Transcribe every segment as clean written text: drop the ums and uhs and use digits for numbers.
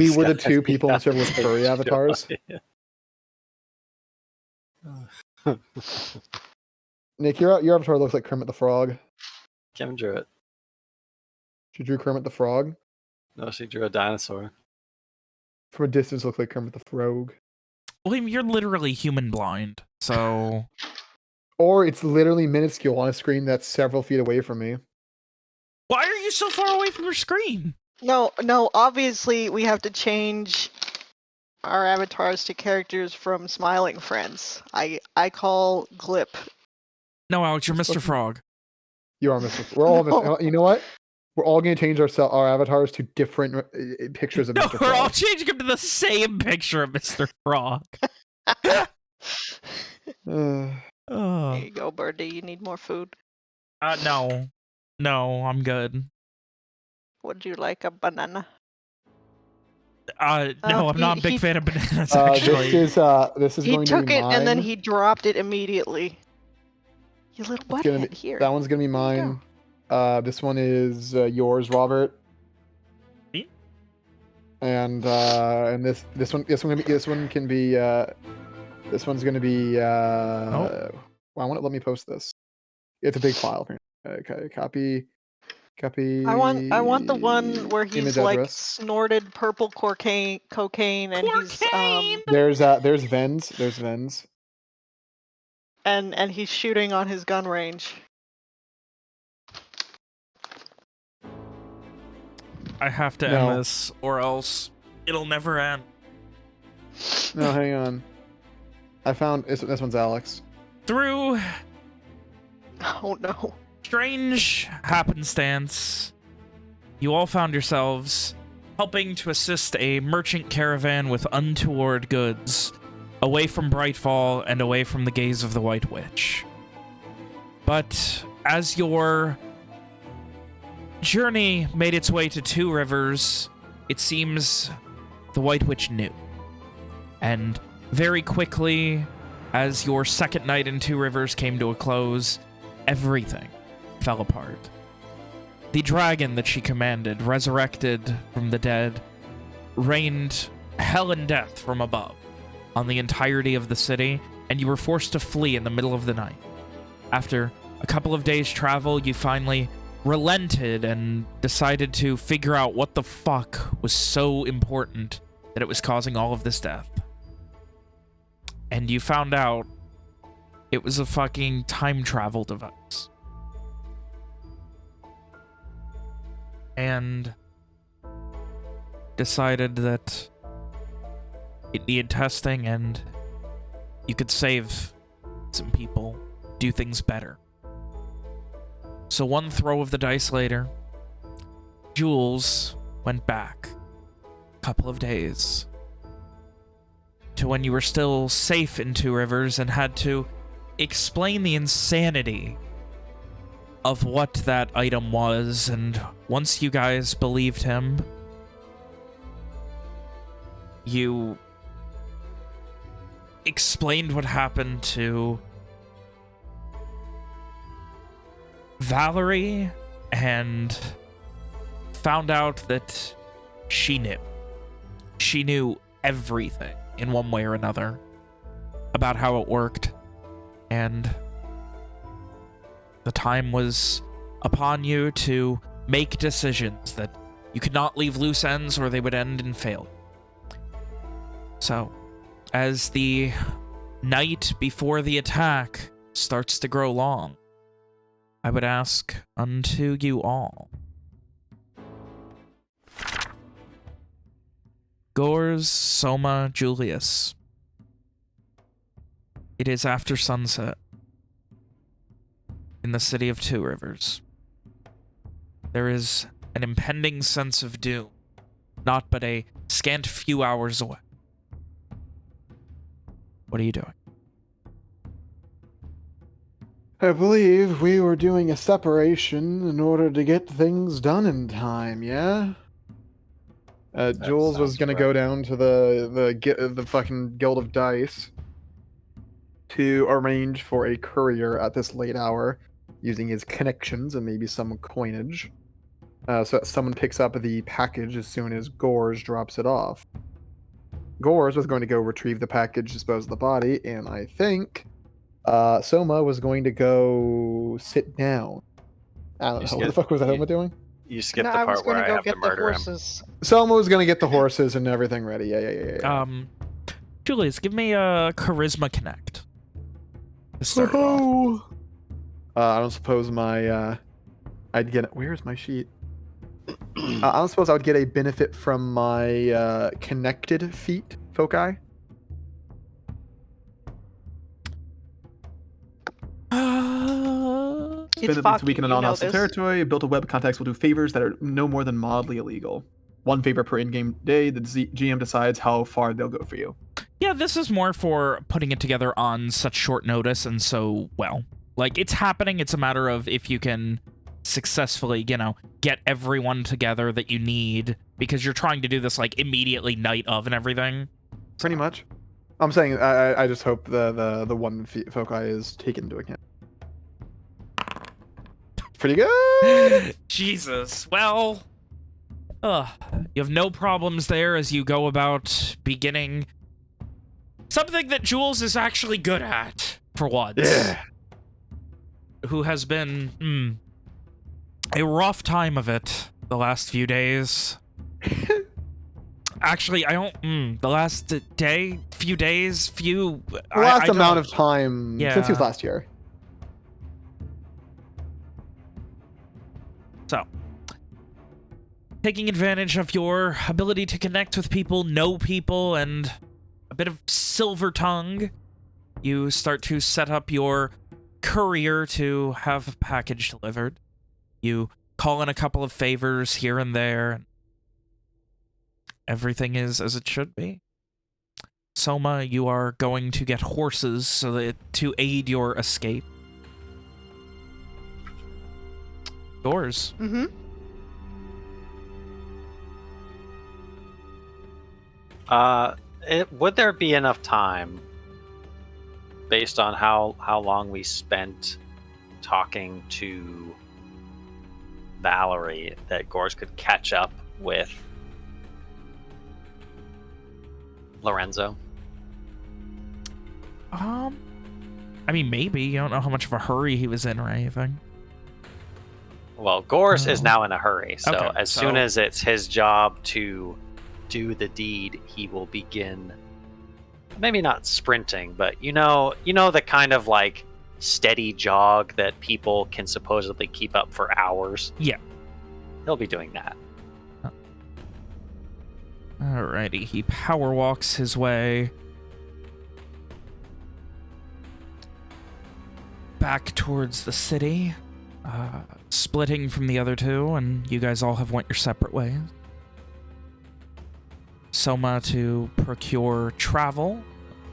We were the two people on the server with furry avatars. Nick, your avatar looks like Kermit the Frog. Kim drew it. She drew Kermit the Frog? No, she drew a dinosaur. From a distance, looks like Kermit the Frog. William, you're literally human blind, so... Or it's literally minuscule on a screen that's several feet away from me. Why are you so far away from your screen? No, obviously we have to change our avatars to characters from Smiling Friends. I call Glip. No, Alex, you're Mr. Frog. You are Mr. We're all Mr. You know what? We're all going to change our avatars to different pictures of Mr. Frog. We're all changing them to the same picture of Mr. Frog. There you go, Birdie. You need more food? No. No, I'm good. Would you like a banana? No, I'm not a big fan of bananas, actually. This is going to be mine. He took it and then he dropped it immediately. You little butthead, here. That one's going to be mine. This one is yours, Robert. Me? And this one can be this one's going to be Oh. Why won't it let me post this? It's a big file. Okay, copy. I want the one where he's like address. snorted purple cocaine and he's There's Vens. There's Vens. And he's shooting on his gun range. I have to end this, or else it'll never end. No, hang on. I found this one's Alex. Through Oh no. strange happenstance, you all found yourselves helping to assist a merchant caravan with untoward goods away from Brightfall and away from the gaze of the White Witch. But as your journey made its way to Two Rivers, it seems the White Witch knew. And very quickly, as your second night in Two Rivers came to a close, everything fell apart. The dragon that she commanded, resurrected from the dead, rained hell and death from above on the entirety of the city, and you were forced to flee in the middle of the night. After a couple of days' travel, you finally relented and decided to figure out what the fuck was so important that it was causing all of this death. And you found out it was a fucking time travel device. And decided that it needed testing and you could save some people, do things better. So one throw of the dice later, Jules went back a couple of days to when you were still safe in Two Rivers and had to explain the insanity of what that item was. And once you guys believed him, you explained what happened to Valerie and found out that she knew. She knew everything in one way or another about how it worked, and the time was upon you to make decisions that you could not leave loose ends or they would end in failure. So, as the night before the attack starts to grow long, I would ask unto you all. Gors, Soma, Julius. It is after sunset in the city of Two Rivers. There is an impending sense of doom, not but a scant few hours away. What are you doing? I believe we were doing a separation in order to get things done in time, yeah? Jules was gonna go down to the fucking Guild of Dice to arrange for a courier at this late hour, using his connections and maybe some coinage. so that someone picks up the package as soon as Gores drops it off. Gores was going to go retrieve the package, dispose of the body, and I think Soma was going to go sit down. I don't know. What the fuck was Soma doing? You skipped No, the I was part where gonna I go have to get the murder him. horses. Soma was going to get the horses and everything ready. Yeah. Julius, give me a Charisma Connect. To start it off. Oh. I don't suppose my I'd get. Where's my sheet? I don't suppose I would get a benefit from my connected feat foci. It's Spend Baki, a week in a you know non-hostile this. territory. Built a web of contacts will do favors that are no more than mildly illegal. 1 favor per in-game day. The GM decides how far they'll go for you. Yeah, this is more for putting it together on such short notice, and so, well, like, it's happening. It's a matter of if you can successfully, you know, get everyone together that you need, because you're trying to do this, like, immediately night of and everything. Pretty much. I'm saying I just hope the one foci is taken into account. Pretty good. Jesus. Well, you have no problems there as you go about beginning something that Jules is actually good at, for once. Yeah. Who has been, a rough time of it the last few days. Actually, I don't, the last day, few days, few... The last I amount don't- of time Yeah. since he was last year. So, taking advantage of your ability to connect with people, know people, and a bit of silver tongue, you start to set up your courier to have a package delivered. You call in a couple of favors here and there, and everything is as it should be. Soma, you are going to get horses so that to aid your escape. Yours. Mm-hmm. Would there be enough time, based on how long we spent talking to Valerie, that Gores could catch up with Lorenzo? I mean, maybe. You don't know how much of a hurry he was in or anything. Well, Gores is Oh. now in a hurry, so Okay, as soon as it's his job to do the deed, he will begin, maybe not sprinting, but you know the kind of like steady jog that people can supposedly keep up for hours? Yeah. He'll be doing that. Alrighty, he power walks his way back towards the city, splitting from the other two, and you guys all have went your separate ways. Soma to procure travel,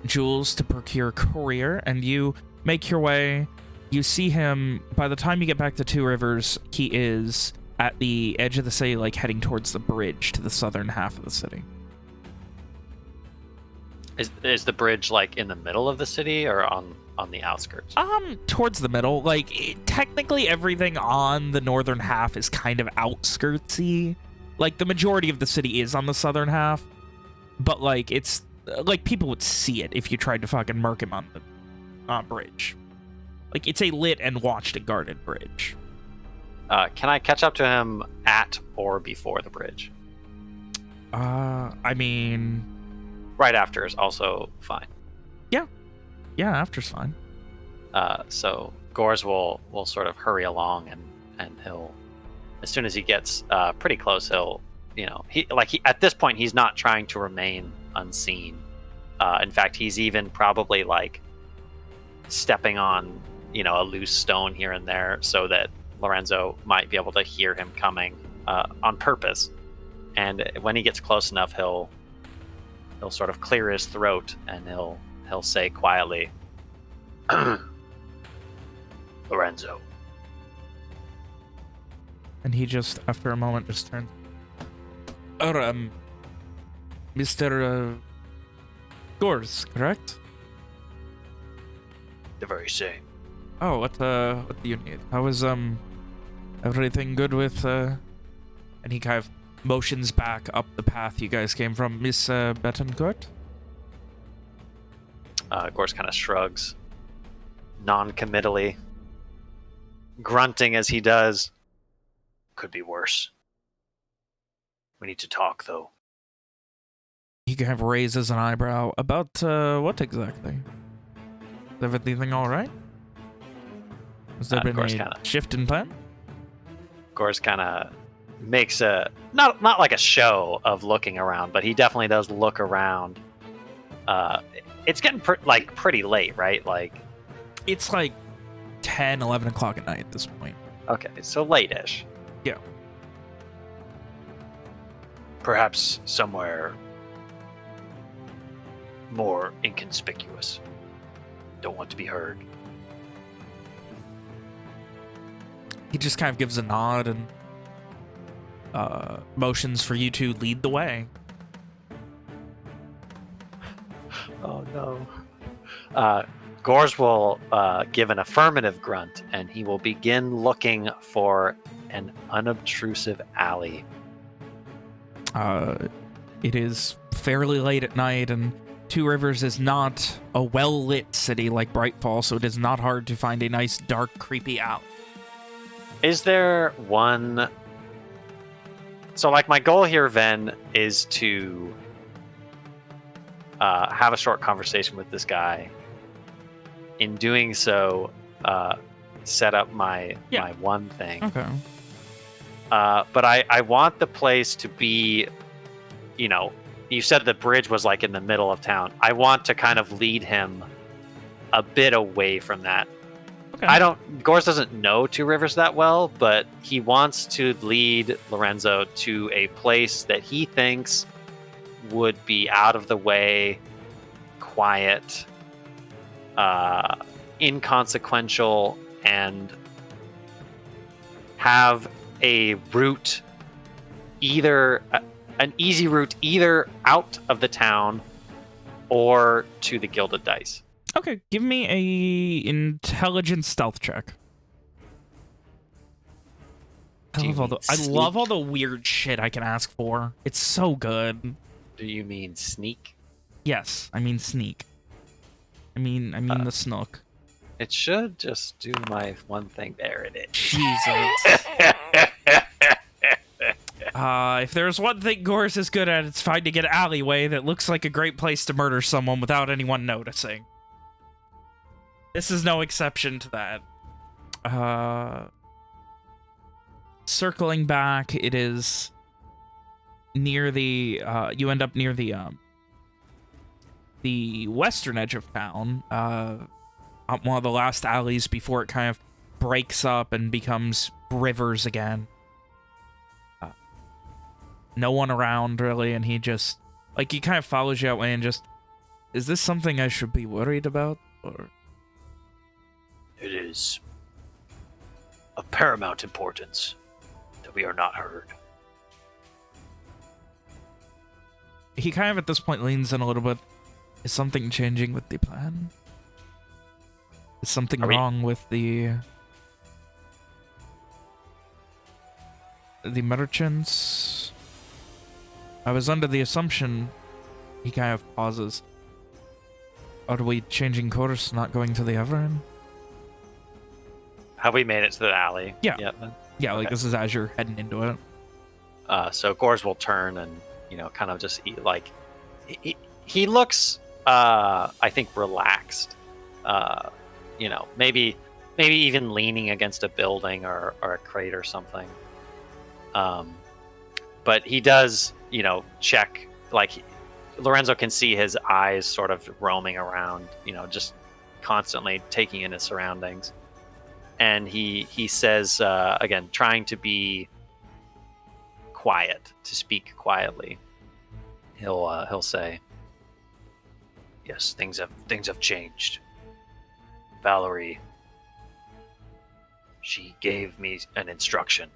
Jules to procure courier, and you make your way. You see him, by the time you get back to Two Rivers, he is at the edge of the city, like heading towards the bridge to the southern half of the city. Is the bridge like in the middle of the city or on the outskirts? Towards the middle. Like, technically everything on the northern half is kind of outskirtsy. Like, the majority of the city is on the southern half, but, like, it's, like, people would see it if you tried to fucking murk him on the bridge. Like, it's a lit and watched and guarded bridge. Can I catch up to him at or before the bridge? I mean... Right after is also fine. Yeah, after's fine. So Gores will sort of hurry along, and he'll, as soon as he gets pretty close, he'll, he at this point he's not trying to remain unseen. In fact, he's even probably like stepping on a loose stone here and there so that Lorenzo might be able to hear him coming on purpose. And when he gets close enough, he'll sort of clear his throat, and he'll say quietly, Lorenzo. And he just, after a moment, just turns. Mr. Gores, correct? The very same. Oh, what do you need? How is, everything good with, And he kind of motions back up the path you guys came from. Miss Betancourt? Gorse kind of shrugs, non-committally, grunting as he does. Could be worse. We need to talk, though. He kind of raises an eyebrow. About what exactly? Is everything all right? Has there been Gorse a kinda- shift in plan? Gorse kind of makes a not like a show of looking around, but he definitely does look around. It's getting pretty late, right? Like, It's like 10, 11 o'clock at night at this point. okay, so late-ish. Yeah. Perhaps somewhere more inconspicuous. Don't want to be heard. He just kind of gives a nod and motions for you to lead the way. Oh no. Gorse will give an affirmative grunt, and he will begin looking for an unobtrusive alley. It is fairly late at night, and Two Rivers is not a well-lit city like Brightfall, so it is not hard to find a nice, dark, creepy alley. Is there one... So, like, my goal here, Ven, is to have a short conversation with this guy. In doing so, set up my one thing. Okay. But I want the place to be, you know, you said the bridge was like in the middle of town. I want to kind of lead him a bit away from that. Okay. Gorse doesn't know Two Rivers that well, but he wants to lead Lorenzo to a place that he thinks would be out of the way, quiet, inconsequential, and have a route, an easy route either out of the town or to the Gilded Dice. Okay, give me a intelligence stealth check. Do you mean I love sneak? all the weird shit I can ask for. It's so good. Do you mean sneak? Yes, I mean sneak. I mean the snook. It should just do my one thing. There it is. Jesus. If there's one thing Gorse is good at, it's finding an alleyway that looks like a great place to murder someone without anyone noticing. This is no exception to that. Circling back, it is near the, you end up near the western edge of town, on one of the last alleys before it kind of breaks up and becomes rivers again. No one around, really, and he just, like, he kind of follows you out and just, is this something I should be worried about, or... It is of paramount importance that we are not heard. He kind of, at this point, leans in a little bit. Is something changing with the plan? Is something wrong with the merchants? I was under the assumption... He kind of pauses. Are we changing course, not going to the Everin? Have we made it to the alley? Yeah. Yet, then? Yeah, like Okay. this is as you're heading into it. So Gorse will turn and, you know, kind of just like he looks, I think, relaxed. You know, maybe even leaning against a building or a crate or something. But he does, you know, check. Like Lorenzo can see his eyes sort of roaming around, you know, just constantly taking in his surroundings. And he says, again, trying to be quiet, to speak quietly. He'll say, "Yes, things have changed. Valerie, she gave me an instruction."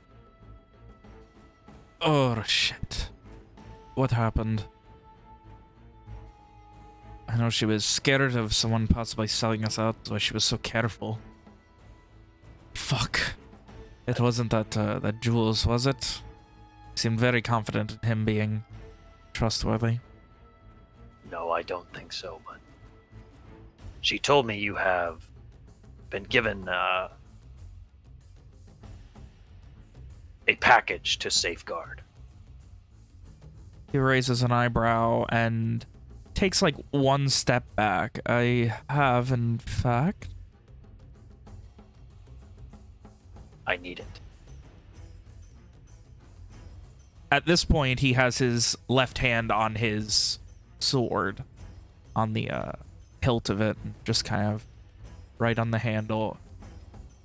Oh, shit. What happened? I know she was scared of someone possibly selling us out, so she was so careful. Fuck. It wasn't that Jules, was it? Seemed very confident in him being trustworthy. No, I don't think so, but she told me you have been given a package to safeguard. He raises an eyebrow and takes like one step back. I have, in fact. I need it. At this point, he has his left hand on his sword, on the hilt of it, just kind of right on the handle.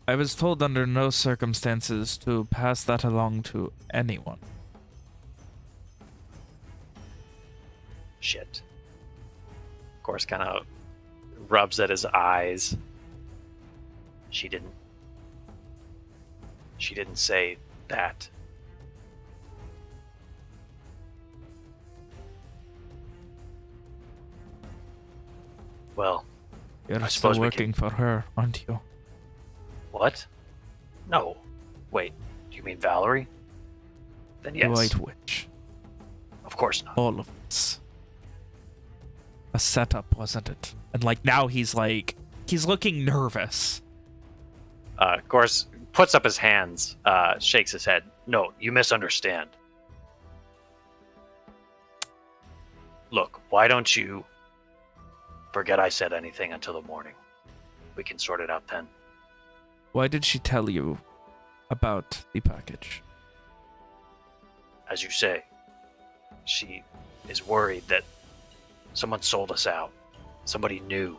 I was told under no circumstances to pass that along to anyone. Shit. Of course, kind of rubs at his eyes. She didn't say that. Well, You're I still suppose we working for her, aren't you? what? No. Wait, do you mean Valerie? Then yes. The White Witch. Of course not. All of this. A setup, wasn't it? And like now he's looking nervous. Gorse puts up his hands, shakes his head. No, you misunderstand. Look, why don't you forget I said anything until the morning? We can sort it out then. Why did she tell you about the package? As you say, she is worried that someone sold us out. Somebody new.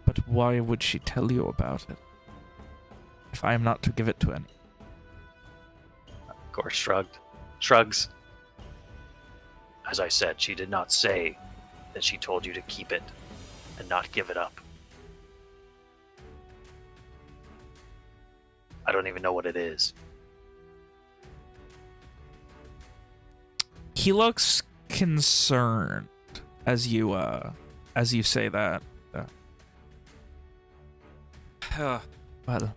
But why would she tell you about it? If I am not to give it to any. Gorse shrugs. As I said, she did not say that she told you to keep it and not give it up. I don't even know what it is. He looks concerned as you say that. Well,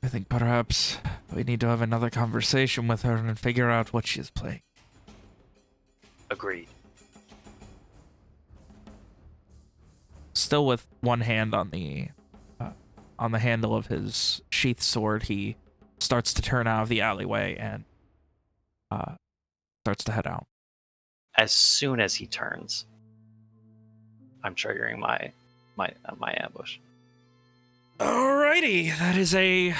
I think perhaps we need to have another conversation with her and figure out what she is playing. Agreed. Still with one hand on the handle of his sheath sword, he starts to turn out of the alleyway and starts to head out. As soon as he turns, I'm triggering my ambush. Alrighty, that is a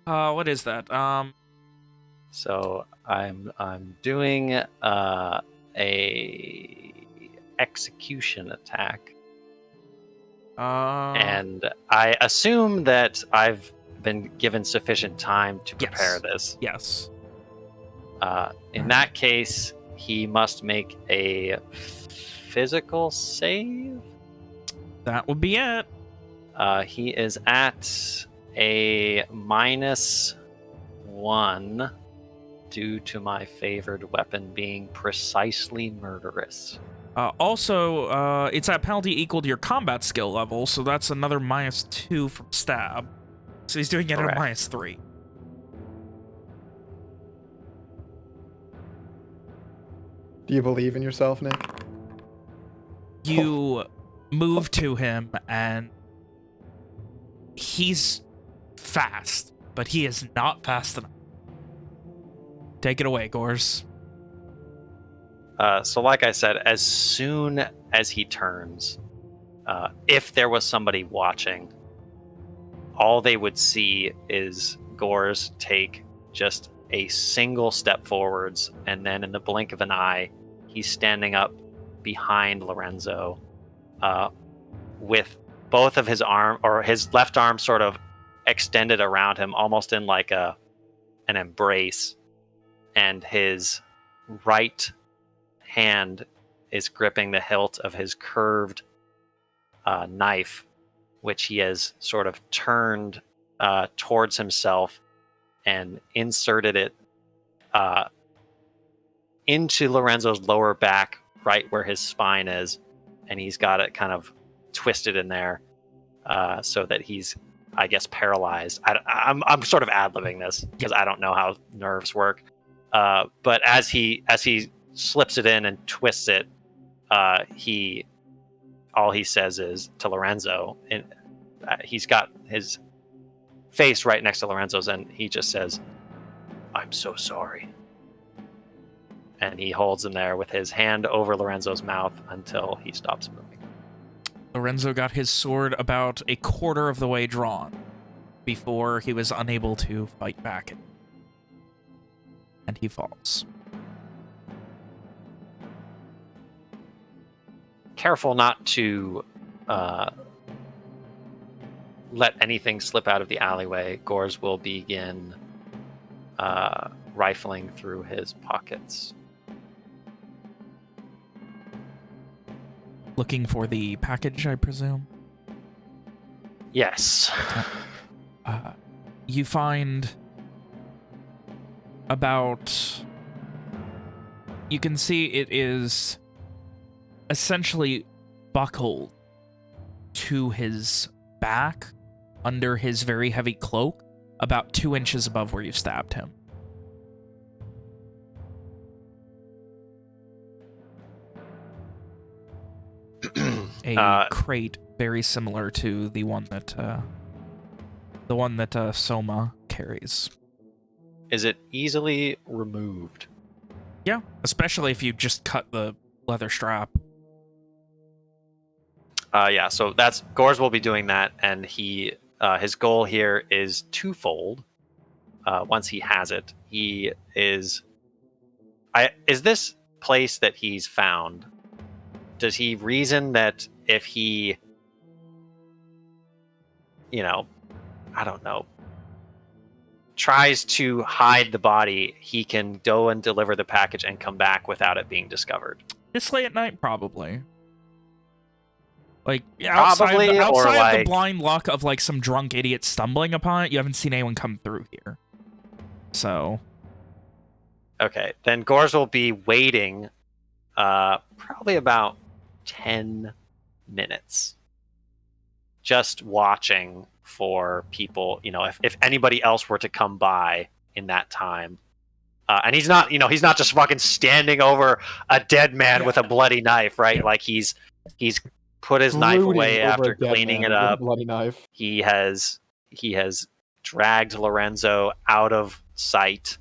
what is that? So I'm doing a execution attack, and I assume that I've been given sufficient time to prepare this. Yes. In that case, he must make a physical save. That would be it. He is at a -1 due to my favored weapon being precisely murderous. Also, it's at penalty equal to your combat skill level, so that's another -2 from stab. So he's doing it at a -3. Do you believe in yourself, Nick? You move to him, and he's fast, but he is not fast enough. Take it away, Gorse. So like I said, as soon as he turns, if there was somebody watching, all they would see is Gorse take just a single step forwards, and then in the blink of an eye, he's standing up behind Lorenzo, with both of his arm, or his left arm, sort of extended around him, almost in like an embrace, and his right hand is gripping the hilt of his curved knife, which he has sort of turned towards himself and inserted it into Lorenzo's lower back, right where his spine is, and he's got it kind of twisted in there, so that he's I guess, paralyzed. I'm sort of ad-libbing this because I don't know how nerves work. But as he slips it in and twists it, all he says is to Lorenzo, and he's got his face right next to Lorenzo's, and he just says, "I'm so sorry." And he holds him there with his hand over Lorenzo's mouth until he stops moving. Lorenzo got his sword about a quarter of the way drawn before he was unable to fight back. And he falls. Careful not to let anything slip out of the alleyway, Gores will begin rifling through his pockets. Looking for the package, I presume? Yes. You find about... You can see it is essentially buckled to his back under his very heavy cloak, about 2 inches above where you stabbed him. A crate very similar to the one that Soma carries. Is it easily removed? Yeah, especially if you just cut the leather strap. Yeah, so that's Gores will be doing that, and his goal here is twofold. Once he has it, is this place that he's found, does he reason that if he, I don't know, tries to hide the body, he can go and deliver the package and come back without it being discovered? This late at night, probably. Like, Probably, outside of the blind luck of, like, some drunk idiot stumbling upon it, you haven't seen anyone come through here. So... Okay, then Gores will be waiting probably about 10 minutes. Just watching for people, if anybody else were to come by in that time. And he's not just fucking standing over a dead man with a bloody knife, right? Yeah. Like he's put his knife away after cleaning it up. Bloody knife. He has dragged Lorenzo out of sight,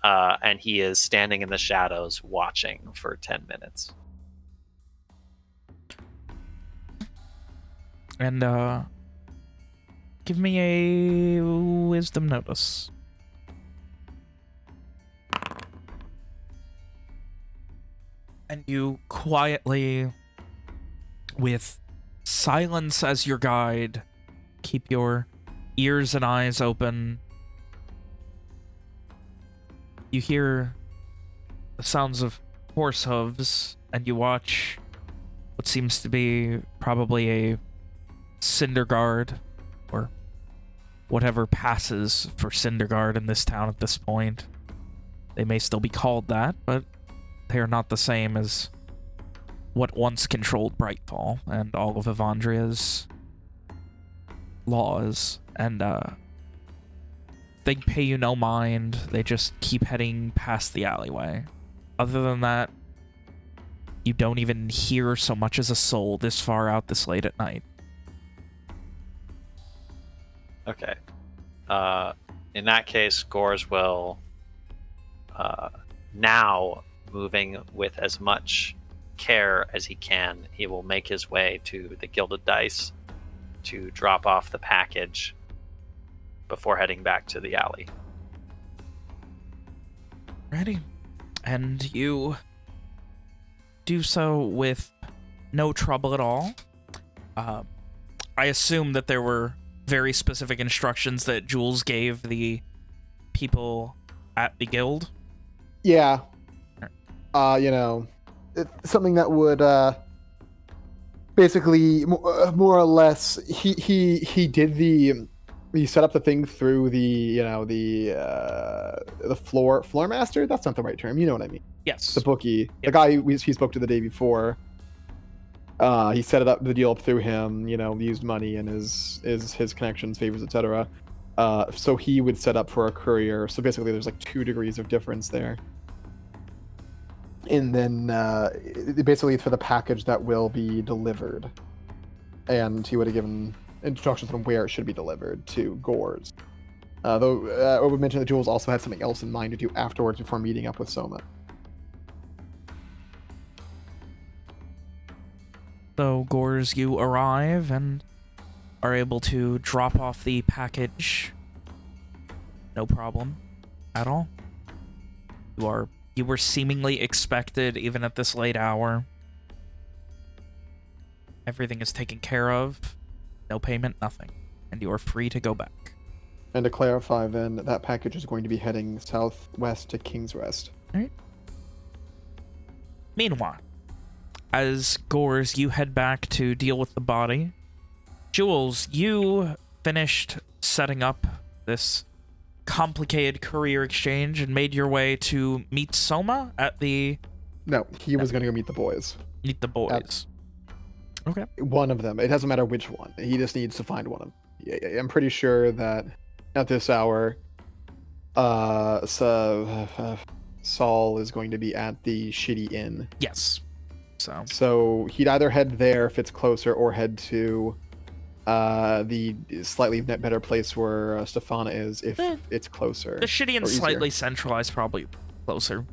and he is standing in the shadows watching for 10 minutes. And give me a wisdom notice. And you quietly, with silence as your guide, keep your ears and eyes open. You hear the sounds of horse hooves, and you watch what seems to be probably a Cinder Guard, or whatever passes for Cinder Guard in this town at this point. They may still be called that, but they are not the same as what once controlled Brightfall and all of Evandria's laws. And they pay you no mind. They just keep heading past the alleyway. Other than that, you don't even hear so much as a soul this far out this late at night. Okay. In that case, Gores will now, moving with as much care as he can, he will make his way to the Gilded Dice to drop off the package before heading back to the alley. Ready. And you do so with no trouble at all. I assume that there were very specific instructions that Jules gave the people at the guild. Yeah. It's something that would basically more or less he did he set up the thing through the floor master. That's not the right term. You know what I mean? Yes. The bookie, Yep. the guy he spoke to the day before. He set it up, the deal up through him, used money and his connections, favors, etc. So he would set up for a courier. So basically, there's like 2 degrees of difference there. And then basically for the package that will be delivered, and he would have given instructions on where it should be delivered to Gores. Though I would mention that Jules also had something else in mind to do afterwards before meeting up with Soma. So, Gores, you arrive and are able to drop off the package. No problem at all. You were seemingly expected even at this late hour. Everything is taken care of. No payment, nothing. And you are free to go back. And to clarify, then, that package is going to be heading southwest to King's Rest. All right. Meanwhile, as Gores, you head back to deal with the body. Jules, you finished setting up this complicated courier exchange and made your way to meet Soma at the... No, he was going to go meet the boys. Meet the boys. Okay. One of them. It doesn't matter which one. He just needs to find one of them. Yeah, I'm pretty sure that at this hour, Saul is going to be at the shitty inn. Yes. So he'd either head there if it's closer, or head to the slightly better place where Stefana is if it's closer. The shitty and slightly centralized, probably closer.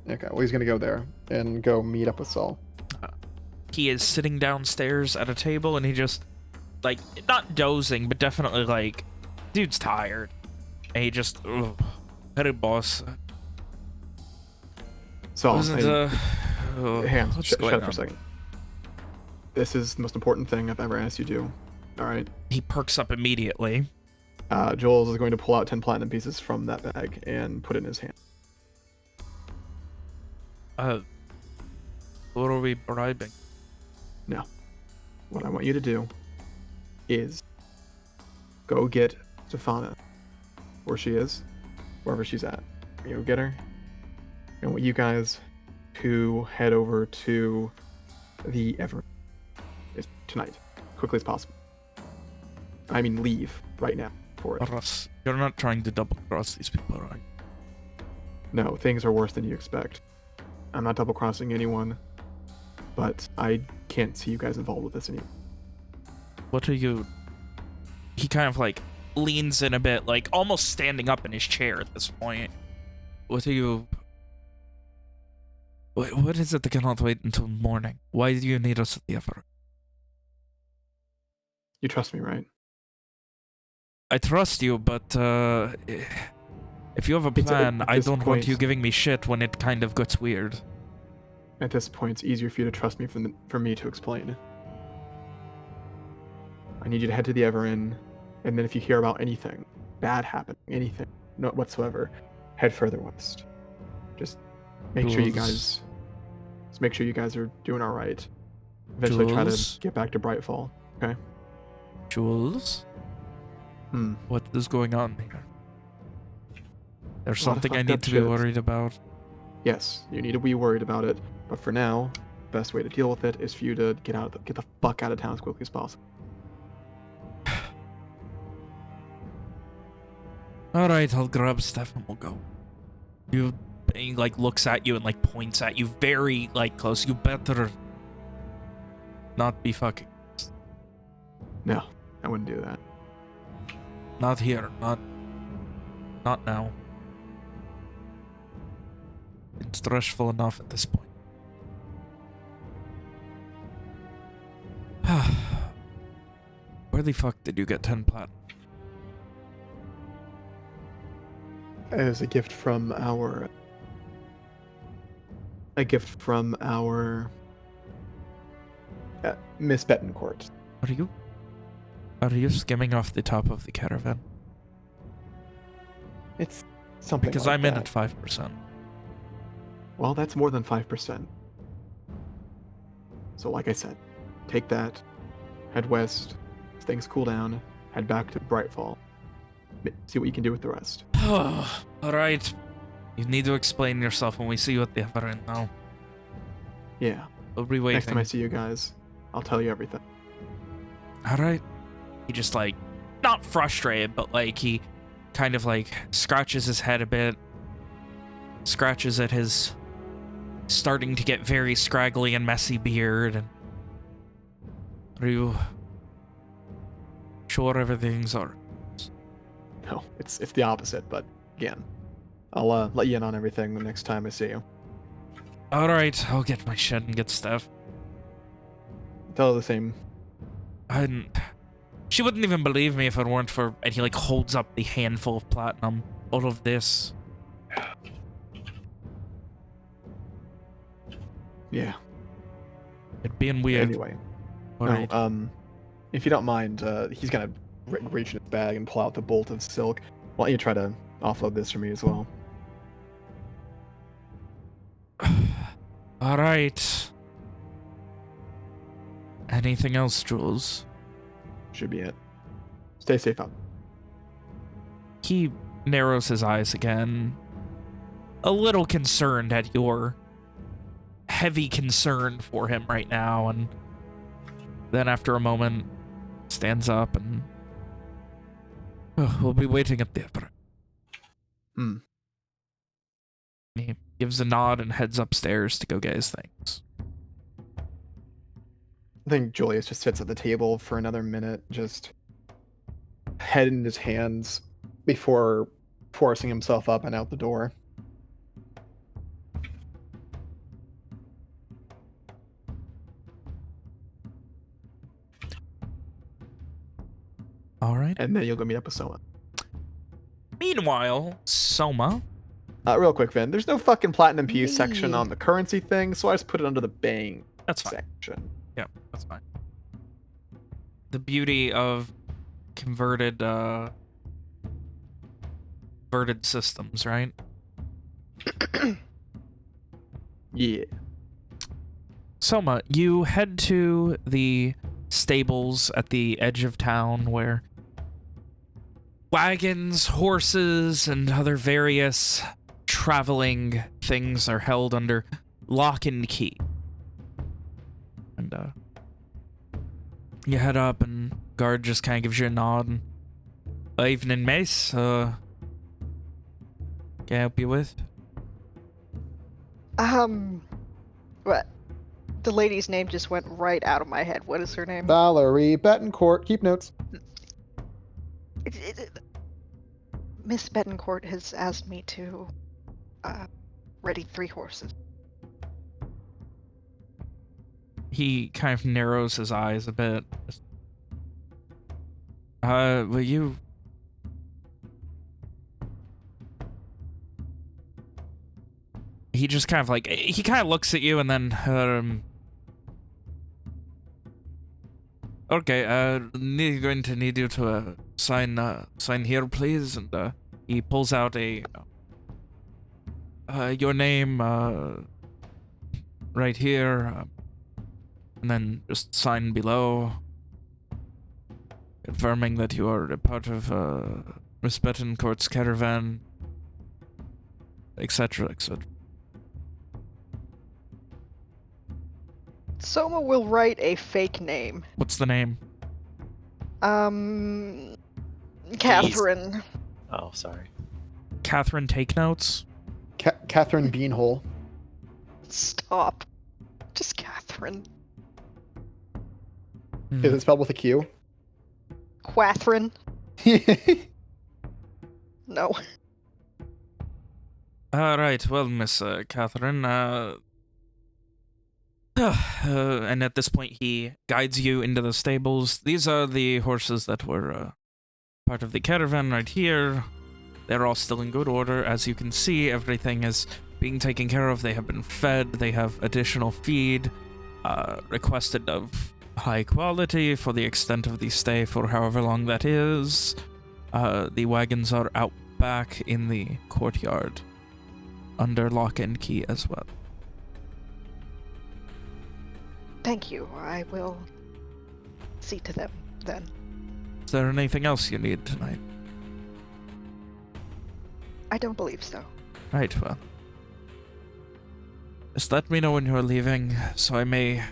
Okay, well, he's going to go there and go meet up with Saul. He is sitting downstairs at a table, and he just, like, not dozing, but definitely, like, dude's tired. And he just, hey, boss. Saul, Hands, shut up for a second. This is the most important thing I've ever asked you to do. All right? He perks up immediately. Jules is going to pull out 10 platinum pieces from that bag and put it in his hand. What are we bribing? No. What I want you to do is go get Stefana where she is, wherever she's at. You go get her. And I want you guys to head over to the Ever tonight, quickly as possible. I mean, leave right now for it. Russ, you're not trying to double cross these people, right? No, things are worse than you expect. I'm not double crossing anyone, but I can't see you guys involved with this anymore. What are you... He kind of, like, leans in a bit, like, almost standing up in his chair at this point. What are you... What is it that cannot wait until morning? Why do you need us at the Ever? You trust me, right? I trust you, but, if you have a plan, I don't want you giving me shit when it kind of gets weird. At this point, it's easier for you to trust me for me to explain. I need you to head to the Ever Inn, and then if you hear about anything bad happening, anything not whatsoever, head further west. Just make sure you guys are doing all right. Eventually, try to get back to Brightfall. Okay. Jules? What is going on here? There's something I need to be worried about. Yes, you need to be worried about it, but for now, the best way to deal with it is for you to get the fuck out of town as quickly as possible. Alright, I'll grab Steph and we'll go. He, like, looks at you and, like, points at you very, like, close. You better not be fucking. No, I wouldn't do that. Not here. Not now. It's stressful enough at this point. Where the fuck did you get 10 platinum? As a gift from our Miss Betancourt. Are you skimming off the top of the caravan? It's something because like I'm that. in at 5%. Well, that's more than 5%. So like I said, take that, head west, as things cool down, head back to Brightfall. See what you can do with the rest. Alright. You need to explain yourself when we see you at the Ever Inn now. Yeah. We'll be waiting. Next time I see you guys, I'll tell you everything. All right. He just like, not frustrated, but like he kind of like scratches his head a bit, scratches at his starting to get very scraggly and messy beard. And are you sure everything's all right? No, it's the opposite. But again, I'll let you in on everything the next time I see you. All right, I'll get my shit and get stuff. Tell her the same. She wouldn't even believe me if it weren't for... And he, like, holds up the handful of platinum. All of this. Yeah. It being weird. Anyway, All no, right. if you don't mind, he's gonna reach in his bag and pull out the bolt of silk. Why don't you try to offload this for me as well? All right. Anything else, Jules? Should be it. Stay safe out. He narrows his eyes again. A little concerned at your heavy concern for him right now, and then after a moment stands up and we'll be waiting at the upper. He gives a nod and heads upstairs to go get his things. I think Julius just sits at the table for another minute, just head in his hands before forcing himself up and out the door. All right. And then you'll go meet up with Soma. Meanwhile, Soma. Real quick, Vin, there's no fucking platinum piece section Me. on the currency thing, so I just put it under the bang That's fine. section. Yeah, that's fine. The beauty of converted systems, right? Yeah. Soma, you head to the stables at the edge of town where wagons, horses, and other various traveling things are held under lock and key. And you head up and guard just kind of gives you a nod. And, evening, Mace. Can I help you with? What? The lady's name just went right out of my head. What is her name? Valerie Betancourt. Keep notes. Miss Betancourt has asked me to ready 3 horses. He kind of narrows his eyes a bit. Will you... He just kind of like... He kind of looks at you and then... Okay, going to need you to sign here, please. And he pulls out a... your name, right here. And then just sign below. Confirming that you are a part of Miss Betancourt's caravan. Etc., etc. Soma will write a fake name. What's the name? Catherine. Oh, sorry. Catherine, take notes. Catherine Beanhole. Stop. Just Catherine. Is it spelled with a Q? Quathrin? No. Alright, well, Miss Catherine, and at this point he guides you into the stables. These are the horses that were part of the caravan right here. They're all still in good order. As you can see, everything is being taken care of. They have been fed. They have additional feed, requested of high quality for the extent of the stay for however long that is. The wagons are out back in the courtyard under lock and key as well. Thank you. I will see to them then. Is there anything else you need tonight? I don't believe so. Right, well. Just let me know when you're leaving, so I may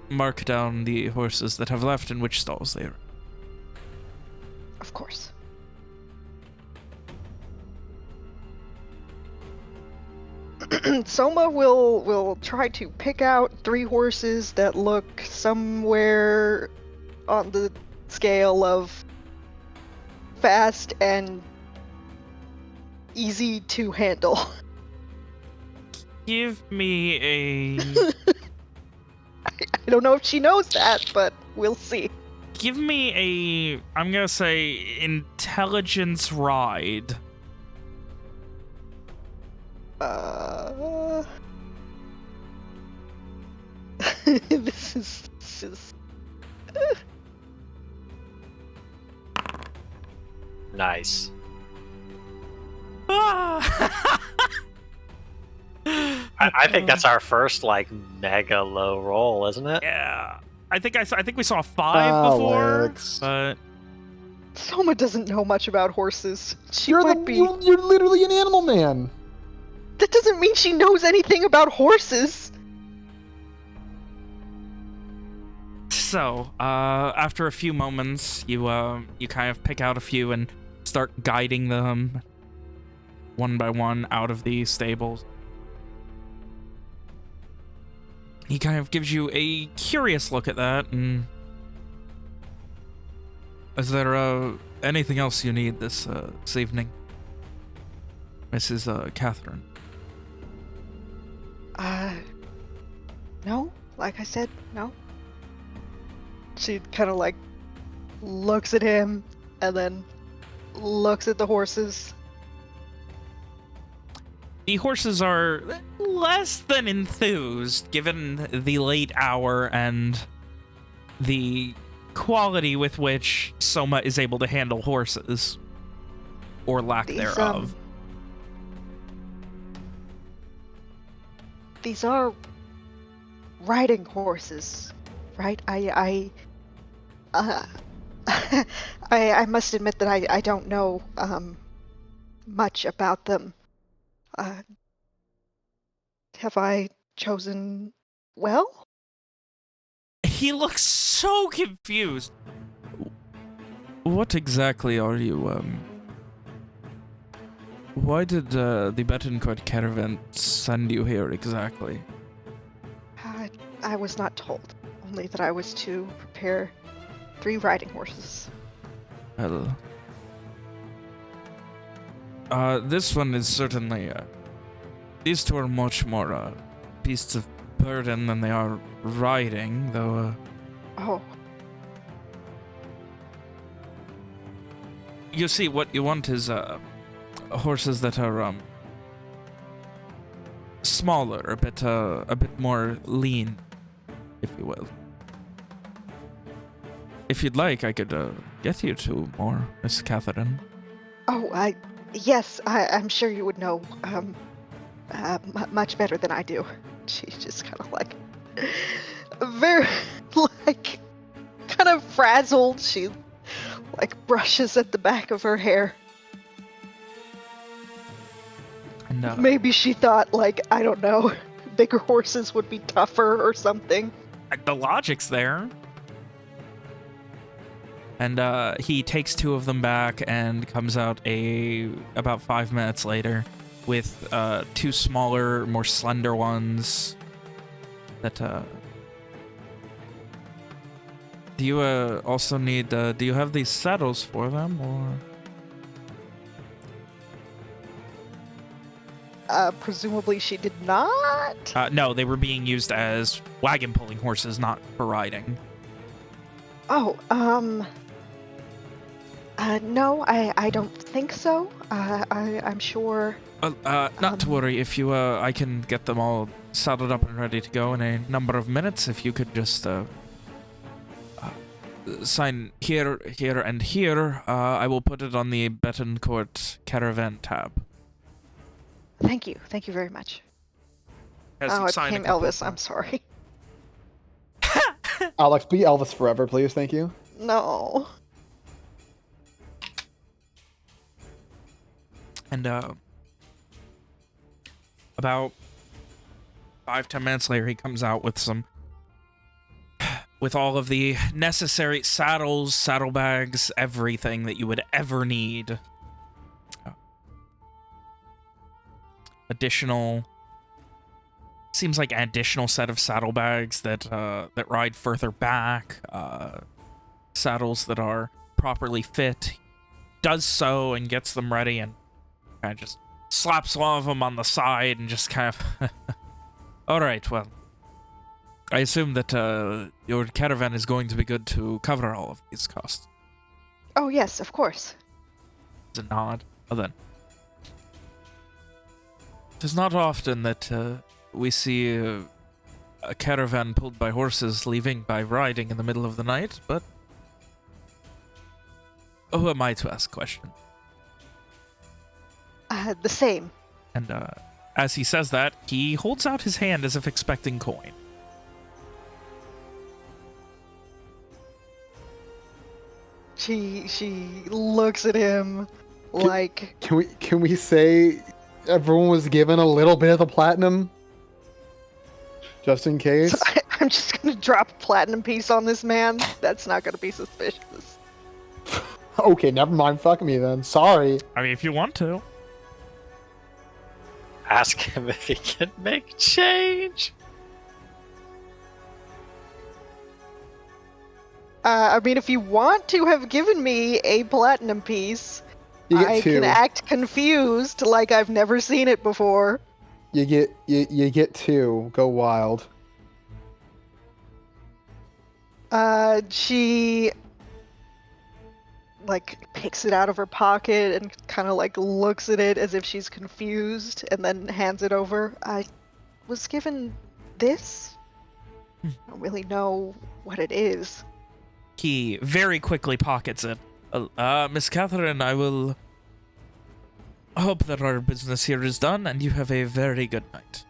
mark down the horses that have left and which stalls they are. Of course. Soma will try to pick out 3 horses that look somewhere on the scale of fast and easy to handle. Give me a... I don't know if she knows that, but we'll see. Give me a... I'm gonna say intelligence ride. This is just... Nice. Ah! I think that's our first like mega low roll, isn't it? Yeah. I think we saw a 5 before, Alex. but Soma doesn't know much about horses. She You're might be... you're literally an animal man. That doesn't mean she knows anything about horses. so, after a few moments, you kind of pick out a few and start guiding them one by one out of the stables. He kind of gives you a curious look at that, and is there anything else you need this evening, Mrs. Catherine? No. Like I said, no. She kind of like looks at him and then looks at the horses. The horses are less than enthused, given the late hour and the quality with which Soma is able to handle horses, or lack thereof. These are riding horses, right? I must admit that I don't know much about them. Have I chosen well? He looks so confused. What exactly are you, Why did the Betancourt caravan send you here exactly? I was not told. Only that I was to prepare 3 riding horses. Well, this one is certainly, these 2 are much more, beasts of burden than they are riding, though, Oh, you see, what you want is, horses that are, smaller, a bit more lean, if you will. If you'd like, I could, get you 2 more, Miss Catherine. oh, yes, I'm sure you would know, much better than I do. She's just kind of like, very, like, kind of frazzled. She, like, brushes at the back of her hair. And, Maybe she thought, like, I don't know, bigger horses would be tougher or something. the logic's there. And he takes 2 of them back and comes out about 5 minutes later with 2 smaller, more slender ones that do you also need do you have these saddles for them, or Presumably she did not? no, they were being used as wagon pulling horses, not for riding. Oh, no, I don't think so. I'm sure. Not to worry. If you, I can get them all saddled up and ready to go in a number of minutes. If you could just, sign here, here, and here, I will put it on the Betancourt caravan tab. Thank you very much. As Oh, you it sign a became couple Elvis. I'm sorry. Alex, be Elvis forever, please. Thank you. No. And, about 5-10 minutes later, he comes out with some with all of the necessary saddles, saddlebags, everything that you would ever need. Seems like an additional set of saddlebags that that ride further back. Saddles that are properly fit. Does so and gets them ready and kind of just slaps one of them on the side and just kind of... All right, well, I assume that your caravan is going to be good to cover all of these costs. Oh, yes, of course. It's a nod. Well then. It is not often that we see a caravan pulled by horses leaving by riding in the middle of the night, but who am I to ask questions? The same. And as he says that, he holds out his hand as if expecting coin. She looks at him like... Can we say everyone was given a little bit of the platinum? Just in case? So I'm just gonna drop a platinum piece on this man. That's not gonna be suspicious. Okay, never mind. Fuck me then. Sorry. I mean, if you want to. Ask him if he can make change. I mean, if you want to have given me a platinum piece, You get I two. can act confused like I've never seen it before. You get two. Go wild. She like picks it out of her pocket and kind of like looks at it as if she's confused and then hands it over. I was given this. I don't really know what it is. He very quickly pockets it. Miss Catherine, I will hope that our business here is done and you have a very good night.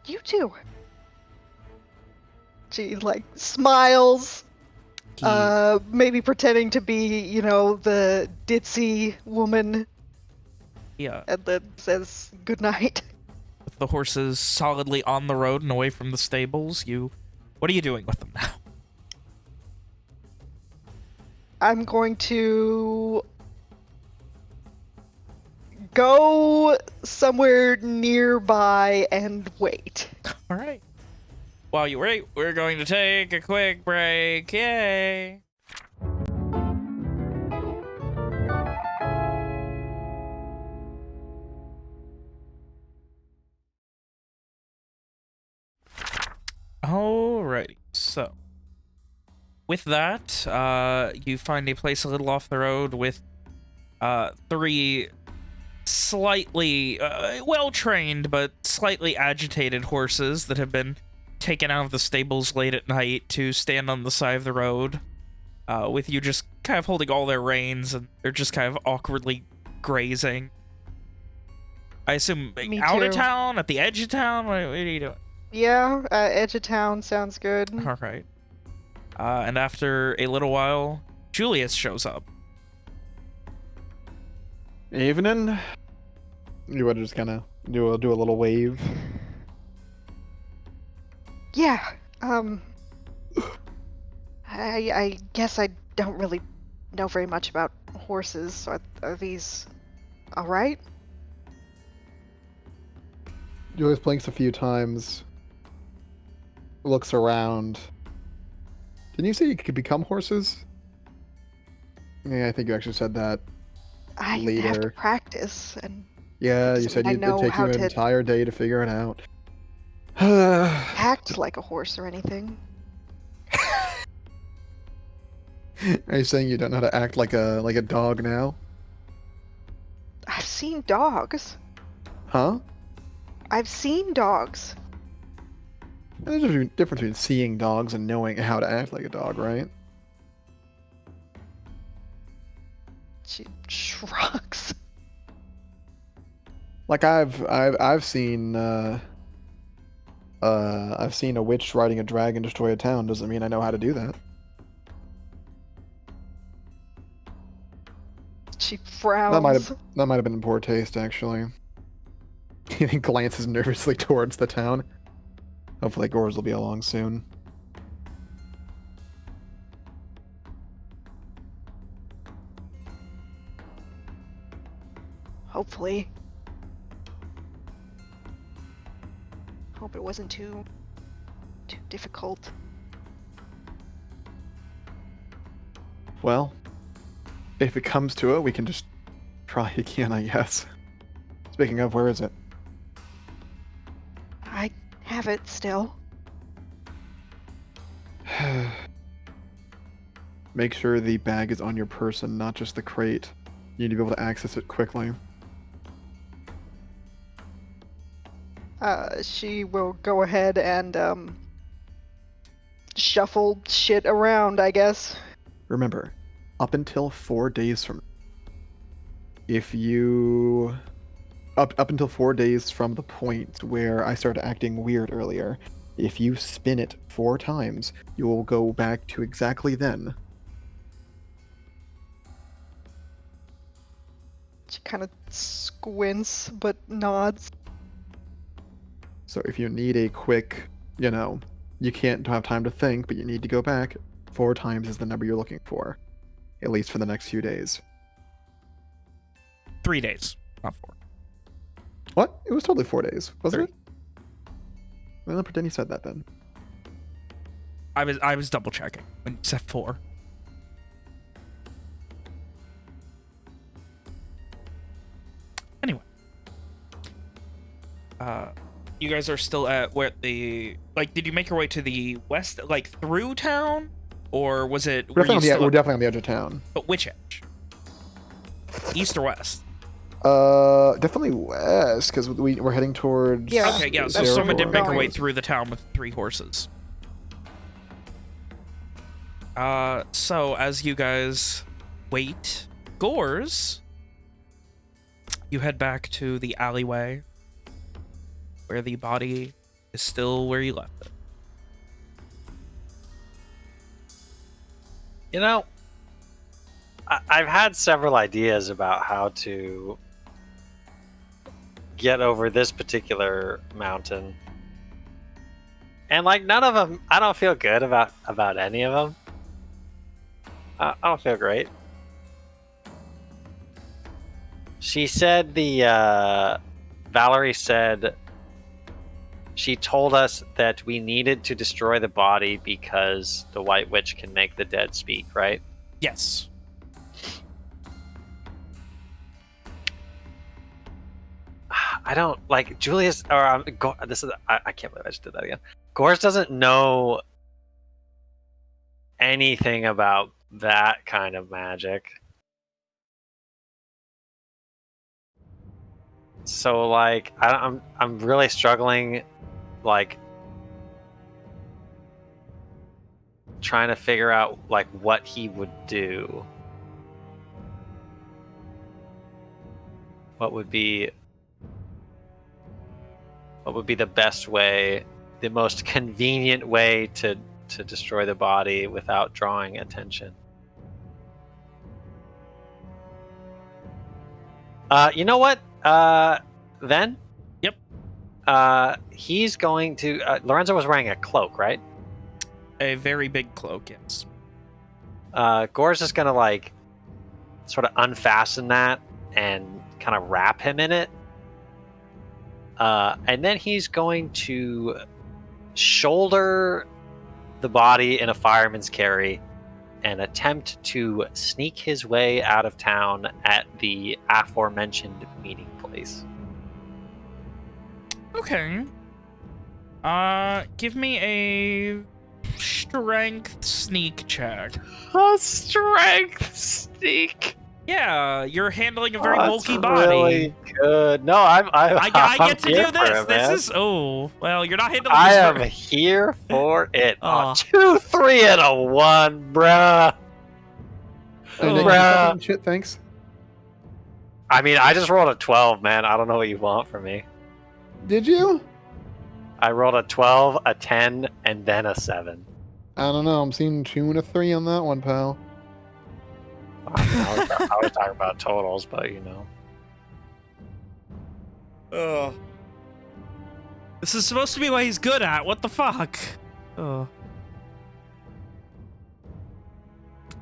You too. She like smiles. He, Maybe pretending to be, you know, the ditzy woman, yeah, and then says goodnight. with the horses solidly on the road and away from the stables, what are you doing with them now? I'm going to go somewhere nearby and wait. All right. While you wait, we're going to take a quick break. Yay! Alrighty, so with that, you find a place a little off the road with three slightly well-trained but slightly agitated horses that have been taken out of the stables late at night to stand on the side of the road, with you just kind of holding all their reins, and they're just kind of awkwardly grazing. I assume Me out of too. town, at the edge of town? What are you doing? Yeah, edge of town sounds good. All right. And after a little while, Julius shows up. Evening. You would just kind of do a little wave. Yeah, I guess I don't really know very much about horses. Are these alright? Julius blinks a few times. Looks around. Didn't you say you could become horses? Yeah, I think you actually said that. I have to Later. practice, and Yeah, you So said I it'd know take you how an to- entire day to figure it out. act like a horse or anything. Are you saying you don't know how to act like a dog now? I've seen dogs. Huh? I've seen dogs. There's a difference between seeing dogs and knowing how to act like a dog, right? She shrugs. Like I've seen I've seen a witch riding a dragon destroy a town. Doesn't mean I know how to do that. She frowns. That might have been in poor taste, actually. He glances nervously towards the town. Hopefully Gores will be along soon. hopefully. Hope it wasn't too difficult. Well, if it comes to it, we can just try again, I guess. Speaking of, where is it? I have it still. Make sure the bag is on your person, not just the crate. You need to be able to access it quickly. She will go ahead and shuffle shit around, I guess. Remember, up until 4 days from if you up until 4 days from the point where I started acting weird earlier, if you spin it 4 times, you will go back to exactly then. She kind of squints but nods. So if you need a quick, you can't have time to think, but you need to go back, 4 times is the number you're looking for, at least for the next few days. 3 days, not 4. What? It was totally 4 days, wasn't 3. it? Well, pretend you said that then. I was double checking when you said 4. Anyway, you guys are still at where did you make your way to the west, through town, or was it? We're definitely on the edge of town. But which edge? East or west? Definitely west, because we're heading towards. Yeah. Okay, yeah. So Zero someone did make her way North. through the town with 3 horses. So as you guys wait, Gores, you head back to the alleyway where the body is still where you left it. You know, I've had several ideas about how to get over this particular mountain, and none of them, I don't feel good about any of them. I don't feel great. She said Valerie said she told us that we needed to destroy the body because the White Witch can make the dead speak, right? Yes. I don't Julius, or I can't believe I just did that again. Gores doesn't know anything about that kind of magic. So I'm really struggling, trying to figure out what he would do. What would be the best way, the most convenient way to destroy the body without drawing attention? You know what? Then? Yep. He's going to... Lorenzo was wearing a cloak, right? A very big cloak, yes. Gore's just going to, sort of unfasten that and kind of wrap him in it. And then he's going to shoulder the body in a fireman's carry and attempt to sneak his way out of town at the aforementioned meeting place. Okay. Give me a strength sneak check. A strength sneak. Yeah, you're handling a very That's bulky body. Really good. No, I I'm get to here do this. for it, man. This is well, you're not handling. I this am very- here for it. Aw. 2, 3, and a 1, bruh. And then Bruh. fucking shit, thanks. I mean, I just rolled a 12, man. I don't know what you want from me. Did you? I rolled a 12, a 10, and then a 7. I don't know. I'm seeing 2 and a 3 on that one, pal. I mean, I was talking about totals, but Ugh. This is supposed to be what he's good at. What the fuck? Ugh.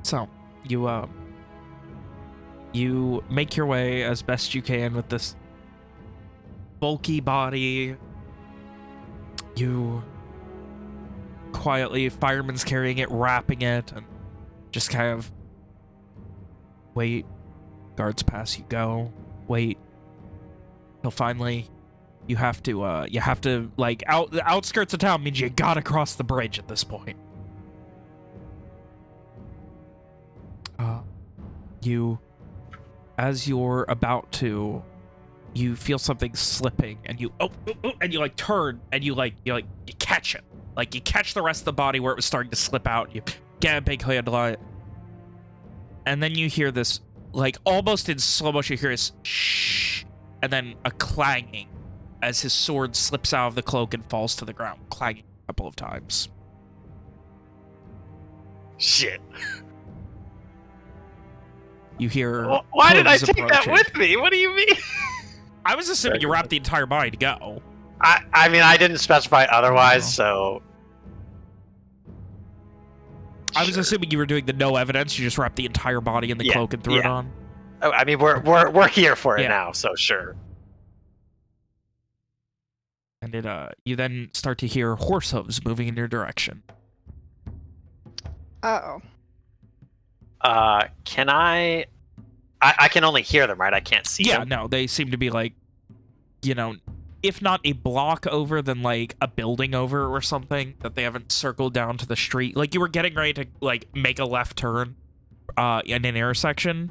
So, you You make your way as best you can with this bulky body. You quietly, fireman's carrying it, wrapping it, and just kind of wait. Guards pass, you go. Wait. Till finally, you have to, like, the outskirts of town means you gotta cross the bridge at this point. As you're about to, you feel something slipping, and you and you like turn, and you catch it, like you catch the rest of the body where it was starting to slip out. You get a big handle on it, and then you hear this, like almost in slow motion. You hear this shh, and then a clanging as his sword slips out of the cloak and falls to the ground, clanging a couple of times. Shit. You hear. Why did I hooves take that approaching. with me? What do you mean? I was assuming you wrapped the entire body to go. I mean, I didn't specify otherwise, so. I was Sure. assuming you were doing the no evidence. You just wrapped the entire body in the Yeah, cloak and threw it yeah. on. Oh, I mean, we're here for it Yeah. now, so sure. And you then start to hear horse hooves moving in your direction. Uh-oh. Can I can only hear them, right? I can't see Yeah, them. no, they seem to be like, if not a block over, then like a building over or something that they haven't circled down to the street. Like you were getting ready to like make a left turn in an intersection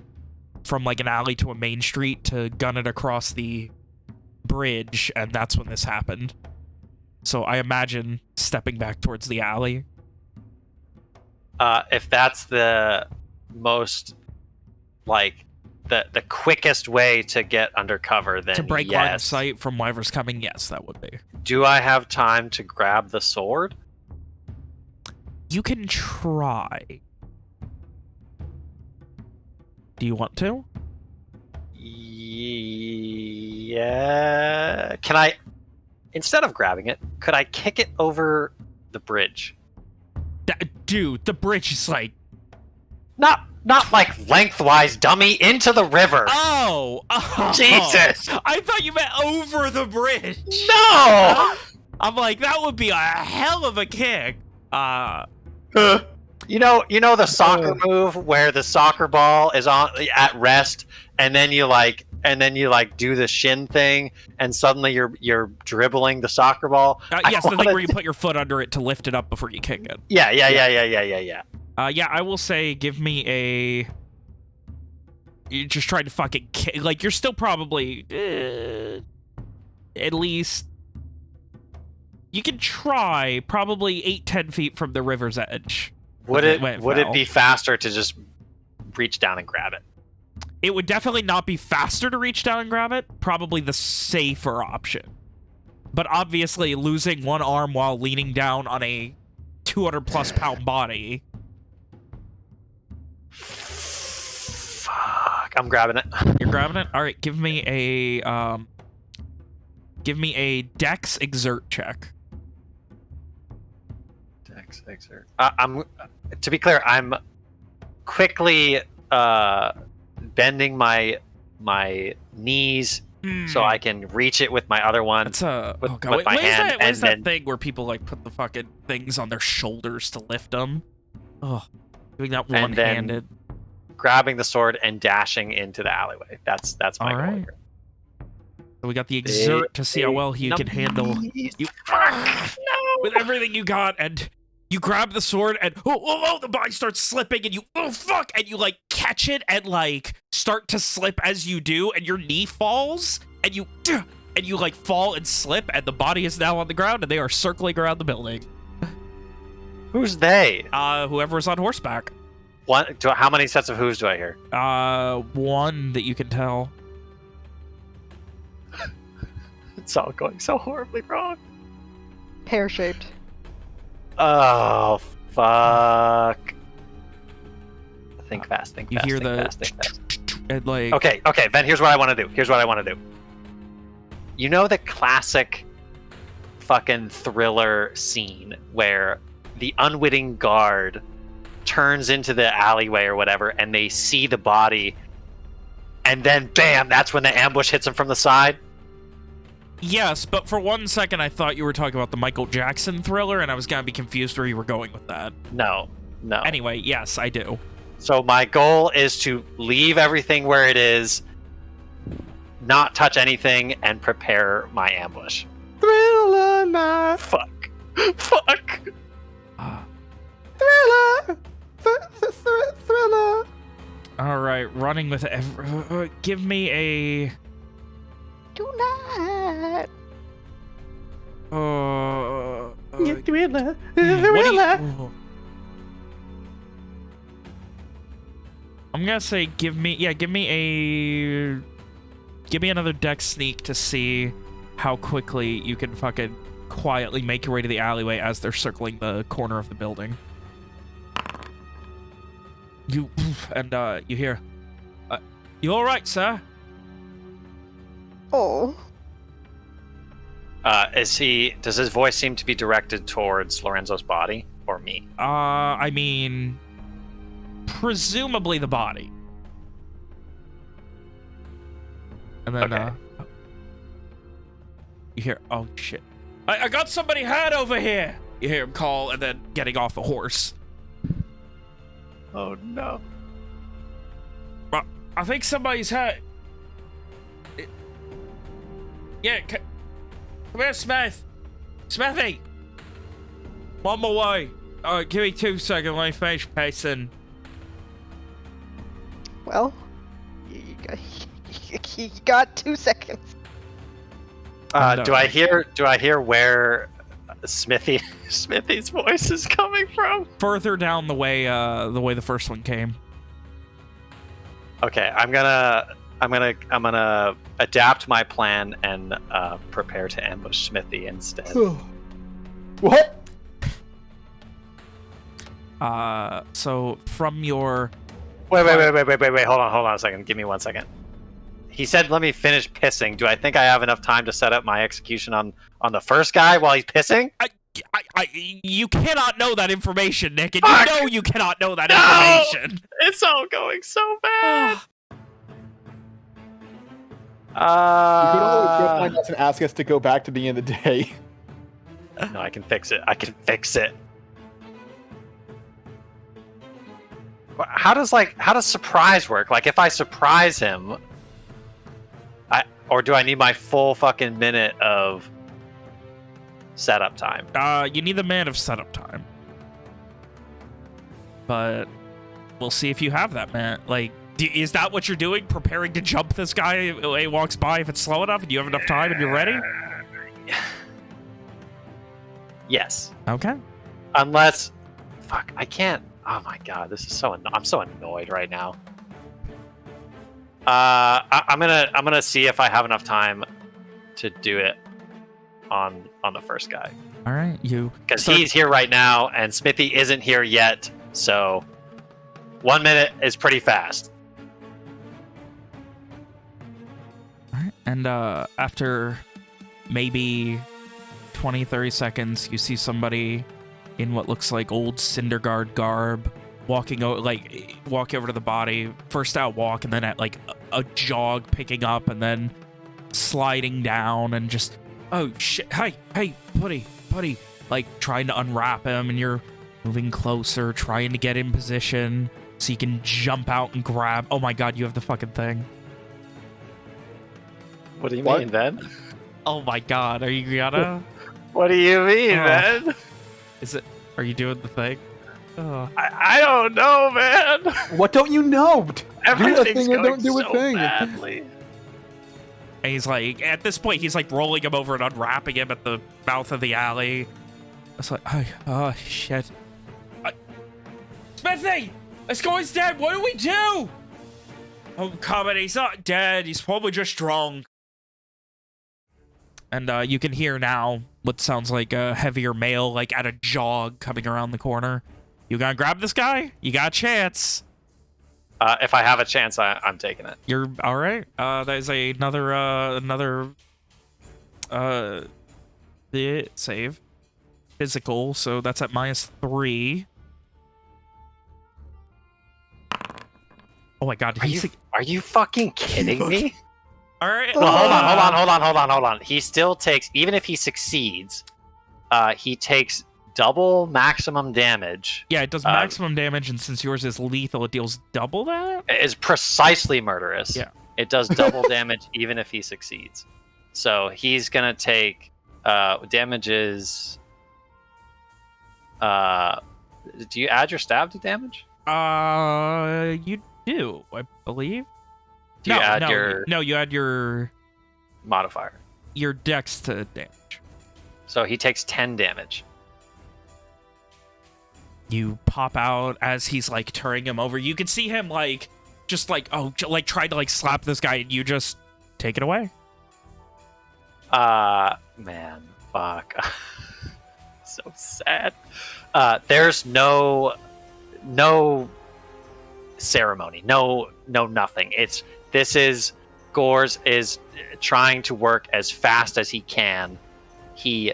from like an alley to a main street to gun it across the bridge, and that's when this happened. So I imagine stepping back towards the alley. If that's the most, like, the quickest way to get undercover, then To break line of yes. sight from whatever's coming, yes, that would be. Do I have time to grab the sword? You can try. Do you want to? Yeah. Can I, instead of grabbing it, could I kick it over the bridge? Dude, the bridge is like... Not like lengthwise, dummy, into the river. Oh! Jesus! I thought you meant over the bridge. No! I'm like, that would be a hell of a kick. You know the soccer move where the soccer ball is on at rest, and then you do the shin thing, and suddenly you're dribbling the soccer ball. Yes, the thing where you put your foot under it to lift it up before you kick it. Yeah. Yeah, I will say, give me a... You're just trying to fucking kick... Like, you're still probably... at least... You can try probably 8-10 feet from the river's edge. Would when it it fell. be faster to just reach down and grab it? It would definitely not be faster to reach down and grab it. Probably the safer option. But obviously, losing one arm while leaning down on a 200-plus pound body... Fuck, I'm grabbing it. You're grabbing it? All right, give me a Dex exert check. Dex exert. I'm to be clear, I'm quickly bending my knees so I can reach it with my other one. That's with what my is hand, that? What is and that then- thing where people like put the fucking things on their shoulders to lift them? Oh, doing that And then- one-handed. grabbing the sword and dashing into the alleyway. That's my All goal right. here. So we got the exert to see how well you can handle you with everything you got, and you grab the sword, and the body starts slipping, and you fuck, and you like catch it and like start to slip as you do, and your knee falls, and you like fall and slip, and the body is now on the ground, and they are circling around the building. Who's they? Whoever's on horseback. How many sets of hooves do I hear? One that you can tell. It's all going so horribly wrong. Pear-shaped. Oh, fuck. Think fast, think You fast, hear think the fast, think fast. and like Okay, Ben, here's what I want to do. You know the classic fucking thriller scene where the unwitting guard turns into the alleyway or whatever, and they see the body and then bam, that's when the ambush hits him from the side. Yes, but for 1 second I thought you were talking about the Michael Jackson Thriller, and I was gonna be confused where you were going with that. No. Anyway, yes, I do. So my goal is to leave everything where it is, not touch anything, and prepare my ambush. Thriller night. Fuck. Thriller. Thriller. All right, running with give me a Do not. Thriller. what do Thriller. you- I'm gonna say give me another dex sneak to see how quickly you can fucking quietly make your way to the alleyway as they're circling the corner of the building. You hear, you all right, sir? Oh. Does his voice seem to be directed towards Lorenzo's body or me? I mean, presumably the body. And then, Okay. You hear, oh shit. I got somebody hurt over here! You hear him call and then getting off the horse. Oh no. I think somebody's hurt. Yeah, come here, Smith. Smithy! One more way. Give me 2 seconds, let me finish pacing. Well, you got 2 seconds. Do I hear where Smithy's voice is coming from? Further down the way the first one came. Okay, I'm gonna adapt my plan and prepare to ambush Smithy instead. What? So from your Wait, hold on a second. Give me 1 second. He said, let me finish pissing. Do I think I have enough time to set up my execution on the first guy while he's pissing? you cannot know that information, Nick, and Fuck! you know you cannot know that No! information. It's all going so bad. You could always go find us and ask us to go back to the end of the day. No, I can fix it. How does surprise work? Like, if I surprise him, or do I need my full fucking minute of setup time? You need the minute of setup time. But we'll see if you have that minute. Like, is that what you're doing? Preparing to jump this guy when he walks by if it's slow enough and you have enough time and you're ready? Yes. Okay. Unless, fuck, I can't. Oh my god, this is I'm so annoyed right now. I'm gonna see if I have enough time to do it on the first guy. All right, because he's here right now and Smithy isn't here yet. So 1 minute is pretty fast. All right, and after maybe 20-30 seconds, you see somebody in what looks like old Cinderguard garb walking over to the body. First out walk, and then at like a jog, picking up, and then sliding down, and just, oh shit, hey buddy, like trying to unwrap him, and you're moving closer, trying to get in position so you can jump out and grab. Oh my god, you have the fucking thing. What do you What? mean, Ben? Oh my god, are you gonna? What do you mean, Ben? Are you doing the thing? Oh. I don't know, man. What don't you know? Everything's thing or going don't do a so thing. badly. And he's like, at this point, he's like rolling him over and unwrapping him at the mouth of the alley. It's like, oh shit. Smithy! This guy's dead. What do we do? Oh, come on. He's not dead. He's probably just drunk. And you can hear now what sounds like a heavier male, like at a jog, coming around the corner. You gonna grab this guy? You got a chance. If I have a chance, I'm taking it. You're all right. There's another save. Physical, so that's at -3. Oh my god, Are you fucking kidding me? All right. Well, hold on. He still takes, even if he succeeds, he takes double maximum damage. Yeah, it does maximum damage, and since yours is lethal, it deals double that? It is precisely murderous. Yeah. It does double damage even if he succeeds. So he's going to take damages. Do you add your stab to damage? You do, I believe. Do you add your No, you add your modifier? Your dex to damage. So he takes 10 damage. You pop out as he's like turning him over. You can see him like just like try to like slap this guy, and you just take it away. Man, fuck. So sad. There's no ceremony, no nothing. Gors is trying to work as fast as he can. He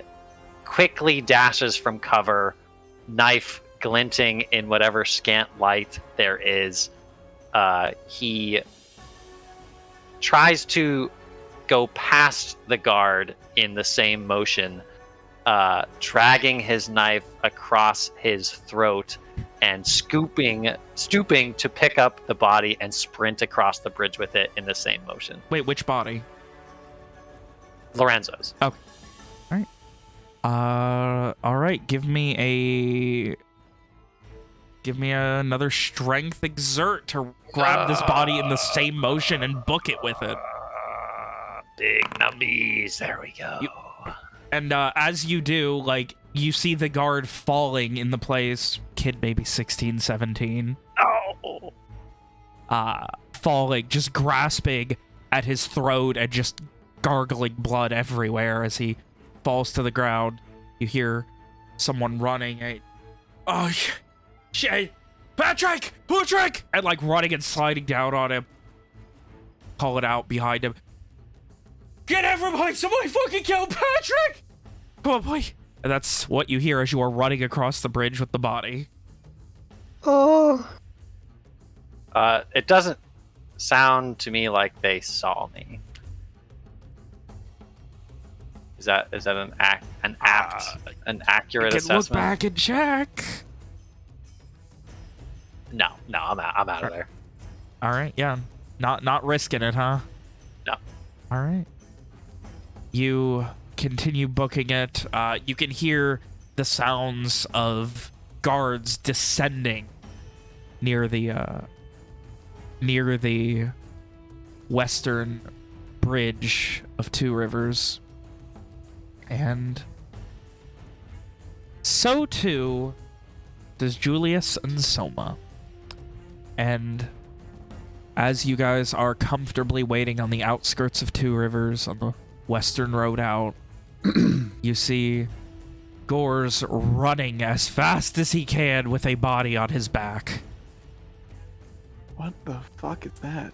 quickly dashes from cover, knife glinting in whatever scant light there is. He tries to go past the guard in the same motion, dragging his knife across his throat and stooping to pick up the body and sprint across the bridge with it in the same motion. Wait, which body? Lorenzo's. Okay. All right. Give me another strength exert to grab this body in the same motion and book it with it. Big numbies. There we go. And as you do, like, you see the guard falling in the place. Kid maybe 16, 17. Oh. Falling, just grasping at his throat and just gargling blood everywhere as he falls to the ground. You hear someone running. Oh, shit. Patrick! And like running and sliding down on him. Call it out behind him. Get everybody! Somebody fucking kill Patrick! Come on, boy. And that's what you hear as you are running across the bridge with the body. Oh. It doesn't sound to me like they saw me. Is that an accurate assessment? Look back and check. No, I'm out of there. All right, yeah, not risking it, huh? No. All right. You continue booking it. You can hear the sounds of guards descending near the western bridge of Two Rivers. And so too does Julius and Soma. And as you guys are comfortably waiting on the outskirts of Two Rivers on the western road out, you see Gors running as fast as he can with a body on his back. What the fuck is that?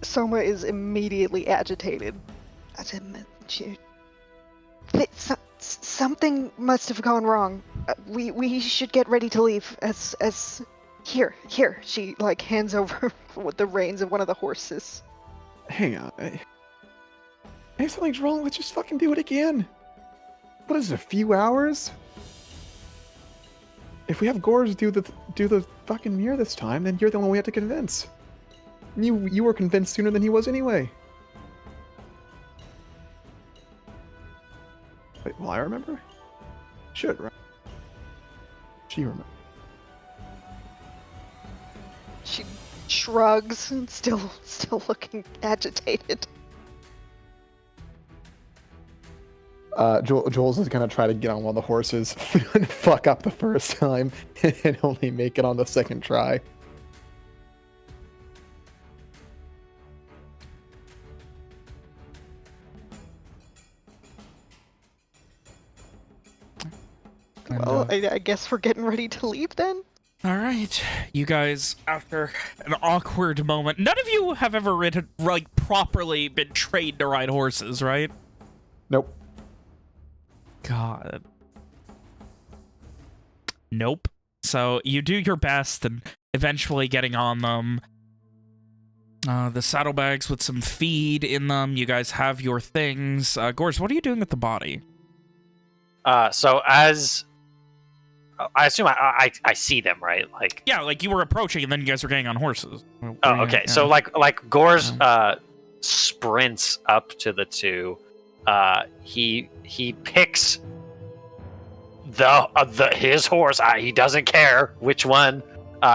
Soma is immediately agitated. Something must have gone wrong. We should get ready to leave. Here. She like hands over with the reins of one of the horses. Hang on. Hey, something's wrong. Let's just fucking do it again. What is it, a few hours? If we have Gors do the fucking mirror this time, then you're the one we have to convince. You were convinced sooner than he was anyway. Wait, will I remember? Should, right? She remember. She shrugs and still looking agitated. Jules is gonna try to get on one of the horses and fuck up the first time and only make it on the second try. Well, I guess we're getting ready to leave then? All right. You guys, after an awkward moment, none of you have ever ridden, like, properly been trained to ride horses, right? Nope. God. Nope. So you do your best and eventually getting on them. The saddlebags with some feed in them. You guys have your things. Gors, what are you doing with the body? So as I assume I see them, right? Like, Yeah, like you were approaching and then you guys were getting on horses. oh, okay. So like Gors Yeah. sprints up to the two. He picks his horse. He doesn't care which one.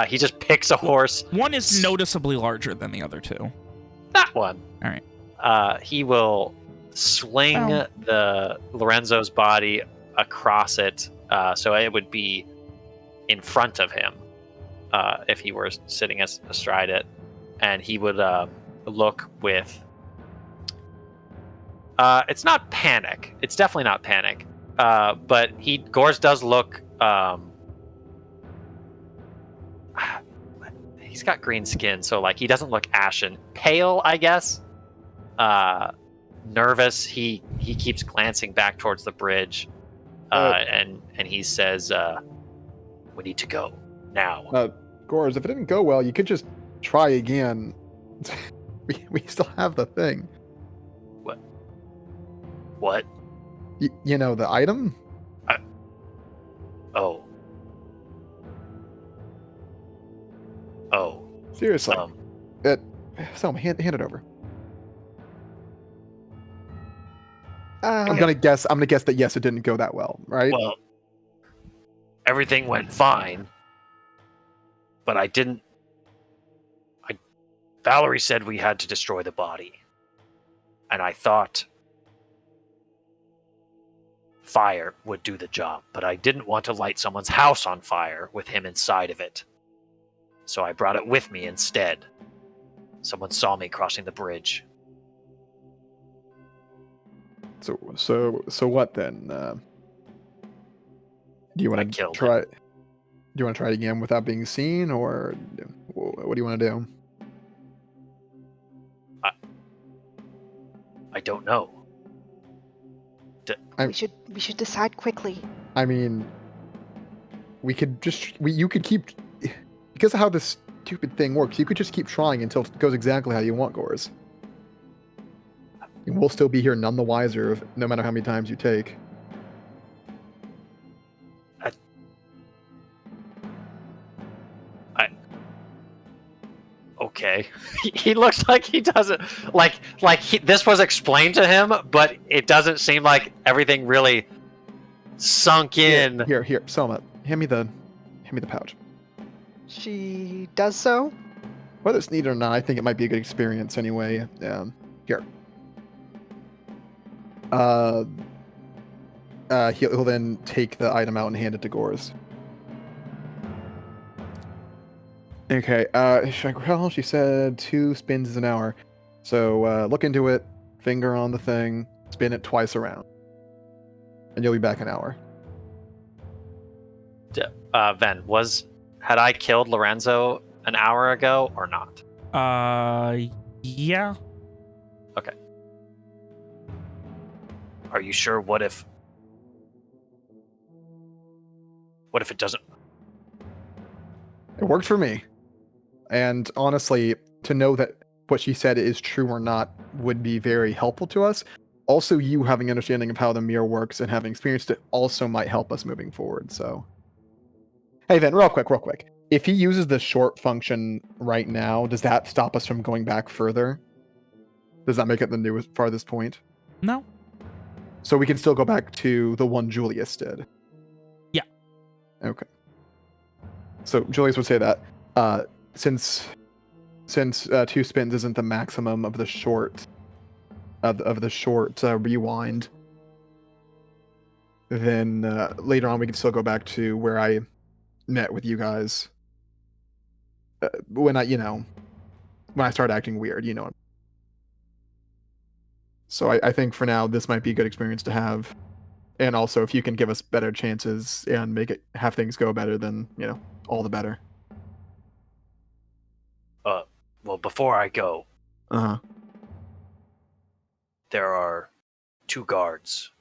He just picks a horse. One is noticeably larger than the other two. That one. All right. He will swing Well. the Lorenzo's body across it, so it would be in front of him if he were sitting astride it, and he would look with. It's not panic. It's definitely not panic. But Gors does look. He's got green skin, so like he doesn't look ashen, pale, I guess. Nervous. He keeps glancing back towards the bridge, and he says, "We need to go now." Gors, if it didn't go well, you could just try again. we still have the thing. What? You know, the item? Oh. Seriously. Um, Selma, hand it over. I'm Uh, gonna guess that yes, it didn't go that well, right? Well, everything went fine, but I didn't. Valerie said we had to destroy the body, and I thought fire would do the job, but I didn't want to light someone's house on fire with him inside of it. So I brought it with me instead. Someone saw me crossing the bridge. So what then? Do you I want to killed try? Do you want to try it again without being seen, or what do you want to do? I don't know. we should decide quickly. I mean, you could keep, because of how this stupid thing works, you could just keep trying until it goes exactly how you want, Gors. And we'll still be here none the wiser, no matter how many times you take. Okay. He looks like he doesn't this was explained to him, but it doesn't seem like everything really sunk in. Here, Selma, hand me the pouch. She does so. Whether it's needed or not, I think it might be a good experience anyway. Here. He'll then take the item out and hand it to Gors. Okay, she said 2 spins an hour. So look into it, finger on the thing, spin it twice around. And you'll be back an hour. Ven, had I killed Lorenzo an hour ago or not? Yeah. Okay. Are you sure? What if it doesn't? It worked for me. And honestly, to know that what she said is true or not would be very helpful to us. Also, you having understanding of how the mirror works and having experienced it also might help us moving forward. So, hey, Ven, real quick. If he uses the short function right now, does that stop us from going back further? Does that make it the newest farthest point? No. So we can still go back to the one Julius did. Yeah. Okay. So Julius would say that since 2 spins isn't the maximum of the short rewind, then later on we can still go back to where I met with you guys when I started acting weird, So I think for now this might be a good experience to have, and also if you can give us better chances and have things go better, then all the better. Well, before I go, Uh-huh. there are 2 guards.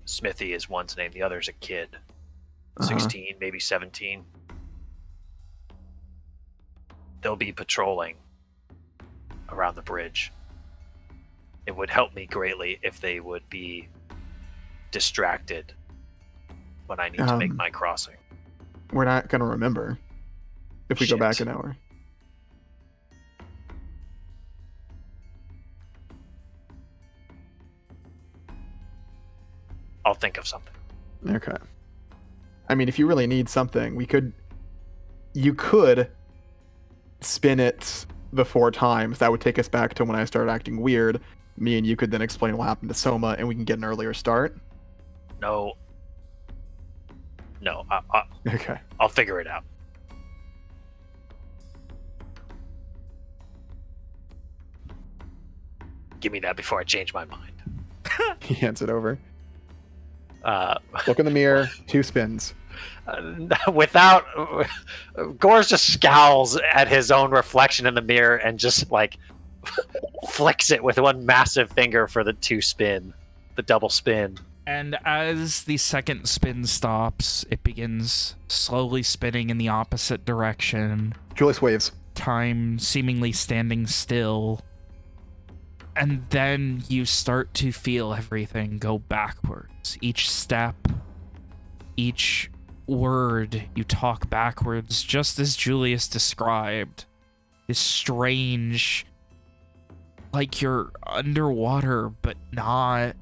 Smithy is one's name, the other's a kid. 16, maybe 17. They'll be patrolling around the bridge. It would help me greatly if they would be distracted when I need to make my crossing. We're not going to remember if we go back Shit. an hour. I'll think of something. Okay. I mean, if you really need something, you could spin it the 4 times. That would take us back to when I started acting weird. Me and you could then explain what happened to Soma, and we can get an earlier start. No, Okay. I'll figure it out. Give me that before I change my mind. He hands it over. Uh, Look in the mirror. 2 spins. without Gores just scowls at his own reflection in the mirror and just like flicks it with one massive finger for the 2 spin, the double spin. And as the second spin stops, it begins slowly spinning in the opposite direction. Julius waves. Time seemingly standing still. And then you start to feel everything go backwards. Each step, each word you talk backwards, just as Julius described. This strange, like you're underwater, but not.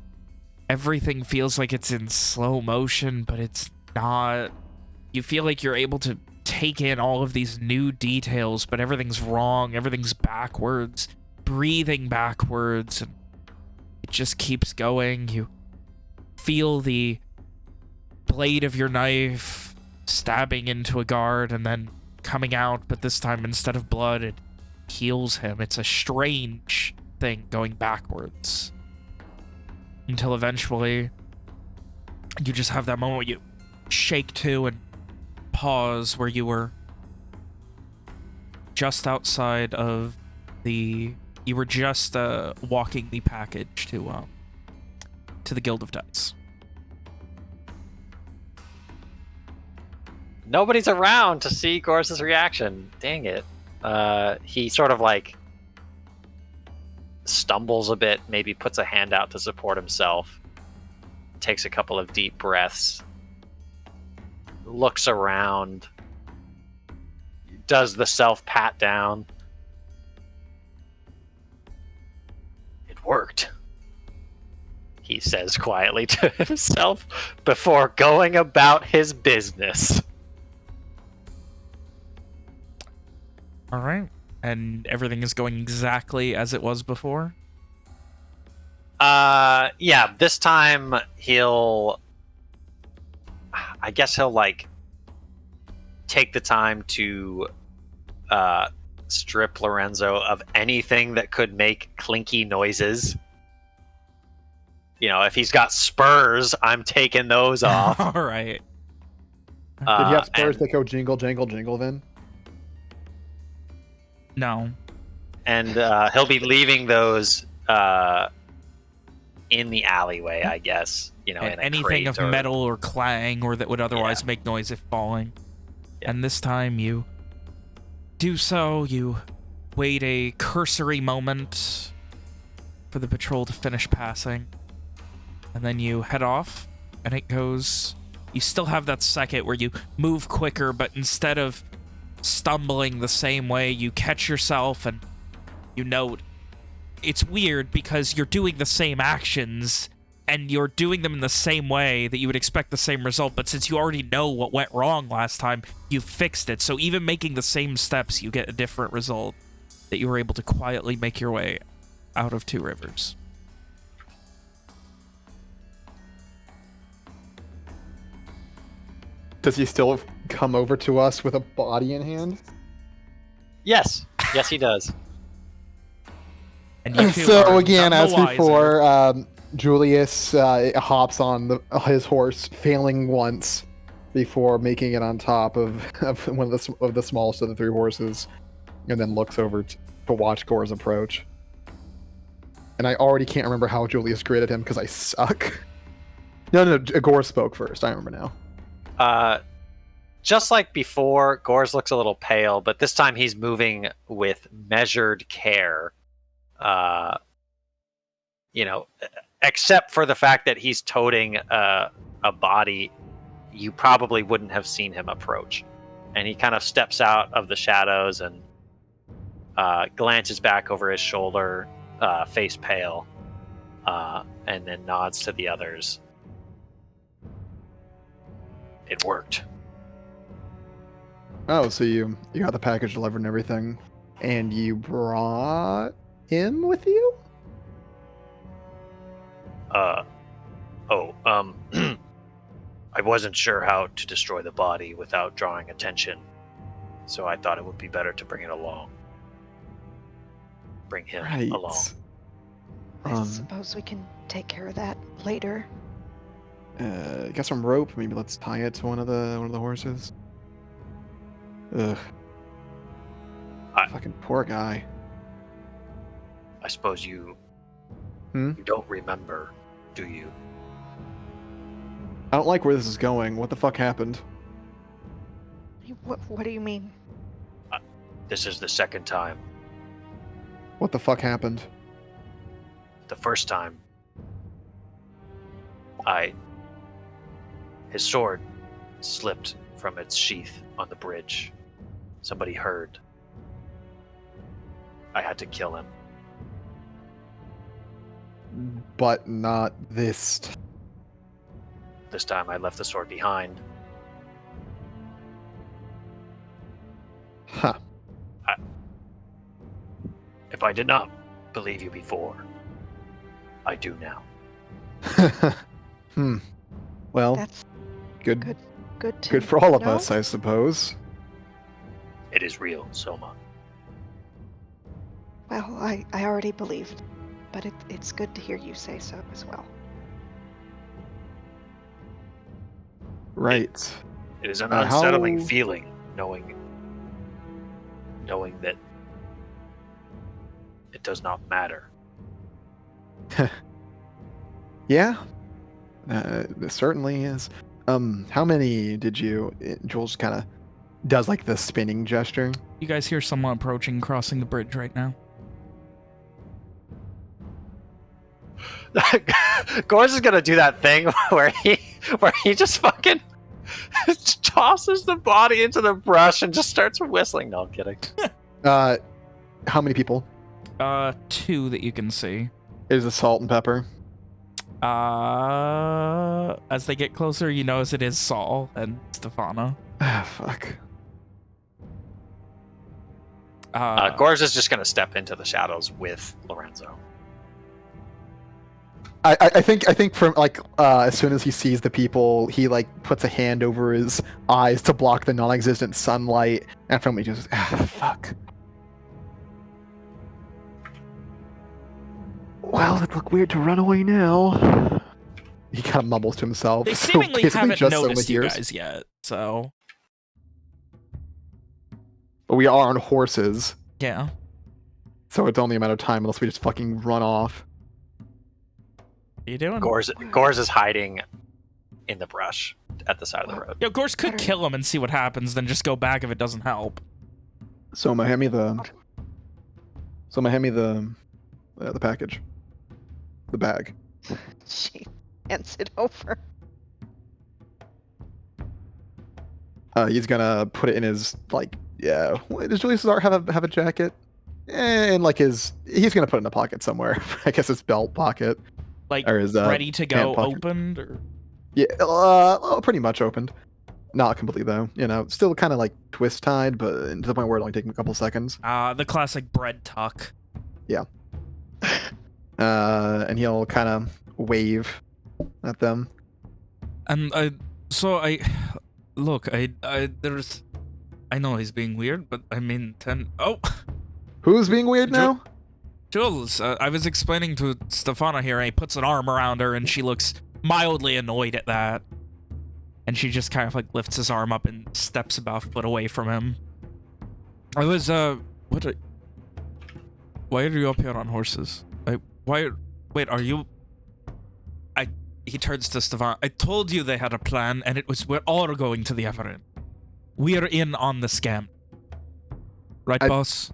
Everything feels like it's in slow motion, but it's not. You feel like you're able to take in all of these new details, but everything's wrong, everything's backwards, breathing backwards, and it just keeps going. You feel the blade of your knife stabbing into a guard and then coming out, but this time instead of blood, it heals him. It's a strange thing going backwards. Until eventually, you just have that moment where you shake to and pause where you were just outside of the... You were just walking the package to the Guild of Dice. Nobody's around to see Gores' reaction. Dang it. He sort of like stumbles a bit, maybe puts a hand out to support himself, takes a couple of deep breaths, looks around, does the self pat down. It worked, he says quietly to himself before going about his business. All right. And everything is going exactly as it was before? Yeah, this time he'll like take the time to strip Lorenzo of anything that could make clinky noises. You know, if he's got spurs, I'm taking those off. All right. Did he have spurs that go jingle, jangle, jingle then? No. And he'll be leaving those in the alleyway, I guess. You know, And in a anything crate of or... metal or clang or that would otherwise make noise if falling. Yeah. And this time you do so. You wait a cursory moment for the patrol to finish passing. And then you head off, and it goes... You still have that second where you move quicker, but instead of stumbling the same way, you catch yourself and you note it's weird because you're doing the same actions and you're doing them in the same way that you would expect the same result, but since you already know what went wrong last time, you fixed it. So even making the same steps, you get a different result that you were able to quietly make your way out of Two Rivers. Does he still come over to us with a body in hand? Yes, he does. And you two are So again, none as the wiser. before, Julius hops on his horse, failing once before making it on top of one of the smallest of the 3 horses, and then looks over to watch Gores approach. And I already can't remember how Julius graded him because I suck. No, Gores spoke first. I remember now. Just like before, Gores looks a little pale, but this time he's moving with measured care. Except for the fact that he's toting a body, you probably wouldn't have seen him approach. And he kind of steps out of the shadows and glances back over his shoulder, face pale, and then nods to the others. It worked. Oh, so you got the package delivered and everything, and you brought him with you? I wasn't sure how to destroy the body without drawing attention, so I thought it would be better to bring it along. Bring him Right. along. I suppose we can take care of that later. Got some rope. Maybe let's tie it to one of the horses. Ugh. Fucking poor guy. I suppose you don't remember, do you? I don't like where this is going. What the fuck happened? What do you mean? This is the second time. What the fuck happened? The first time, his sword slipped from its sheath on the bridge. Somebody heard. I had to kill him. But not this. This time I left the sword behind. Huh. If I did not believe you before, I do now. Well, That's good good for all of know. us, I suppose. It is real, Soma. Well, I already believed, but it's good to hear you say so as well. Right. It is an how- unsettling feeling knowing that it does not matter. Yeah. It certainly is. How many did you? Jules kind of does like the spinning gesture. You guys hear someone approaching, crossing the bridge right now. Gores is gonna do that thing where he just fucking tosses the body into the brush and just starts whistling. No, I'm kidding. How many people? 2 that you can see. Is the salt and pepper? As they get closer, you notice it is Saul and Stefana. Ah, fuck. Gores is just gonna step into the shadows with Lorenzo. I think from like as soon as he sees the people, he like puts a hand over his eyes to block the non-existent sunlight, and from he just fuck. Well, it'd look weird to run away now. He kind of mumbles to himself. They so seemingly basically haven't just Soma noticed you hears. guys yet, so But we are on horses, yeah. so it's only a matter of time unless we just fucking run off. What are you doing? Gores is hiding in the brush at the side of the road. Yo, Gores could kill him and see what happens, then just go back if it doesn't help. Soma, hand me the package. The bag. She hands it over. He's gonna put it in his does Julius Cesar have a jacket? And like he's gonna put it in a pocket somewhere. I guess his belt pocket. Like, Or is, ready to go, pant pocket. opened, or Yeah, pretty much opened. Not completely though. Still kind of like twist tied, but to the point where it'll only take him a couple seconds. the classic bread tuck. And he'll kind of wave at them. And I know he's being weird, but I mean, Who's being weird now? Jules, I was explaining to Stefana here, and he puts an arm around her, and she looks mildly annoyed at that. And she just kind of like lifts his arm up and steps about a foot away from him. I was, why are you up here on horses? Wait, are you... he turns to Stefan. I told you they had a plan, and it was we're all going to the Everin. We're in on the scam. Right, boss?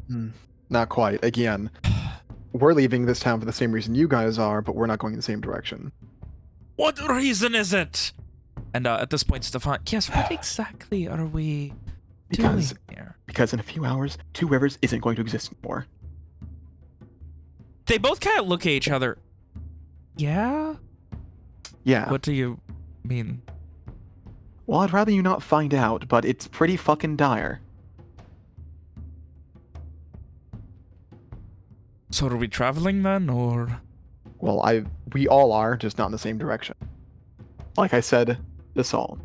Not quite. Again, we're leaving this town for the same reason you guys are, but we're not going in the same direction. What reason is it? And at this point, Stefan, yes, what exactly are we doing here? Because in a few hours, Two Rivers isn't going to exist anymore. They both kind of look at each other. Yeah? Yeah. What do you mean? Well, I'd rather you not find out, but it's pretty fucking dire. So are we traveling then, or? Well, we all are, just not in the same direction. Like I said to Saul,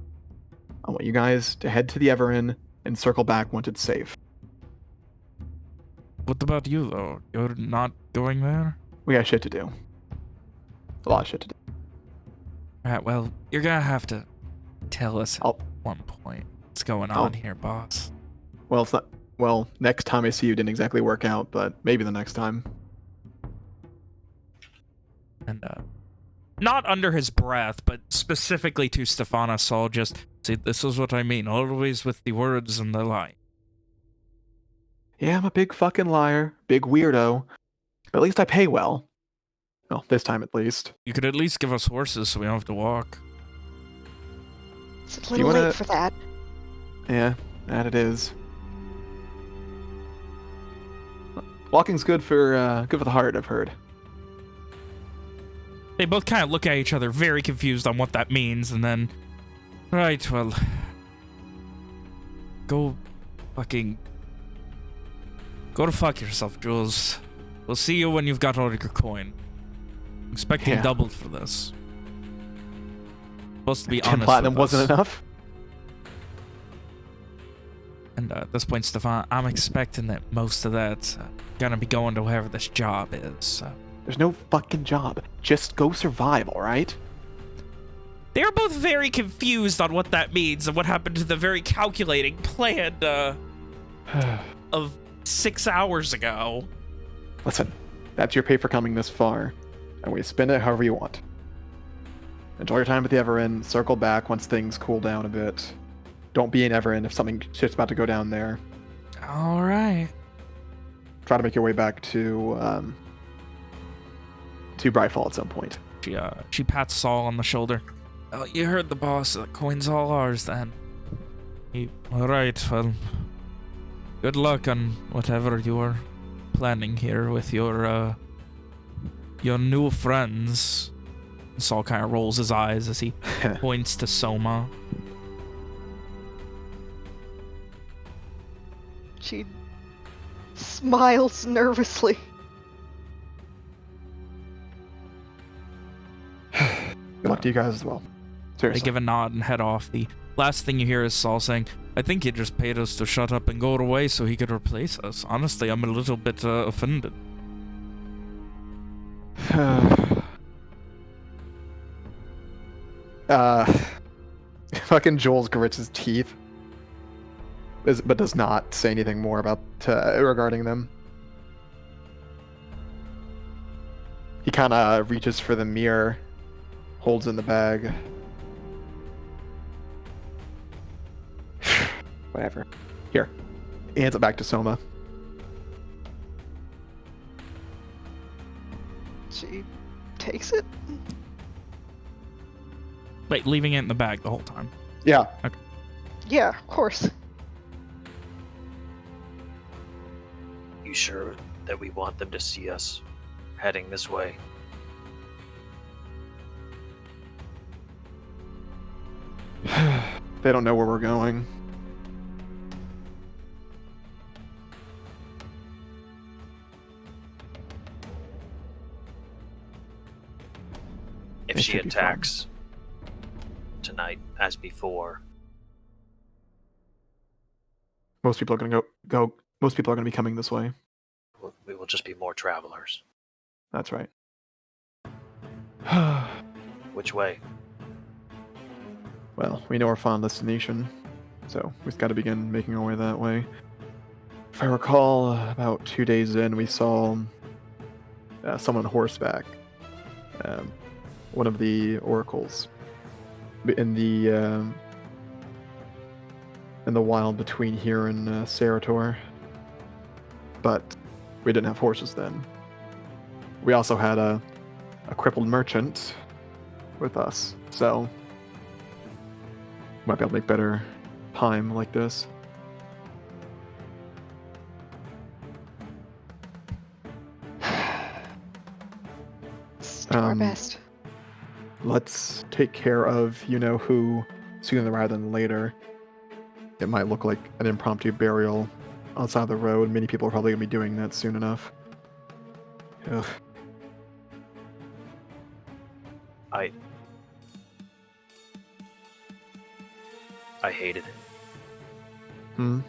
I want you guys to head to the Everin and circle back once it's safe. What about you, though? You're not going there? We got shit to do. A lot of shit to do. Alright, well, you're gonna have to tell us I'll- at one point what's going on here, boss. Well, it's not. Well, next time I see you didn't exactly work out, but maybe the next time. And, not under his breath, but specifically to Stefana, Saul just, see, this is what I mean, always with the words and the lie. Yeah, I'm a big fucking liar, big weirdo, but at least I pay well. Well, this time at least. You could at least give us horses so we don't have to walk. It's a you little wanna- late for that. Yeah, that it is. Walking's good for the heart, I've heard. They both kind of look at each other, very confused on what that means, and then... Right, well... Go to fuck yourself, Jules. We'll see you when you've got all your coin. Expecting Yeah. doubled for this. Supposed to be 10 honest platinum with us. wasn't enough? And at this point, Stefan, I'm expecting that most of that's gonna be going to wherever this job is, so... There's no fucking job. Just go survive, alright? They're both very confused on what that means and what happened to the very calculating plan, of 6 hours ago. Listen, that's your pay for coming this far, and we spend it however you want. Enjoy your time at the Everin, circle back once things cool down a bit. Don't be in Everin if something shit's about to go down there. Alright. Try to make your way back to Brightfall at some point. She pats Saul on the shoulder. Oh, you heard the boss. The coin's all ours then. Alright, well... Good luck on whatever you're planning here with your new friends. Saul kind of rolls his eyes as he points to Soma. She smiles nervously. Good luck to you guys as well. They Seriously. give a nod and head off. The last thing you hear is Saul saying, I think he just paid us to shut up and go away so he could replace us. Honestly, I'm a little bit offended. Fucking Jules grits his teeth, but does not say anything more about regarding them. He kind of reaches for the mirror, holds in the bag. Whatever. Here. He hands it back to Soma. She takes it. Wait, leaving it in the bag the whole time. Yeah. Yeah, of course. You sure that we want them to see us heading this way? They don't know where we're going. If It she should be fine. attacks tonight as before, Most people are gonna go. Most people are gonna be coming this way. we will just be more travelers. That's right. Which way? Well, we know our final destination, so we've got to begin making our way that way. If I recall, about 2 days in, we saw someone on horseback. one of the oracles in the wild between here and Serator. But we didn't have horses then. We also had a crippled merchant with us, so might be able to make better time like this. Let's do our best. Let's take care of who sooner rather than later. It might look like an impromptu burial outside the road. Many people are probably going to be doing that soon enough. Ugh. I hated it. Hmm?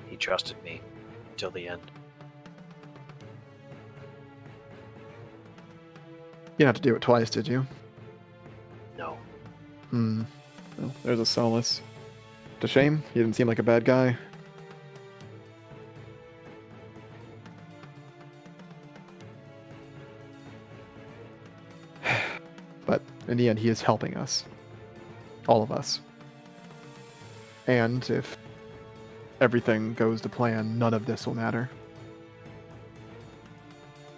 He trusted me until the end. You didn't have to do it twice, did you? No. Hmm. Well, there's a solace. It's a shame. He didn't seem like a bad guy. But in the end, he is helping us. All of us. And if everything goes to plan, none of this will matter.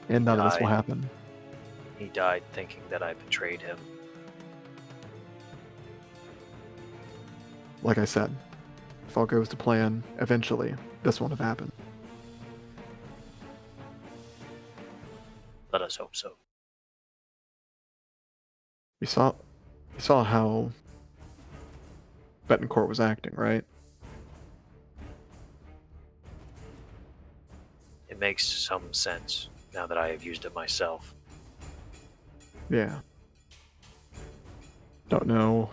And none of this will happen. He died thinking that I betrayed him. Like I said, if all goes to plan, eventually this won't have happened. Let us hope so. You saw how Betancourt was acting, right? It makes some sense now that I have used it myself. Yeah. Don't know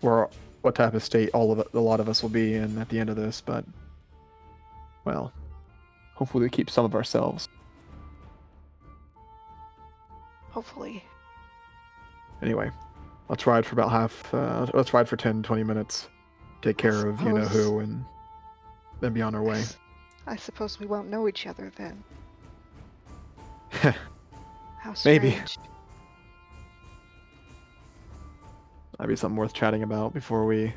what type of state a lot of us will be in at the end of this, but well, hopefully we keep some of ourselves. Hopefully. Anyway, let's ride for about let's ride for 10-20 minutes. Take care of who, and then be on our way. I suppose we won't know each other then. How strange. Maybe. Might be something worth chatting about before we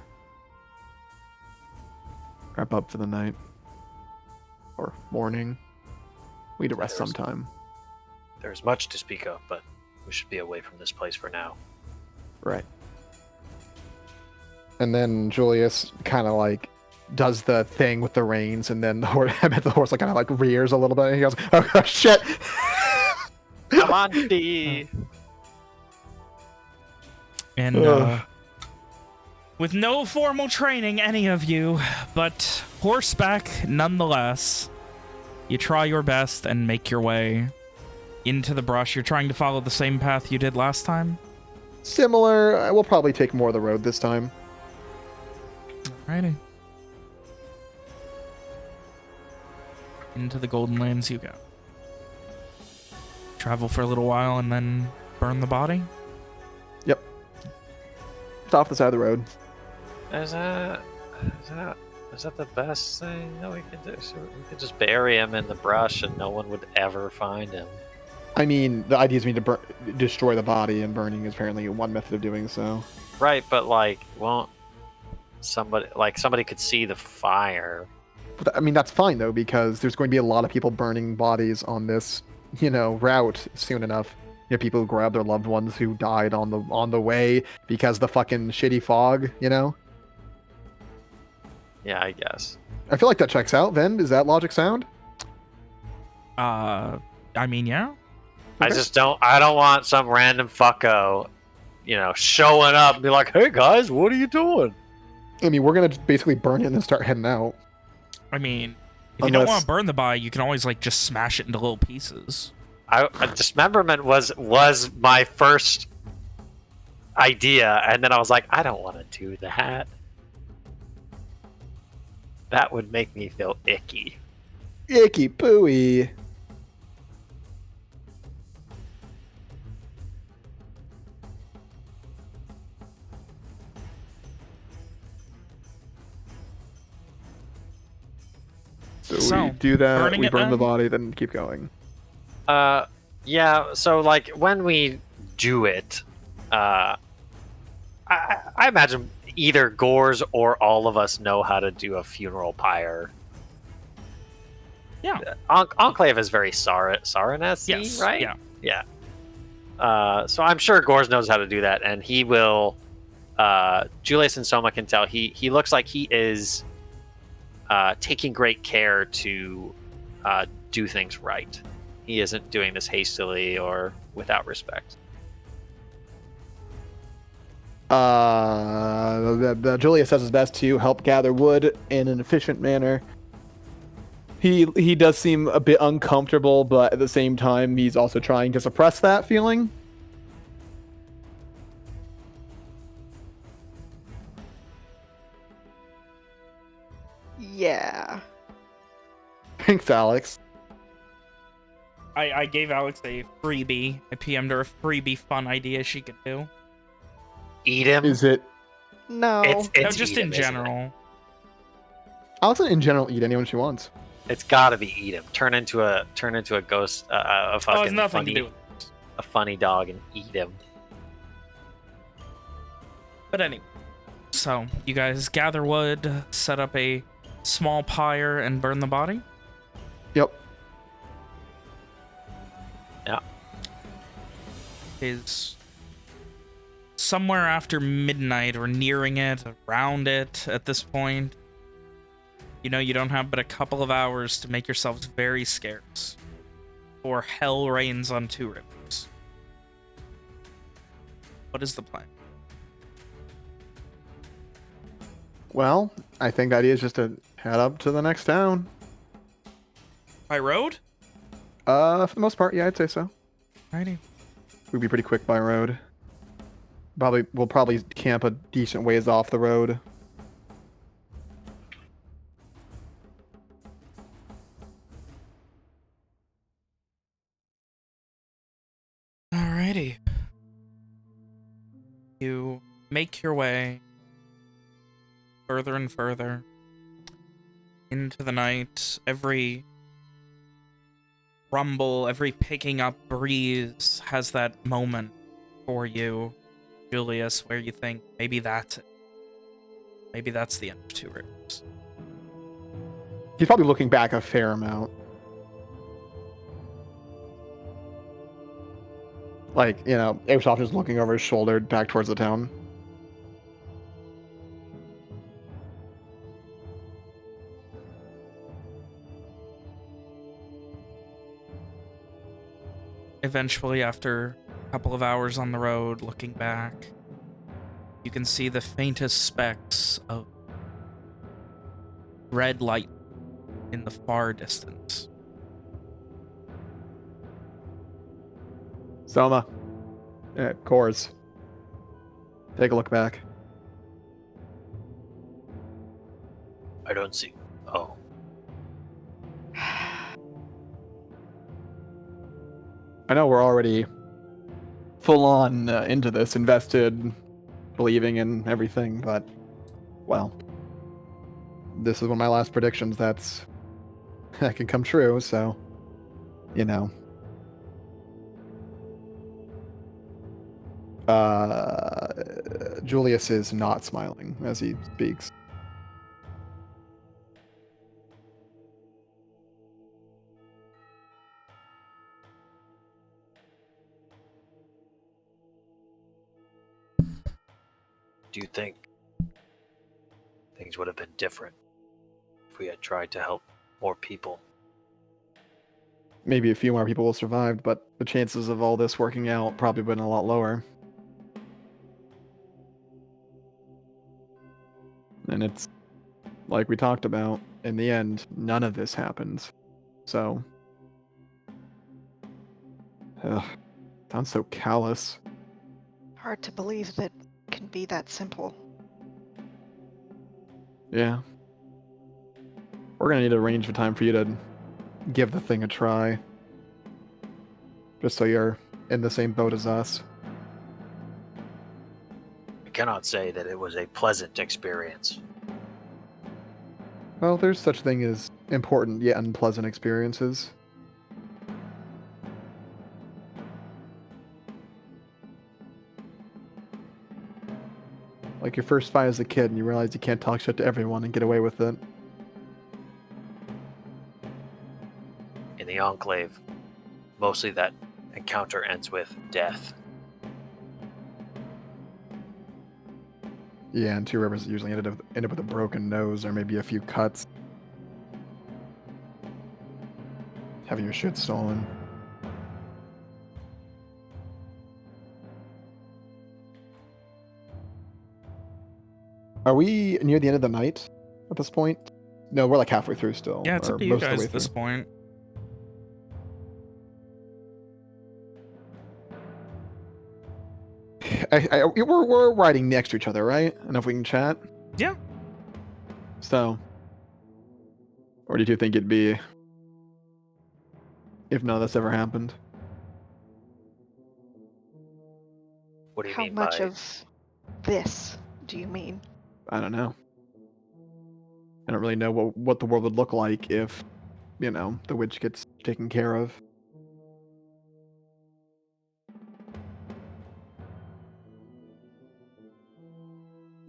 wrap up for the night. Or morning. We need to rest sometime. There's much to speak of, but we should be away from this place for now. Right. And then Julius kind of like does the thing with the reins, and then the horse, I bet the horse like kind of like rears a little bit, and he goes, "Oh shit!" Come on, D. And with no formal training, any of you, but horseback nonetheless, you try your best and make your way into the brush. You're trying to follow the same path you did last time? Similar. We'll probably take more of the road this time. Alrighty. Into the Golden Lands you go. Travel for a little while and then burn the body? Yep. It's off the side of the road. Is that the best thing that we could do? So we could just bury him in the brush and no one would ever find him. I mean, the idea is me to destroy the body, and burning is apparently one method of doing so. Right, but like, won't somebody could see the fire? But, I mean, that's fine though, because there's going to be a lot of people burning bodies on this, route soon enough. People who grab their loved ones who died on the way because the fucking shitty fog. Yeah, I guess. I feel like that checks out. Then is that logic sound? I mean, yeah. Okay. I don't want some random fucko, showing up and be like, "Hey guys, what are you doing?" I mean, we're gonna basically burn it and then start heading out. I mean, if you don't want to burn the body, you can always just smash it into little pieces. Dismemberment was my first idea, and then I was like, I don't want to do that. That would make me feel icky. Icky pooey. So we do that, we burn the body, then keep going. Yeah, so like when we do it, I imagine either Gores or all of us know how to do a funeral pyre. Yeah. Enclave is very Saranesi, Yes. right? Yeah. Yeah. So I'm sure Gores knows how to do that, and he will. Julius and Soma can tell he looks like he is taking great care to do things right. He isn't doing this hastily or without respect. Julius does his best to help gather wood in an efficient manner. He does seem a bit uncomfortable, but at the same time, he's also trying to suppress that feeling. Yeah. Thanks, Alex. I gave Alex a freebie. I PM'd her a freebie fun idea she could do. Eat him. Is it? No. It's No, just eat him, in isn't it? general. Alex will in general eat anyone she wants. It's got to be eat him. Turn into a ghost. A Oh, it's fucking nothing funny, to do with it. a funny dog and eat him. But anyway, so you guys gather wood, set up a small pyre, and burn the body? Yep. Yeah. Is somewhere after midnight or nearing it, around it at this point. You know you don't have but a couple of hours to make yourselves very scarce, or hell rains on Two Rivers. What is the plan? Well, I think the idea is just to head up to the next town. By road? For the most part, yeah, I'd say so. Alrighty. We'd be pretty quick by road. We'll probably camp a decent ways off the road. Alrighty. You make your way further and further into the night. Every rumble, every picking up breeze has that moment for you, Julius, where you think, maybe that's it. Maybe that's the end of Two Rivers. He's probably looking back a fair amount. Like, you know, Airsoft is looking over his shoulder back towards the town. Eventually, after a couple of hours on the road, looking back, you can see the faintest specks of red light in the far distance. Soma. Cores. Take a look back. I don't see. Oh, I know we're already full on into this, invested, believing in everything, but, well, this is one of my last predictions that can come true, so, you know. Julius is not smiling as he speaks. do you think things would have been different if we had tried to help more people? Maybe a few more people will survive, but the chances of all this working out probably been a lot lower. And it's like we talked about, in the end, none of this happens. So, ugh, sounds so callous. Hard to believe that it can be that simple. Yeah. We're gonna need to arrange a time for you to give the thing a try. Just so you're in the same boat as us. I cannot say that it was a pleasant experience. Well, there's such thing as important yet unpleasant experiences. Like your first fight as a kid and you realize you can't talk shit to everyone and get away with it. In the Enclave, mostly that encounter ends with death. Yeah, and Two Rivers usually end up with a broken nose or maybe a few cuts. Having your shit stolen. Are we near the end of the night at this point? No, we're like halfway through still. Yeah, it's or up to you most of the guys way at this through. point. We're riding next to each other, right? And if we can chat. Yeah. So, or did you think it'd be if none of this ever happened? What do you How mean much by of this do you mean? I don't know. I don't really know what the world would look like if, the witch gets taken care of.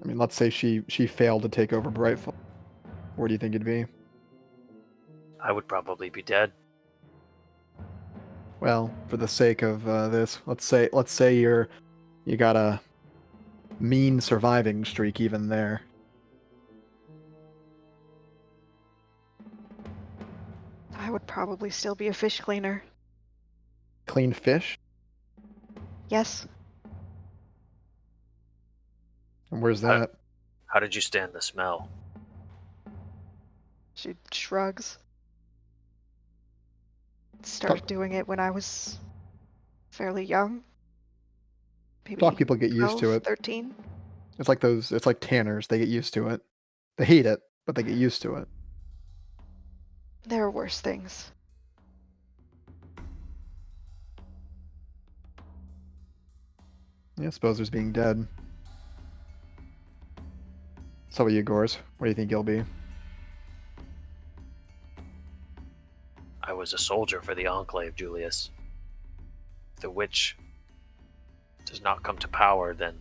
I mean, let's say she failed to take over Brightfall. Where do you think it'd be? I would probably be dead? Well, for the sake of this, let's say you got a mean surviving streak even there. I would probably still be a fish cleaner. Clean fish? Yes, And where's How- that? How did you stand the smell? she shrugs. Started doing it when I was fairly young. Maybe Dock people get used to 12, it. 13. It's like tanners, they get used to it. They hate it, but they get used to it. There are worse things. Yeah, I suppose there's being dead. So about you, Gores? What do you think you'll be? I was a soldier for the Enclave, Julius. If the witch does not come to power, then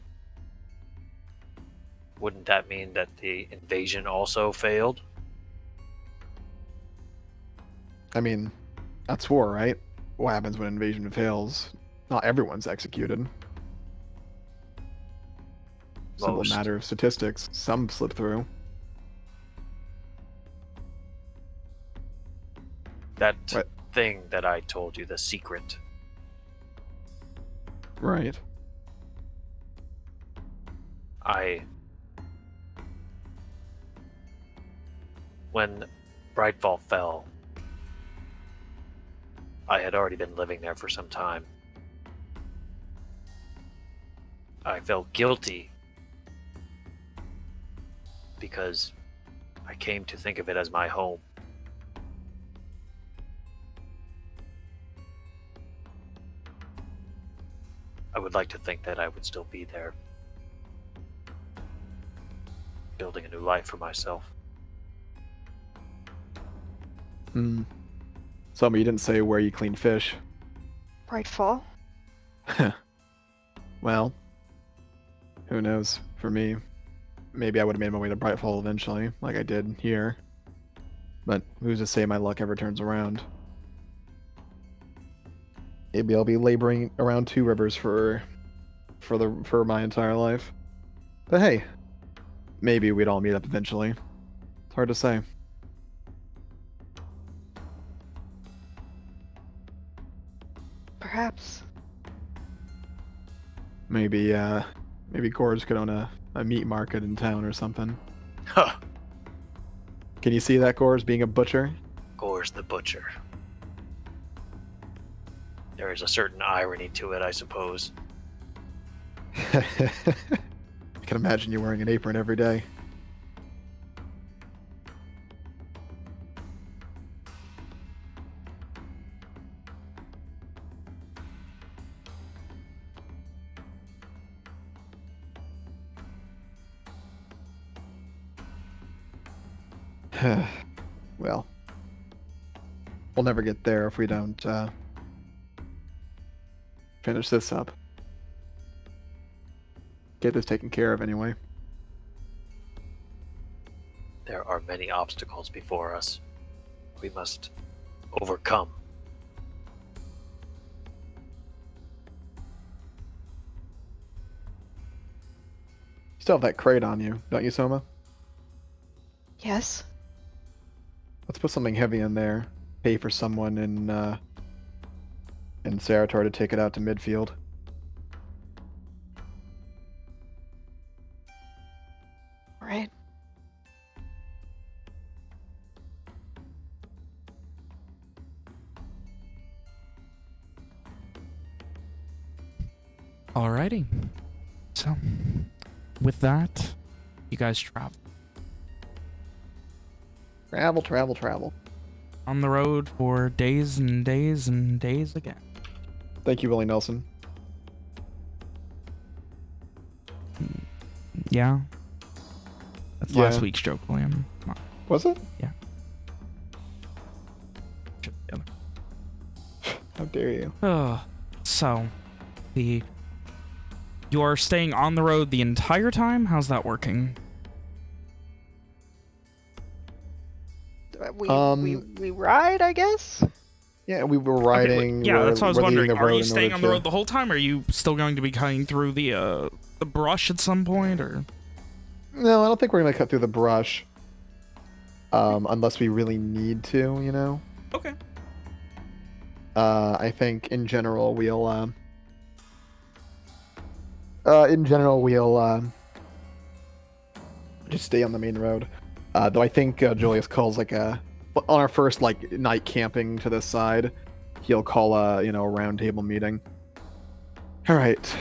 wouldn't that mean that the invasion also failed? I mean, that's war, right? What happens when invasion fails? Not everyone's executed. Simple Most. matter of statistics. Some slip through. That Right. thing that I told you, the secret. Right. When Brightfall fell, I had already been living there for some time. I felt guilty because I came to think of it as my home. I would like to think that I would still be there, building a new life for myself. Hmm. So, you didn't say where you clean fish. Brightfall. Well, who knows? For me, maybe I would have made my way to Brightfall eventually, like I did here. But who's to say my luck ever turns around? Maybe I'll be laboring around Two Rivers for my entire life. But hey, maybe we'd all meet up eventually. It's hard to say. Perhaps. Maybe Gores could own a meat market in town or something. Huh. Can you see that, Gores, being a butcher? Gore's the butcher. There is a certain irony to it, I suppose. I can imagine you wearing an apron every day. Well, we'll never get there if we don't finish this up. Get this taken care of anyway. There are many obstacles before us. We must overcome. You still have that crate on you, don't you, Soma? Yes. Let's put something heavy in there. Pay for someone in Sarator to take it out to midfield. Right. Alrighty. So, with that, you guys travel. Travel. On the road for days and days and days again. Thank you, Willie Nelson. Yeah. That's Yeah. last week's joke, William. Come on. Was it? Yeah. How dare you? So, you are staying on the road the entire time? How's that working? We ride, I guess. Yeah, we were Okay, riding. yeah, that's what I was we're leaving wondering. the Are road you in staying order on the to- road the whole time? Or are you still going to be cutting through the brush at some point, or? No, I don't think we're gonna cut through the brush. Unless we really need to, you know. Okay. I think in general we'll just stay on the main road. Though I think Julius calls on our first night camping to this side, he'll call a round table meeting. All right,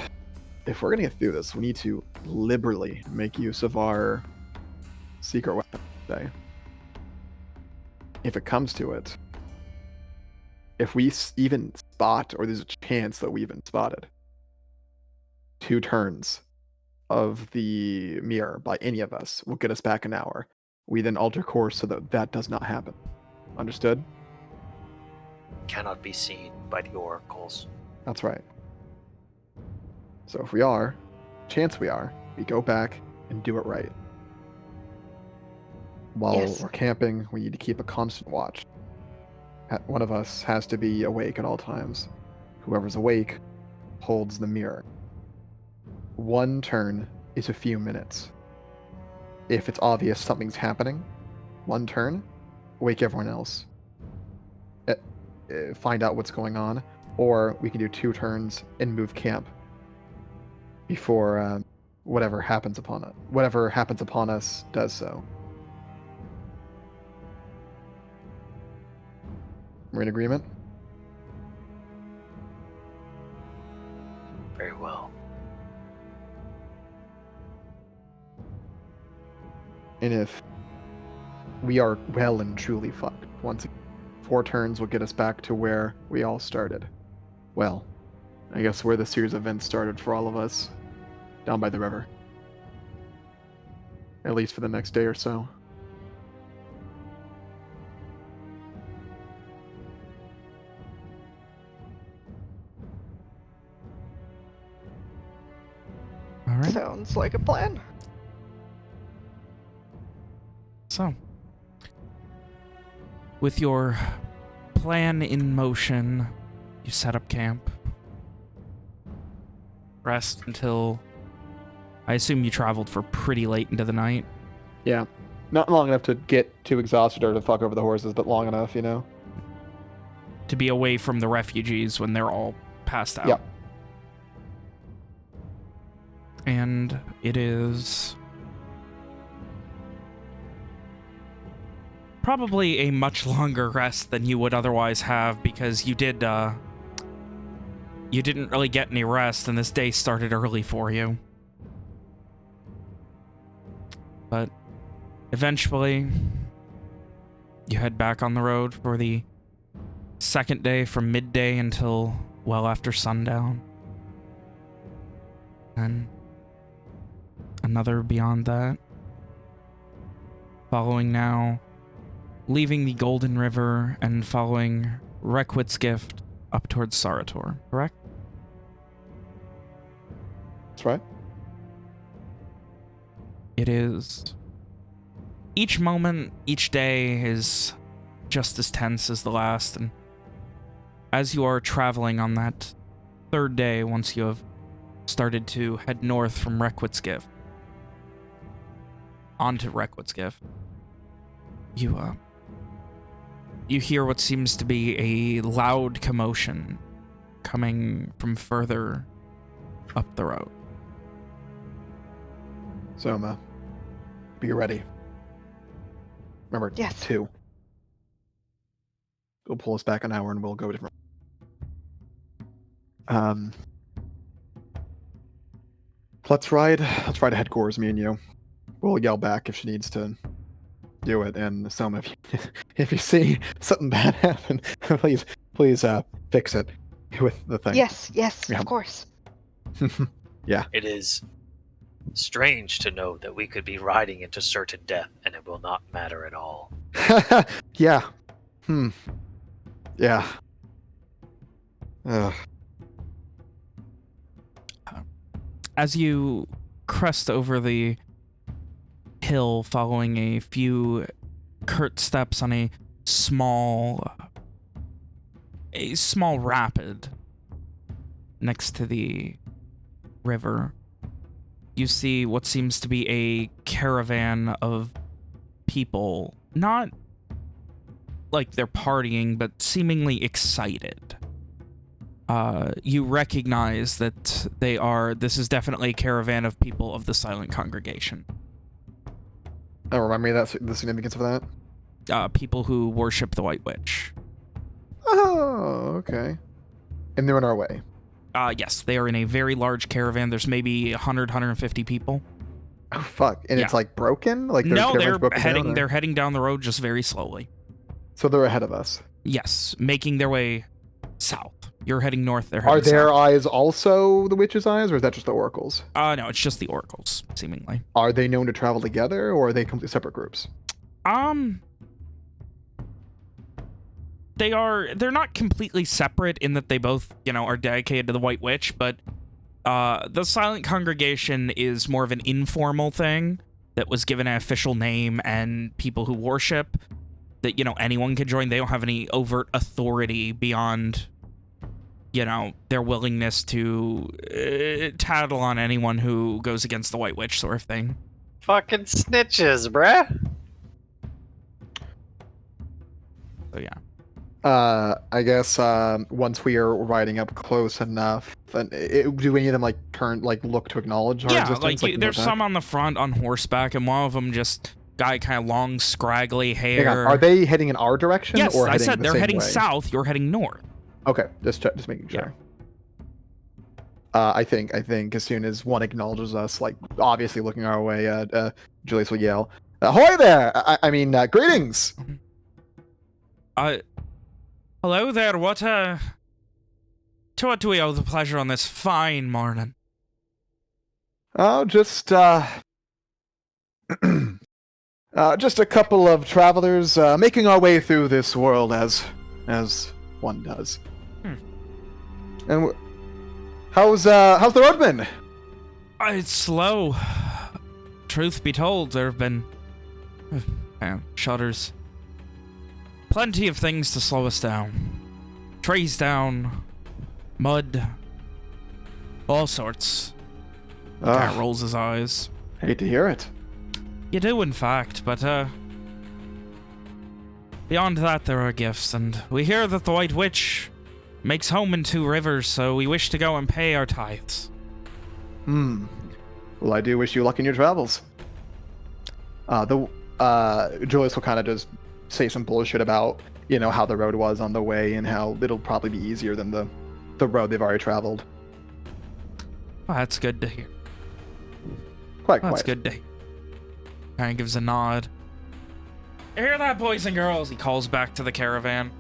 if we're gonna get through this, we need to liberally make use of our secret weapon today. If it comes to it, if we even spot, or there's a chance that we even spotted, 2 turns of the mirror by any of us will get us back an hour. We then alter course so that that does not happen. Understood? Cannot be seen by the oracles. That's right. So if we are, chance we are, we go back and do it right. While Yes. we're camping, we need to keep a constant watch. One of us has to be awake at all times. Whoever's awake holds the mirror. 1 turn is a few minutes. If it's obvious something's happening, 1 turn, wake everyone else. Find out what's going on, or we can do 2 turns and move camp before whatever happens upon us does so. We're in agreement? Very well. And if we are well and truly fucked, once again, 4 turns will get us back to where we all started. Well, I guess where the series of events started for all of us, down by the river. At least for the next day or so. All right. Sounds like a plan. So, with your plan in motion, you set up camp. Rest until... I assume you traveled for pretty late into the night. Yeah. Not long enough to get too exhausted or to fuck over the horses, but long enough, To be away from the refugees when they're all passed out. Yep. And it is... probably a much longer rest than you would otherwise have, because you didn't really get any rest, and this day started early for you. But eventually, you head back on the road for the second day from midday until well after sundown. And another beyond that. Following now, leaving the Golden River and following Requit's Gift up towards Sarator, correct? That's right. It is each moment, each day is just as tense as the last, and as you are traveling on that third day, once you have started to head north from Requitzgift, onto Requitzgift, you hear what seems to be a loud commotion coming from further up the road. Soma, be ready. Remember, Yes. 2. We'll pull us back an hour and we'll go different. Let's ride to headquarters, me and you. We'll yell back if she needs to do it. And Soma, if you see something bad happen, please fix it with the thing. Yes, Yeah. of course. It is strange to know that we could be riding into certain death and it will not matter at all. Yeah. Yeah. Ugh. As you crest over the hill following a few curt steps on a small rapid next to the river, you see what seems to be a caravan of people, not like they're partying, but seemingly excited. You recognize that this is definitely a caravan of people of the Silent Congregation. Oh, remind me that's the significance of that? People who worship the White Witch. Oh, okay. And they're on our way. Yes, they are in a very large caravan. There's maybe 100, 150 people. Oh, fuck. And it's Yeah. like broken? Like No, caravan's they're broken down, or- they're heading down the road just very slowly. So they're ahead of us. Yes, making their way south. You're heading north, they're Are heading their south. eyes also the witch's eyes, or is that just the oracles? No, it's just the oracles, seemingly. Are they known to travel together, or are they completely separate groups? They're not completely separate in that they both, are dedicated to the White Witch, but the Silent Congregation is more of an informal thing that was given an official name, and people who worship that, anyone can join. They don't have any overt authority beyond, their willingness to tattle on anyone who goes against the White Witch sort of thing. Fucking snitches, bruh. So, yeah. I guess once we are riding up close enough, and do any of them look to acknowledge our existence? There's some on the front on horseback, and one of them just got kind of long, scraggly hair. Hang on, are they heading in our direction? Yes, or I heading said the they're same heading way? south. You're heading north. Okay, just making sure. I think as soon as one acknowledges us, obviously looking our way, Julius will yell, "Ahoy there! I mean, greetings!" Hello there. To what do we owe the pleasure on this fine morning? Oh, just just a couple of travelers making our way through this world as one does. And how's the road been? It's slow. Truth be told, there have been shudders. Plenty of things to slow us down. Trees down, mud, all sorts. The cat rolls his eyes. Hate to hear it. You do, in fact, but beyond that, there are gifts, and we hear that the White Witch makes home in Two Rivers, so we wish to go and pay our tithes. Well, I do wish you luck in your travels. Julius will kind of just say some bullshit about, how the road was on the way and how it'll probably be easier than the road they've already traveled. Well, that's good to hear. Quite. That's good to hear. Kind of gives a nod. You hear that, boys and girls? He calls back to the caravan.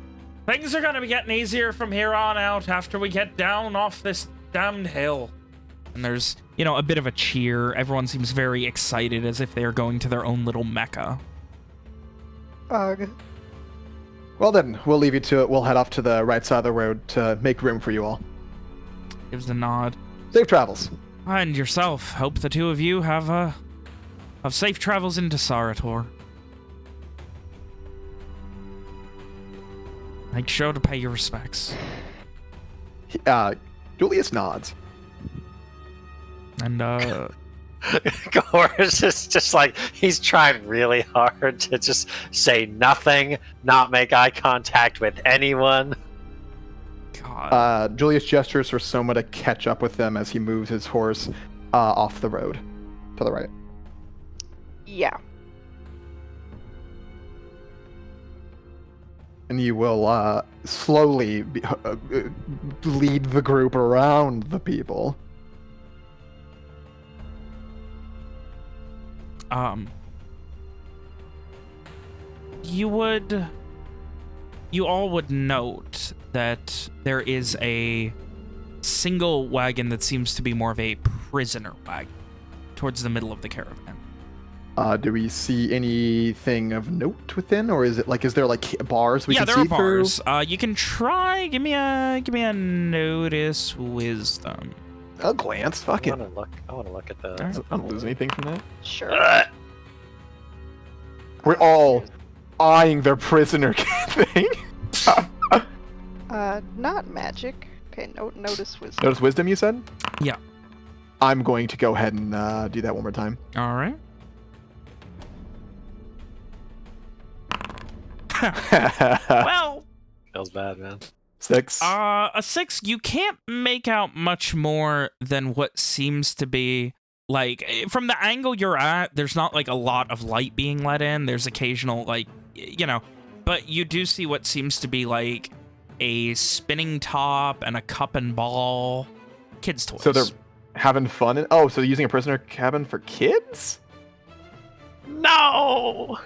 Things are gonna be getting easier from here on out after we get down off this damned hill. And there's, a bit of a cheer. Everyone seems very excited, as if they are going to their own little mecca. Ugh. Well then, we'll leave you to it. We'll head off to the right side of the road to make room for you all. Gives a nod. Safe travels. And yourself. Hope the two of you have safe travels into Sarator. Make sure to pay your respects. Julius nods. And, Gors is just like, he's trying really hard to just say nothing, not make eye contact with anyone. God. Julius gestures for Soma to catch up with them as he moves his horse off the road to the right. Yeah. And you will slowly lead the group around the people. You all would note that there is a single wagon that seems to be more of a prisoner wagon towards the middle of the caravan. Do we see anything of note within, or is there like bars we Yeah, can there see are through? bars. You can try. Give me a notice wisdom. A glance, fuck I it. want to look at the. Alright. I don't lose anything from that. Sure. We're all eyeing their prisoner thing. Not magic. Okay, notice wisdom. Notice wisdom, you said? Yeah. I'm going to go ahead and do that one more time. All right. Well, Feels bad, man. 6. a 6. You can't make out much more than what seems to be like from the angle you're at. There's not like a lot of light being let in. There's occasional but you do see what seems to be like a spinning top and a cup and ball. Kids' toys. So they're having fun. So they're using a prisoner cabin for kids? No!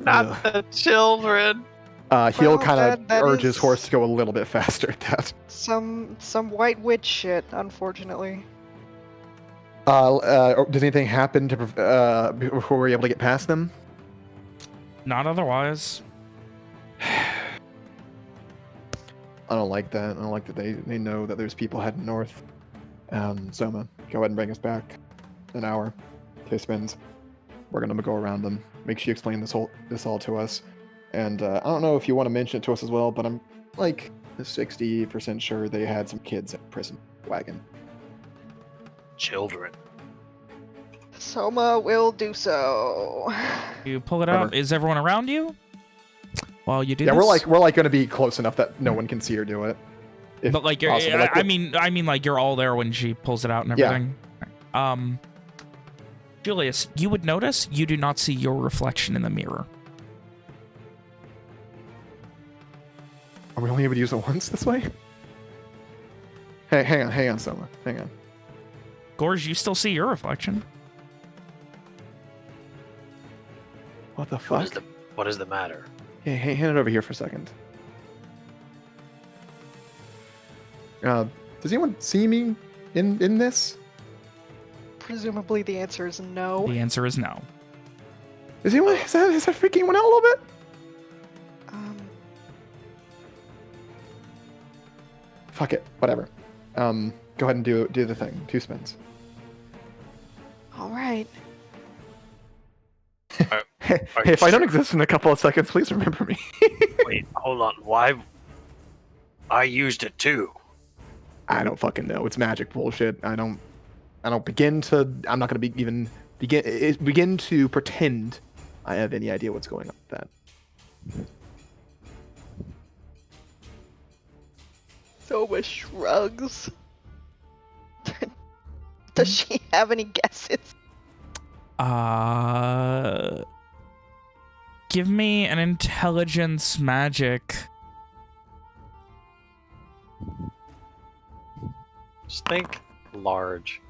Not Ugh. the children. He'll Well, kind of that urge his is- horse to go a little bit faster at that. Some white witch shit, unfortunately. Does anything happen before we're able to get past them? not otherwise. I don't like that. I don't like that they know that there's people heading north. Soma, go ahead and bring us back an hour. 2 spins. We're gonna go around them. Make sure you explain this all to us. And I don't know if you want to mention it to us as well, but I'm like 60% sure they had some kids in prison wagon. Children. Soma will do so. You pull it up. Whatever. Is everyone around you? While you do Yeah, this? we're like gonna be close enough that no one can see her do it. If But like you're, possible. Like, I mean, like you're all there when she pulls it out and Yeah. everything. Julius, you would notice you do not see your reflection in the mirror. are we only able to use it once this way? Hey, hang on, Soma. Hang on. Gorge, you still see your reflection. What the What fuck? is the matter? Hey, hand it over here for a second. Does anyone see me in this? Presumably the answer is no. The answer is no. Is that freaking anyone out a little bit? Fuck it, whatever. Go ahead and do the thing. 2 spins. All right. Hey, Are you if I don't sure? exist in a couple of seconds, please remember me. Wait, hold on. Why? I used it too. I don't fucking know. It's magic bullshit. I'm not gonna begin to pretend I have any idea what's going on with that. Soma shrugs. Does she have any guesses? Give me an intelligence magic. Just think large.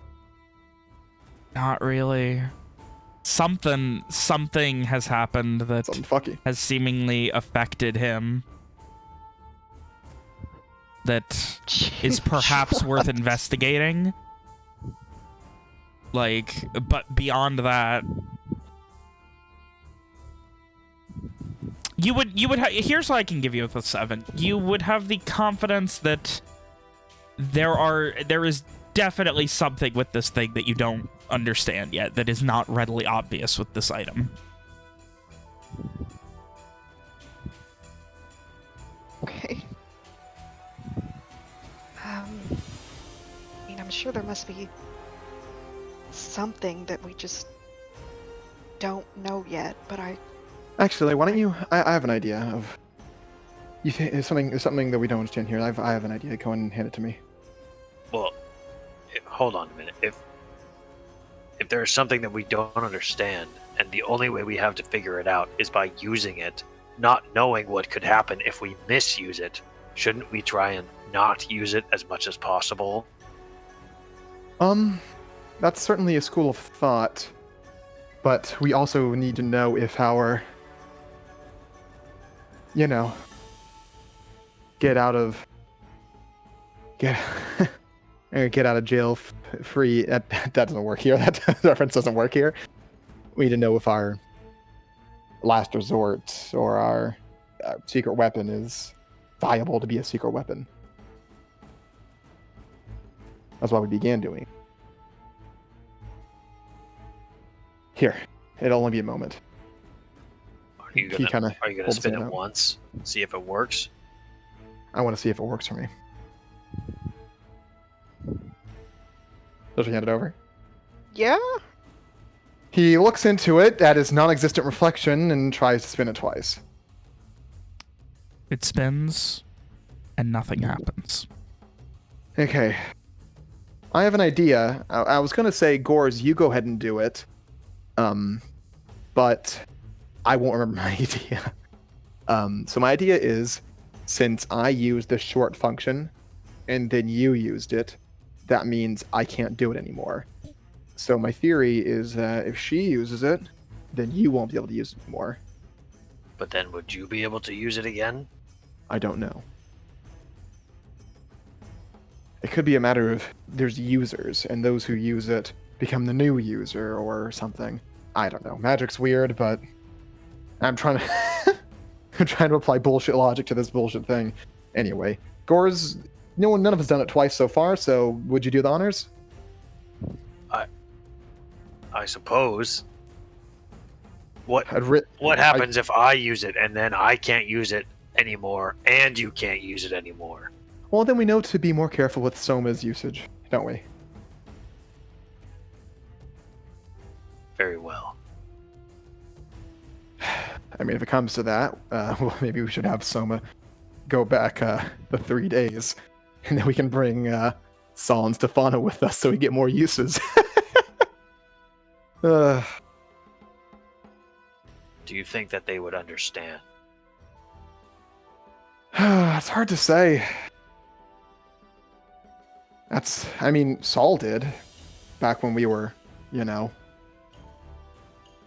Not really. Something has happened that Something fucky. has seemingly affected him. That is perhaps worth investigating. But beyond that, you would here's what I can give you with a 7. You would have the confidence that there is definitely something with this thing that you don't understand yet, that is not readily obvious with this item. I mean, I'm sure there must be something that we just don't know yet, but Actually, why don't you? I have an idea of. You think there's something that we don't understand here. I have an idea. Go and hand it to me. Well, hold on a minute. If there's something that we don't understand, and the only way we have to figure it out is by using it, not knowing what could happen if we misuse it, shouldn't we try and not use it as much as possible? That's certainly a school of thought, but we also need to know if our, get out of jail free. That doesn't work here. That reference doesn't work here. We need to know if our last resort or our secret weapon is viable to be a secret weapon. That's why we began doing it. Here, it'll only be a moment. Are you gonna spin it once, see if it works? I want to see if it works for me. Does he hand it over? yeah. He looks into it at his non-existent reflection and tries to spin it twice. It spins, and nothing happens. Okay. I have an idea. I was going to say, Gores, you go ahead and do it. But I won't remember my idea. So my idea is, since I used the short function, and then you used it, that means I can't do it anymore. So my theory is that if she uses it, then you won't be able to use it anymore. But then would you be able to use it again? I don't know. It could be a matter of there's users, and those who use it become the new user or something. I don't know. Magic's weird, but I'm trying to I'm trying to apply bullshit logic to this bullshit thing. Anyway, Gores, none of us done it twice so far, so would you do the honors? I suppose. What happens if I use it and then I can't use it anymore and you can't use it anymore? Well, then we know to be more careful with Soma's usage, don't we? Very well. I mean, if it comes to that, well, maybe we should have Soma go back the 3 days, and then we can bring Saul and Stefano with us so we get more uses. Do you think that they would understand? It's hard to say. Saul did back when we were, on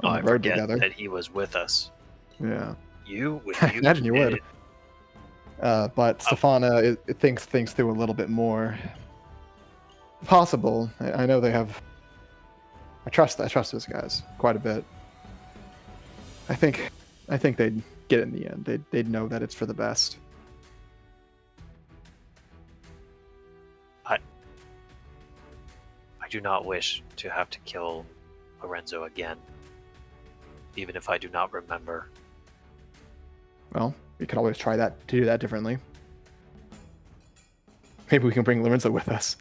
I the road forget together. that he was with us. Yeah. You? With I you? imagine you would. did. But Stefana it thinks through a little bit more. Possible. I know they have. I trust those guys quite a bit. I think they'd get it in the end. They'd know that it's for the best. I do not wish to have to kill Lorenzo again, even if I do not remember. Well, we could always try to do that differently. Maybe we can bring Lorenzo with us.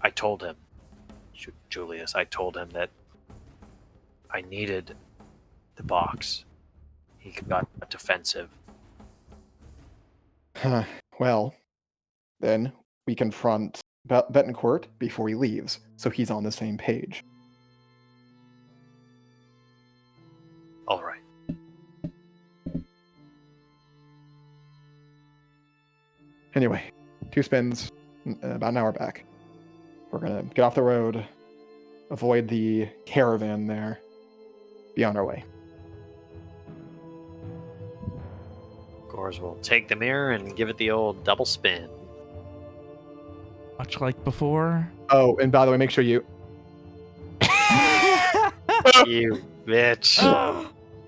I told him, Julius, I told him that I needed the box. He got defensive. Well, then we confront Betancourt before he leaves, so he's on the same page. All right. Anyway, 2 spins, about an hour back. We're gonna get off the road, avoid the caravan there, be on our way. Gores will take the mirror and give it the old double spin. Much like before. Oh, and by the way, make sure you... You bitch.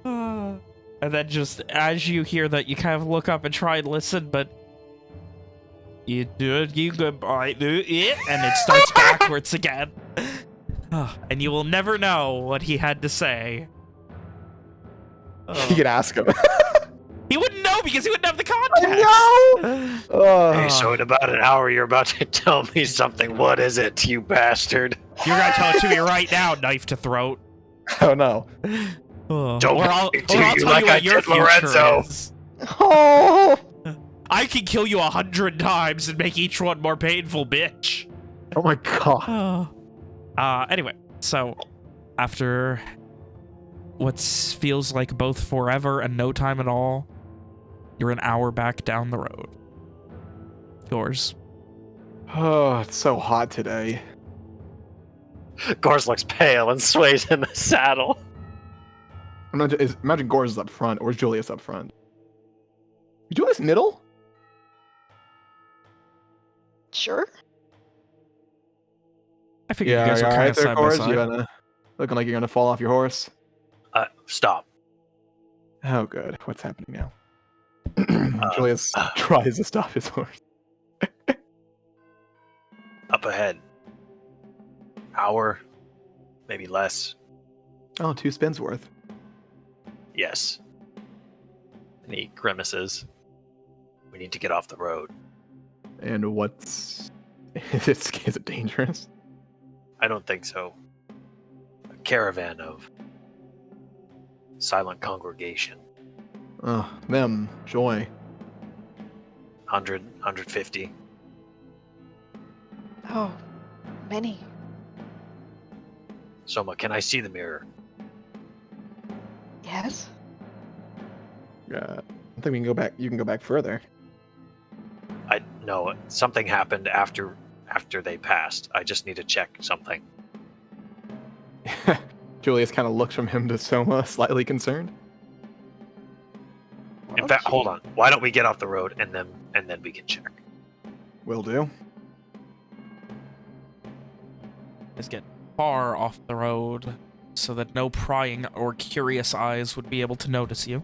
And then just as you hear that, you kind of look up and try and listen, but you do it, you goodbye, do it, and it starts backwards again. And you will never know what he had to say. You could ask him. He wouldn't know because he wouldn't have the context. Hey, so in about an hour, you're about to tell me something. What is it, you bastard? You're gonna tell it to me right now, knife to throat. Oh no. Don't Don't I'll do tell you you like what I your did future Lorenzo. is. Oh, I can kill you 100 times and make each one more painful, bitch. Oh my god. Anyway, so after what feels like both forever and no time at all, you're an hour back down the road. Yours. Oh, it's so hot today. Gors looks pale and sways in the saddle. Imagine Gors is up front, or is Julius up front? You doing this middle? sure. I figured you guys were kind of side by side. Looking like you're gonna fall off your horse. Stop. Oh, good. What's happening now? Julius tries to stop his horse. Up ahead. Hour, maybe less. Oh, 2 spins worth. Yes. And he grimaces. We need to get off the road. And what's... is it dangerous? I don't think so. A caravan of silent congregation. Oh, them. Joy. 100, 150. Oh, many. Soma, can I see the mirror? Yes. I don't think we can go back. You can go back further. No, something happened after they passed. I just need to check something. Julius kind of looks from him to Soma, slightly concerned. In fact, hold on. Why don't we get off the road and then we can check? Will do. Is get far off the road so that no prying or curious eyes would be able to notice you.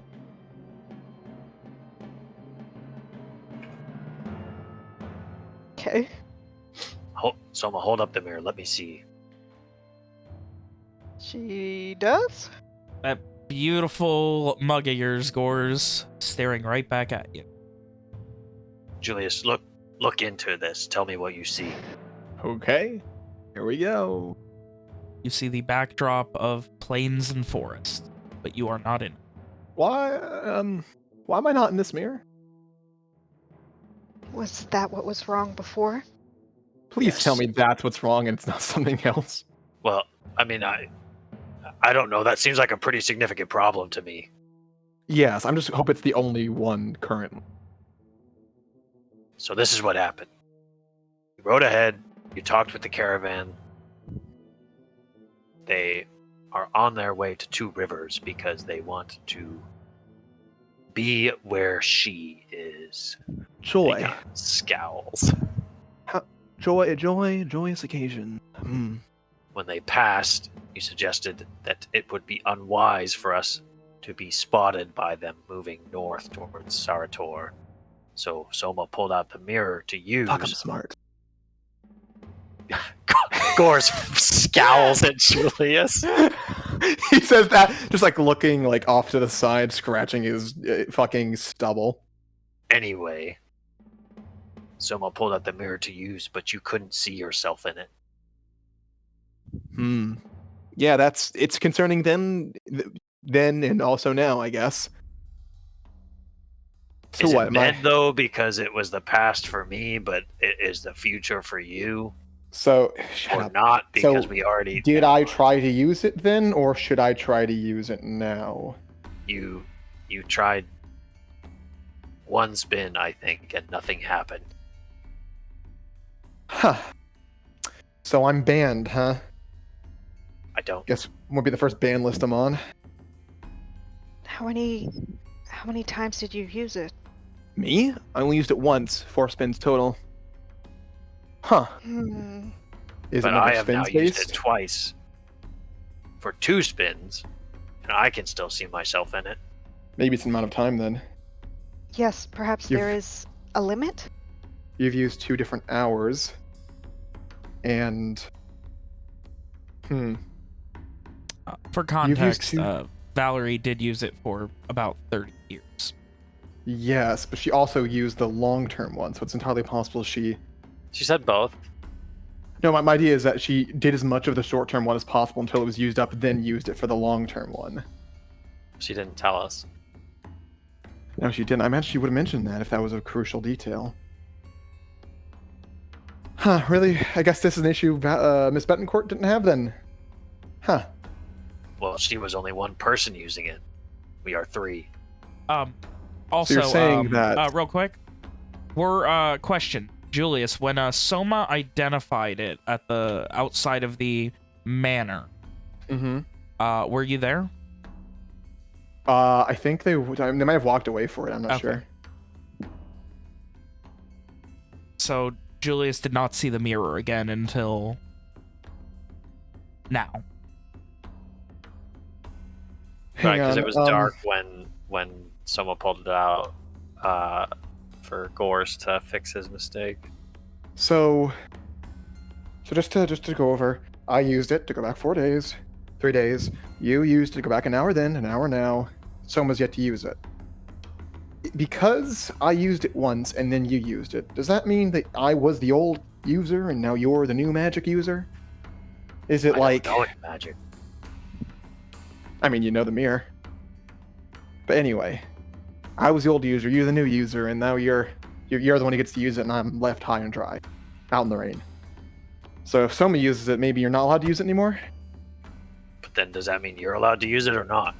Okay. Soma, hold up the mirror. Let me see. She does? That beautiful mug of yours, Gors, staring right back at you. Julius, look into this. Tell me what you see. Okay. Here we go. You see the backdrop of plains and forest, but you are not in it. Why am I not in this mirror? Was that what was wrong before? Please Yes. tell me that's what's wrong and it's not something else. Well, I mean, I don't know. That seems like a pretty significant problem to me. Yes, I'm just hope it's the only one currently. So this is what happened. You rode ahead. You talked with the caravan. They are on their way to 2 Rivers because they want to be where she is. Joy. Aegon scowls. Joyous occasion. When they passed, you suggested that it would be unwise for us to be spotted by them moving north towards Sarator. So Soma pulled out the mirror to use. Fuck, I'm smart. Gors scowls at Julius. He says that just like looking like off to the side, scratching his fucking stubble. Anyway, Soma pulled out the mirror to use, but you couldn't see yourself in it. Yeah, it's concerning then and also now, I guess. So Is what? it meant though because it was the past for me, but it is the future for you, So shut or up. not because So, we already Did I try to use it then, or should I try to use it now? You tried one spin, I think, and nothing happened. Huh. So I'm banned, huh? I don't. Guess won't be the first ban list I'm on. How many times did you use it? Me? I only used it once. 4 spins total. Huh. Is But it I never have now spins used based? it twice for 2 spins, and I can still see myself in it. Maybe it's an amount of time then. Yes, perhaps You've- there is a limit? You've used 2 different hours. And For context, two- Valerie did use it for about 30 years. Yes, but she also used the long-term one, so it's entirely possible she... She said both. No, my idea is that she did as much of the short-term one as possible until it was used up, then used it for the long-term one. She didn't tell us. No, she didn't. I imagine she would have mentioned that if that was a crucial detail. Huh, really? I guess this is an issue Miss Betancourt didn't have then. Huh. Well, she was only one person using it. We are 3. Also, you're saying that... real quick, question, Julius, when Soma identified it at the outside of the manor, were you there? I think they might have walked away for it. I'm not sure. So Julius did not see the mirror again until now. Right, because it was dark when someone pulled it out for Gores to fix his mistake. So just to go over, I used it to go back 4 days, 3 days. You used it to go back an hour then, an hour now. Soma's yet to use it. Because I used it once and then you used it, does that mean that I was the old user and now you're the new magic user? Is it I don't know any magic. I mean, you know the mirror. But anyway, I was the old user, you're the new user, and now you're the one who gets to use it, and I'm left high and dry, out in the rain. So if Soma uses it, maybe you're not allowed to use it anymore? But then does that mean you're allowed to use it or not?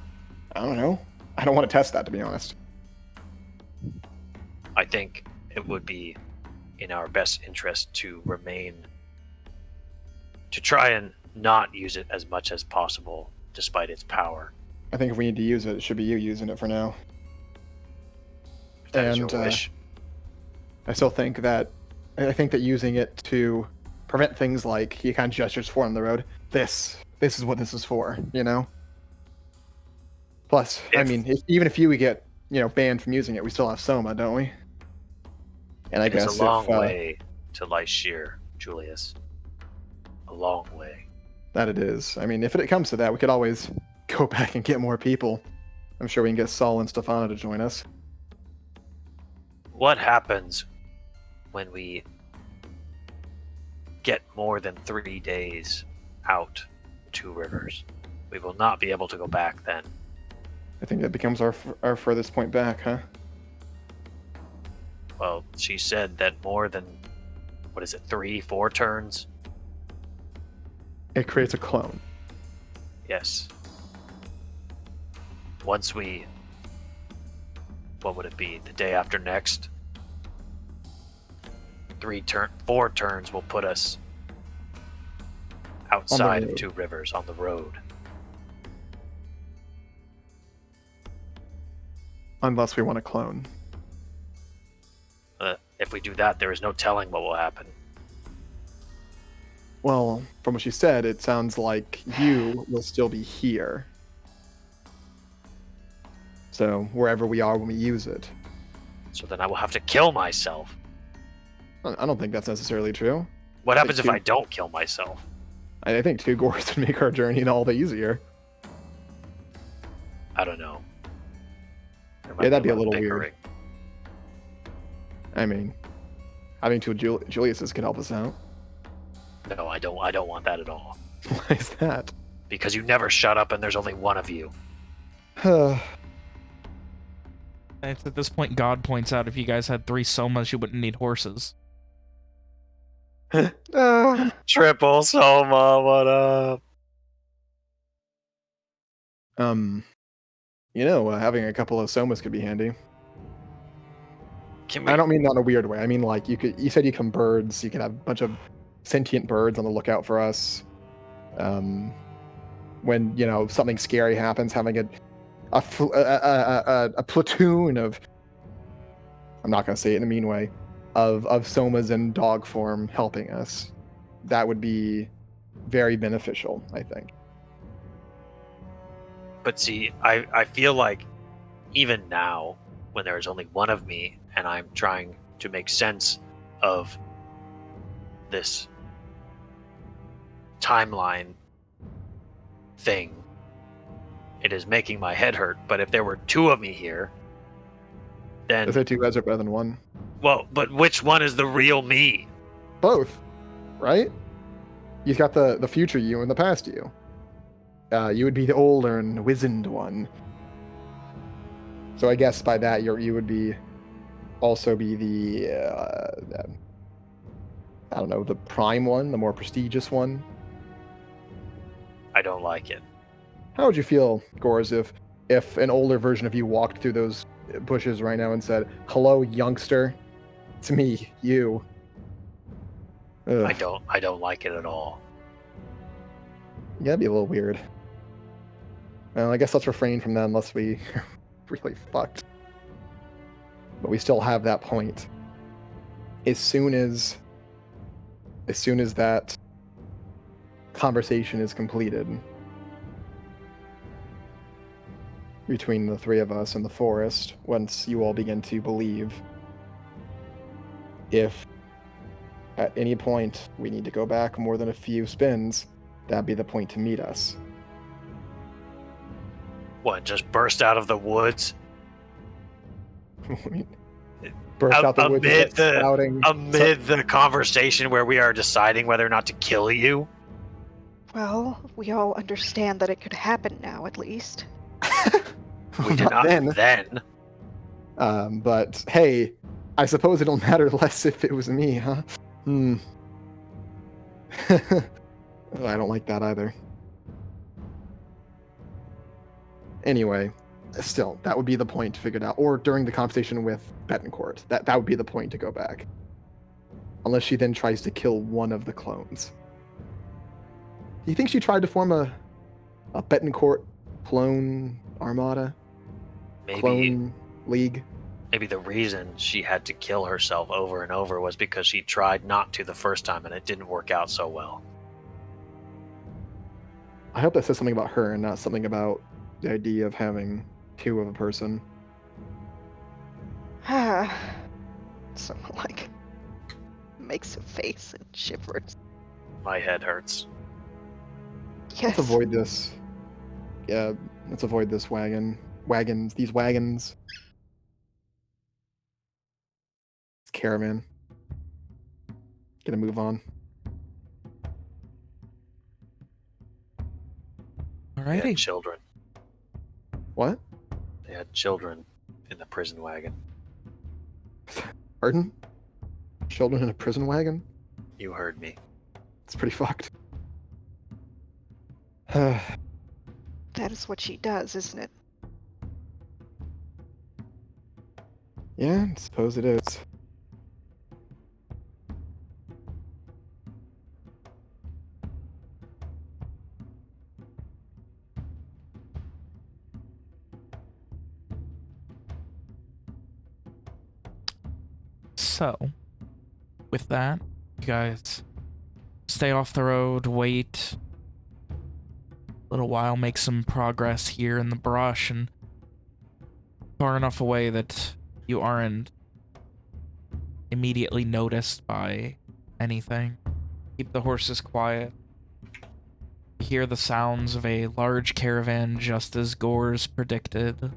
I don't know. I don't want to test that, to be honest. I think it would be in our best interest to try and not use it as much as possible, despite its power. I think if we need to use it, it should be you using it for now. If that is your wish. I still think that using it to prevent things like he kind of gestures for on the road. This is what this is for, you know. Plus, I mean, even if we get banned from using it, we still have Soma, don't we? And I guess it's a long way to Lyshear, Julius. A long way. That it is. I mean, if it comes to that, we could always go back and get more people. I'm sure we can get Saul and Stefano to join us. What happens when we get more than 3 days out 2 rivers? We will not be able to go back then. I think that becomes our furthest point back, huh? Well, she said that more than, 3, 4 turns? It creates a clone. Yes. Once we... What would it be? The day after next? 4 turns will put us outside of 2 rivers on the road. Unless we want to clone. If we do that, there is no telling what will happen. Well, from what she said, it sounds like you will still be here. So, wherever we are when we use it. So then I will have to kill myself. I don't think that's necessarily true. What happens if I don't kill myself? I think 2 Gores would make our journey all the easier. I don't know. Yeah, that'd be a little weird. I mean, having 2 Juliuses could help us out. No, I don't want that at all. Why is that? Because you never shut up and there's only one of you. It's at this point God points out if you guys had 3 Somas, you wouldn't need horses. Triple Soma, what up? Having a couple of Somas could be handy. Can we... I don't mean that in a weird way. I mean, like, you said you come birds, you could have a bunch of sentient birds on the lookout for us. When, something scary happens, having a platoon of, I'm not going to say it in a mean way, of Somas in dog form helping us. That would be very beneficial, I think. But see, I feel like even now, when there is only one of me, and I'm trying to make sense of this timeline thing, It is making my head hurt, but if there were 2 of me here, then... I said 2 guys are better than 1. Well, but which one is the real me? Both, right? You've got the future you and the past you. You would be the older and wizened one. So I guess by that you would be also be the I don't know, the prime one, the more prestigious one. I don't like it. How would you feel, Gors, if an older version of you walked through those bushes right now and said, "Hello, youngster. It's me, you." Ugh. I don't like it at all. Yeah, that'd be a little weird. Well, I guess let's refrain from that unless we really fucked. But we still have that point. As soon as that conversation is completed between the 3 of us in the forest, once you all begin to believe, if at any point we need to go back more than a few spins, that'd be the point to meet us. What, just burst out of the woods? Burst out the woods amid spouting. Amid the conversation where we are deciding whether or not to kill you? Well, we all understand that it could happen now, at least. We did not then. But hey, I suppose it'll matter less if it was me, huh? I don't like that either. Anyway, still, that would be the point to figure it out. Or during the conversation with Betancourt, that would be the point to go back. Unless she then tries to kill one of the clones. Do you think she tried to form a Betancourt clone armada? Maybe, clone league? Maybe the reason she had to kill herself over and over was because she tried not to the first time and it didn't work out so well. I hope that says something about her and not something about the idea of having 2 of a person. Someone like makes a face and shivers. My head hurts. Yes. Let's avoid this. Yeah, let's avoid this these wagons. It's caravan. Gonna move on. They Alrighty. had children. What? They had children in the prison wagon. Pardon? Children in a prison wagon? You heard me. It's pretty fucked. That is what she does, isn't it? Yeah, I suppose it is. So, with that, you guys stay off the road, wait a little while, make some progress here in the brush, and far enough away that you aren't immediately noticed by anything. Keep the horses quiet. You hear the sounds of a large caravan, just as Gors predicted.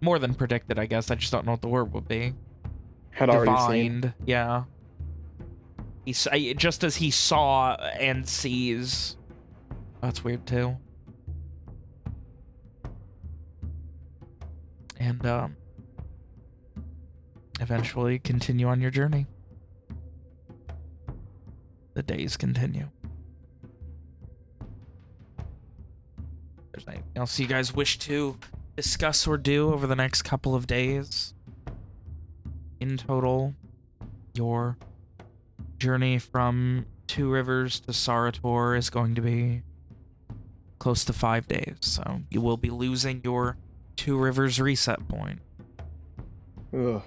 More than predicted, I guess. I just don't know what the word would be. Had already seen. Divined, yeah. Just as he saw and sees. That's weird too. And eventually continue on your journey. The days continue. There's anything else you guys wish to discuss or do over the next couple of days? In total, your journey from Two Rivers to Sarator is going to be close to 5 days, so you will be losing your Two Rivers reset point. Ugh.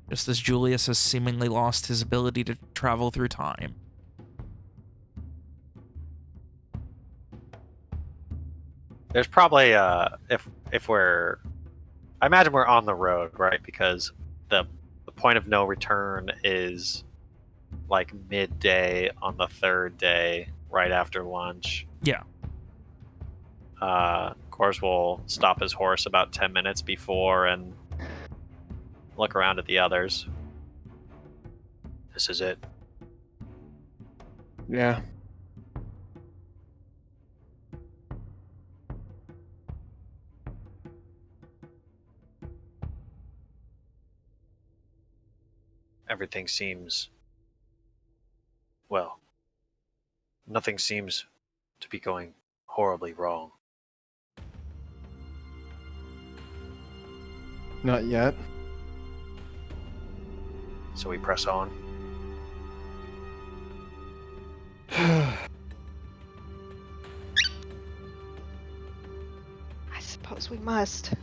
Just as Julius has seemingly lost his ability to travel through time. There's probably if we're, I imagine we're on the road, right? Because the point of no return is like midday on the 3rd day, right after lunch. Yeah. Gors will stop his horse about 10 minutes before and look around at the others. This is it. Yeah. Everything seems... well, nothing seems to be going horribly wrong. Not yet. So we press on. I suppose we must.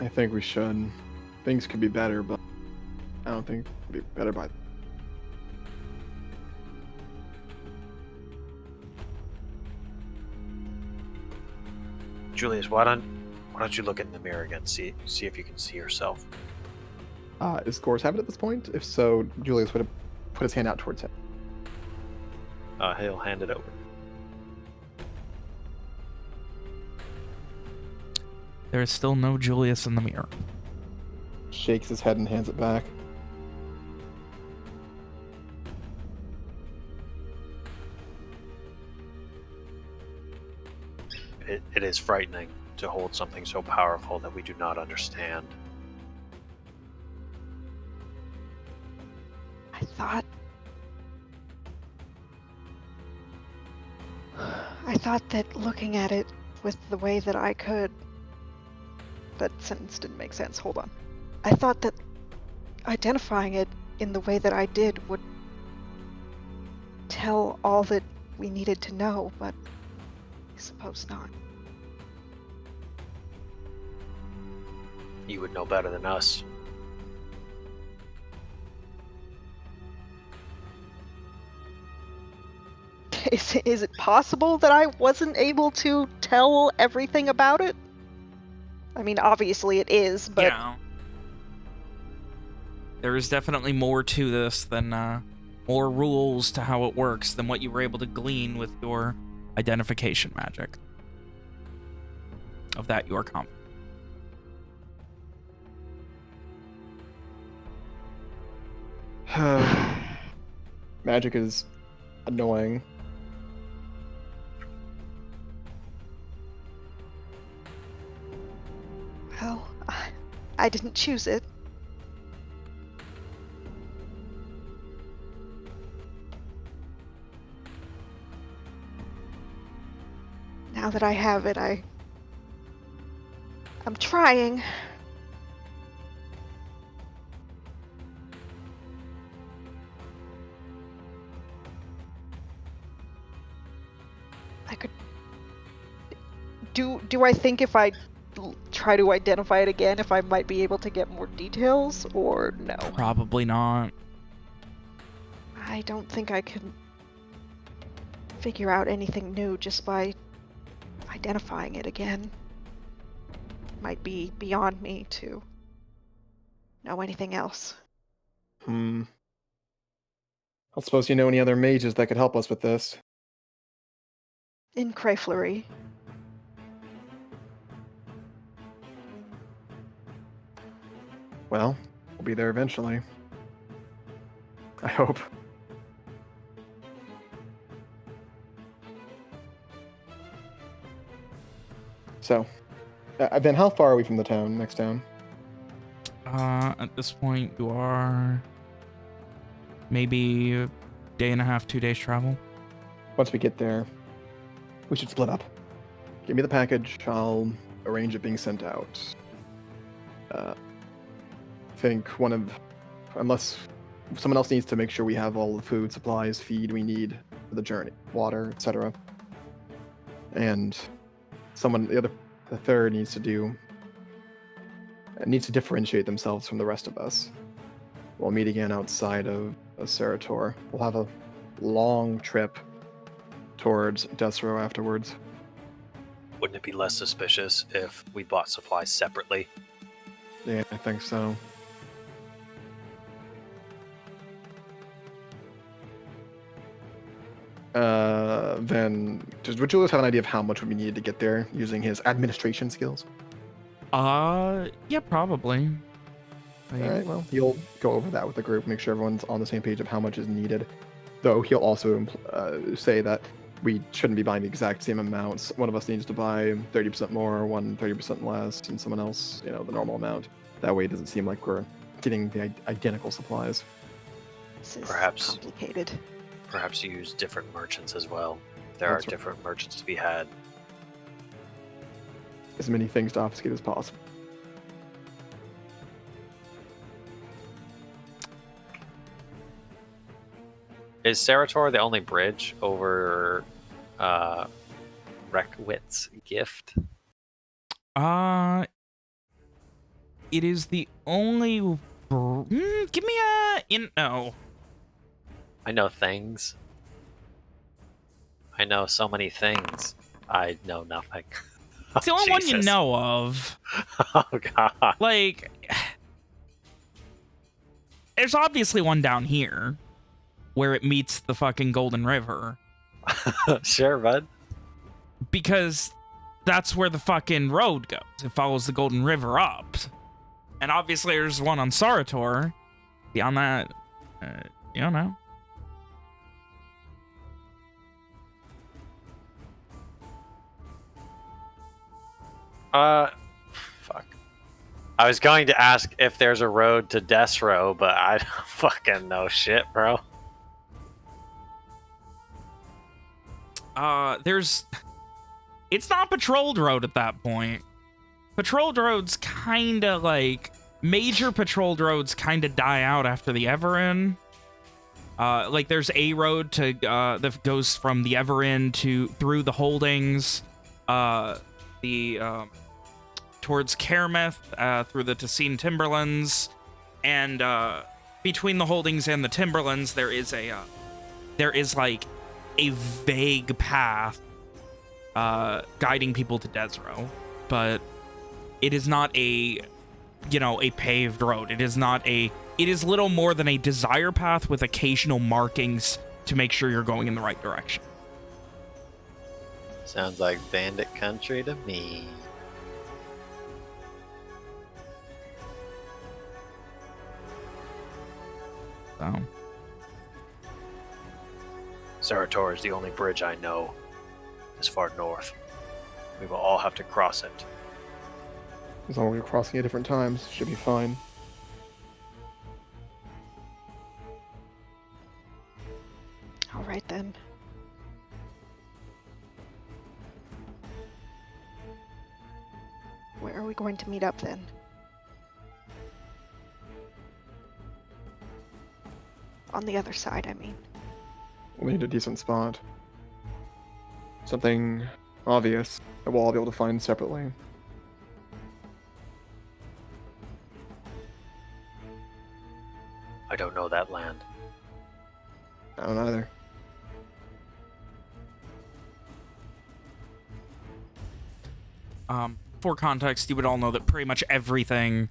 I think we should. Things could be better, but I don't think it could be better by. Julius, why don't you look in the mirror again? See if you can see yourself. Is Gors have it at this point? If so, Julius would have put his hand out towards him. He'll hand it over. There is still no Julius in the mirror. Shakes his head and hands it back. It is frightening to hold something so powerful that we do not understand. I thought that looking at it with the way that I could... That sentence didn't make sense. Hold on. I thought that identifying it in the way that I did would tell all that we needed to know, but I suppose not. You would know better than us. Is it possible that I wasn't able to tell everything about it? I mean, obviously it is, but... Yeah. There is definitely more to this than, more rules to how it works than what you were able to glean with your identification magic. Of that, you are confident. Magic is annoying. Well, I didn't choose it. Now that I have it, I'm trying. I could... Do I think if I try to identify it again, if I might be able to get more details, or no? Probably not. I don't think I can figure out anything new just by identifying it again. Might be beyond me to know anything else. I suppose you know any other mages that could help us with this. In Crayfleury. Well, we'll be there eventually. I hope. So, then how far are we from the town, next town? At this point, you are maybe a day and a half, 2 days travel. Once we get there, we should split up. Give me the package, I'll arrange it being sent out. I think unless someone else needs to make sure we have all the food, supplies, feed we need for the journey, water, etc. And the third needs to differentiate themselves from the rest of us. We'll meet again outside of Serator. We'll have a long trip towards Desro afterwards. Wouldn't it be less suspicious if we bought supplies separately? Yeah, I think so. then would Julius have an idea of how much would be needed to get there using his administration skills? Yeah, probably. All right, well, he'll go over that with the group, make sure everyone's on the same page of how much is needed. Though he'll also say that we shouldn't be buying the exact same amounts. One of us needs to buy 30% more, one 30% less, and someone else, the normal amount. That way it doesn't seem like we're getting the identical supplies. This is Perhaps. complicated. Perhaps use different merchants as well. There are That's right. different merchants to be had. As many things to obfuscate as possible. Is Sarator the only bridge over Reckwit's gift? It is the only. Give me a no. I know things. I know so many things. I know nothing. It's the only one you Jesus. know of. Oh god. Like, there's obviously one down here where it meets the fucking Golden River. Sure, bud. Because that's where the fucking road goes. It follows the Golden River up. And obviously there's one on Sarator. Beyond that, you don't know. Fuck. I was going to ask if there's a road to Desro, but I don't fucking know shit, bro. It's not patrolled road at that point. Patrolled roads kinda like, major patrolled roads kinda die out after the Everin. Like there's a road to, that goes from the Everin through the Holdings, towards Karameth, through the Tessine Timberlands, and, between the Holdings and the Timberlands, there is like a vague path guiding people to Desro, but it is not a paved road. It is little more than a desire path with occasional markings to make sure you're going in the right direction. Sounds like bandit country to me. So, Sarator is the only bridge I know this far north. We will all have to cross it. As long as we're crossing at different times, should be fine. All right then. Where are we going to meet up then? On the other side, I mean. We need a decent spot. Something obvious that we'll all be able to find separately. I don't know that land. I don't either. For context, you would all know that pretty much everything,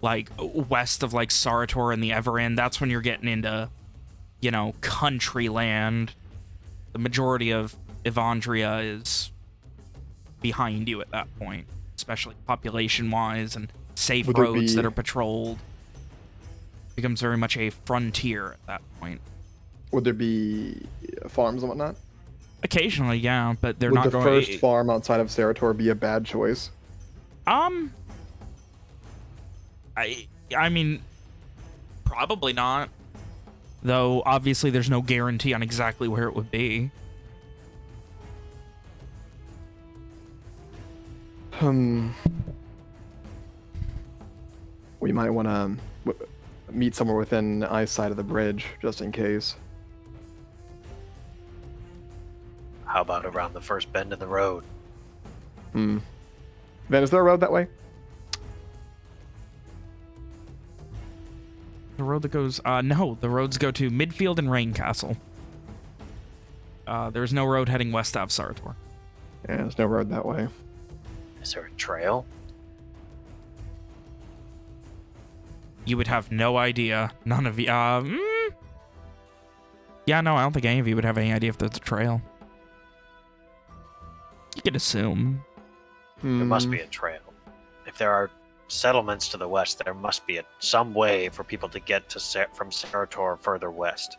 like, west of, like, Sarator and the Everin, that's when you're getting into, country land. The majority of Evandria is behind you at that point, especially population-wise and safe Would there roads that be- are patrolled. Becomes very much a frontier at that point. Would there be farms and whatnot? Occasionally, yeah, but they're Would not the going. first farm outside of Sarator be a bad choice? I mean, probably not. Though obviously, there's no guarantee on exactly where it would be. We might want to meet somewhere within eyesight of the bridge, just in case. How about around the first bend in the road? Then is there a road that way? The road that goes, no, the roads go to Midfield and Raincastle. There's no road heading west out of Sarator. Yeah, there's no road that way. Is there a trail? You would have no idea. None of you, Yeah, no, I don't think any of you would have any idea if there's a trail. You could assume. There must be a trail. If there are settlements to the west, there must be some way for people to get to from Sarator further west.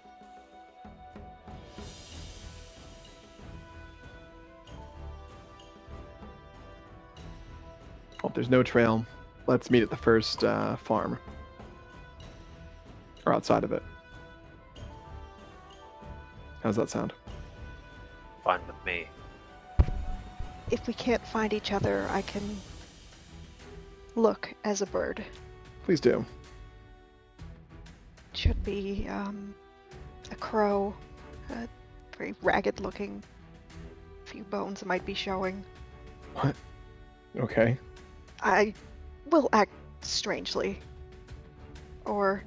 Well, if there's no trail, let's meet at the first farm. Or outside of it. How's that sound? Fine with me. If we can't find each other, I can look as a bird. Please do. Should be a crow, very ragged looking. A few bones might be showing. What? Okay. I will act strangely. Or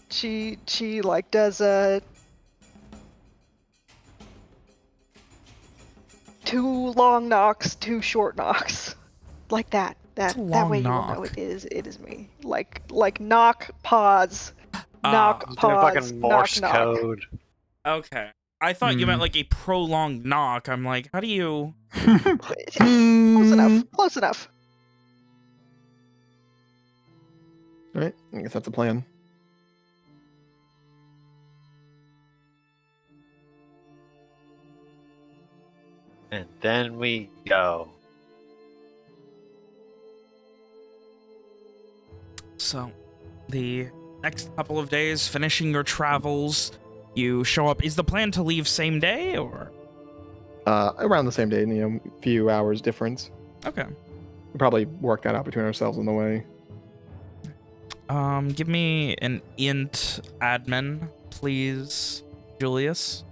she like does a 2 long knocks, 2 short knocks. Like that. That way you will know it is me. Like knock, pause. Knock, pause, fucking knock, Morse knock. code. Okay. I thought you meant like a prolonged knock. I'm like, how do you... Close enough. Close enough. Alright, I guess that's a plan. And then we go. So, the next couple of days, finishing your travels, you show up. Is the plan to leave same day, or? Around the same day, a few hours difference. Okay. We'll probably work that out between ourselves on the way. Give me an int admin, please, Julius,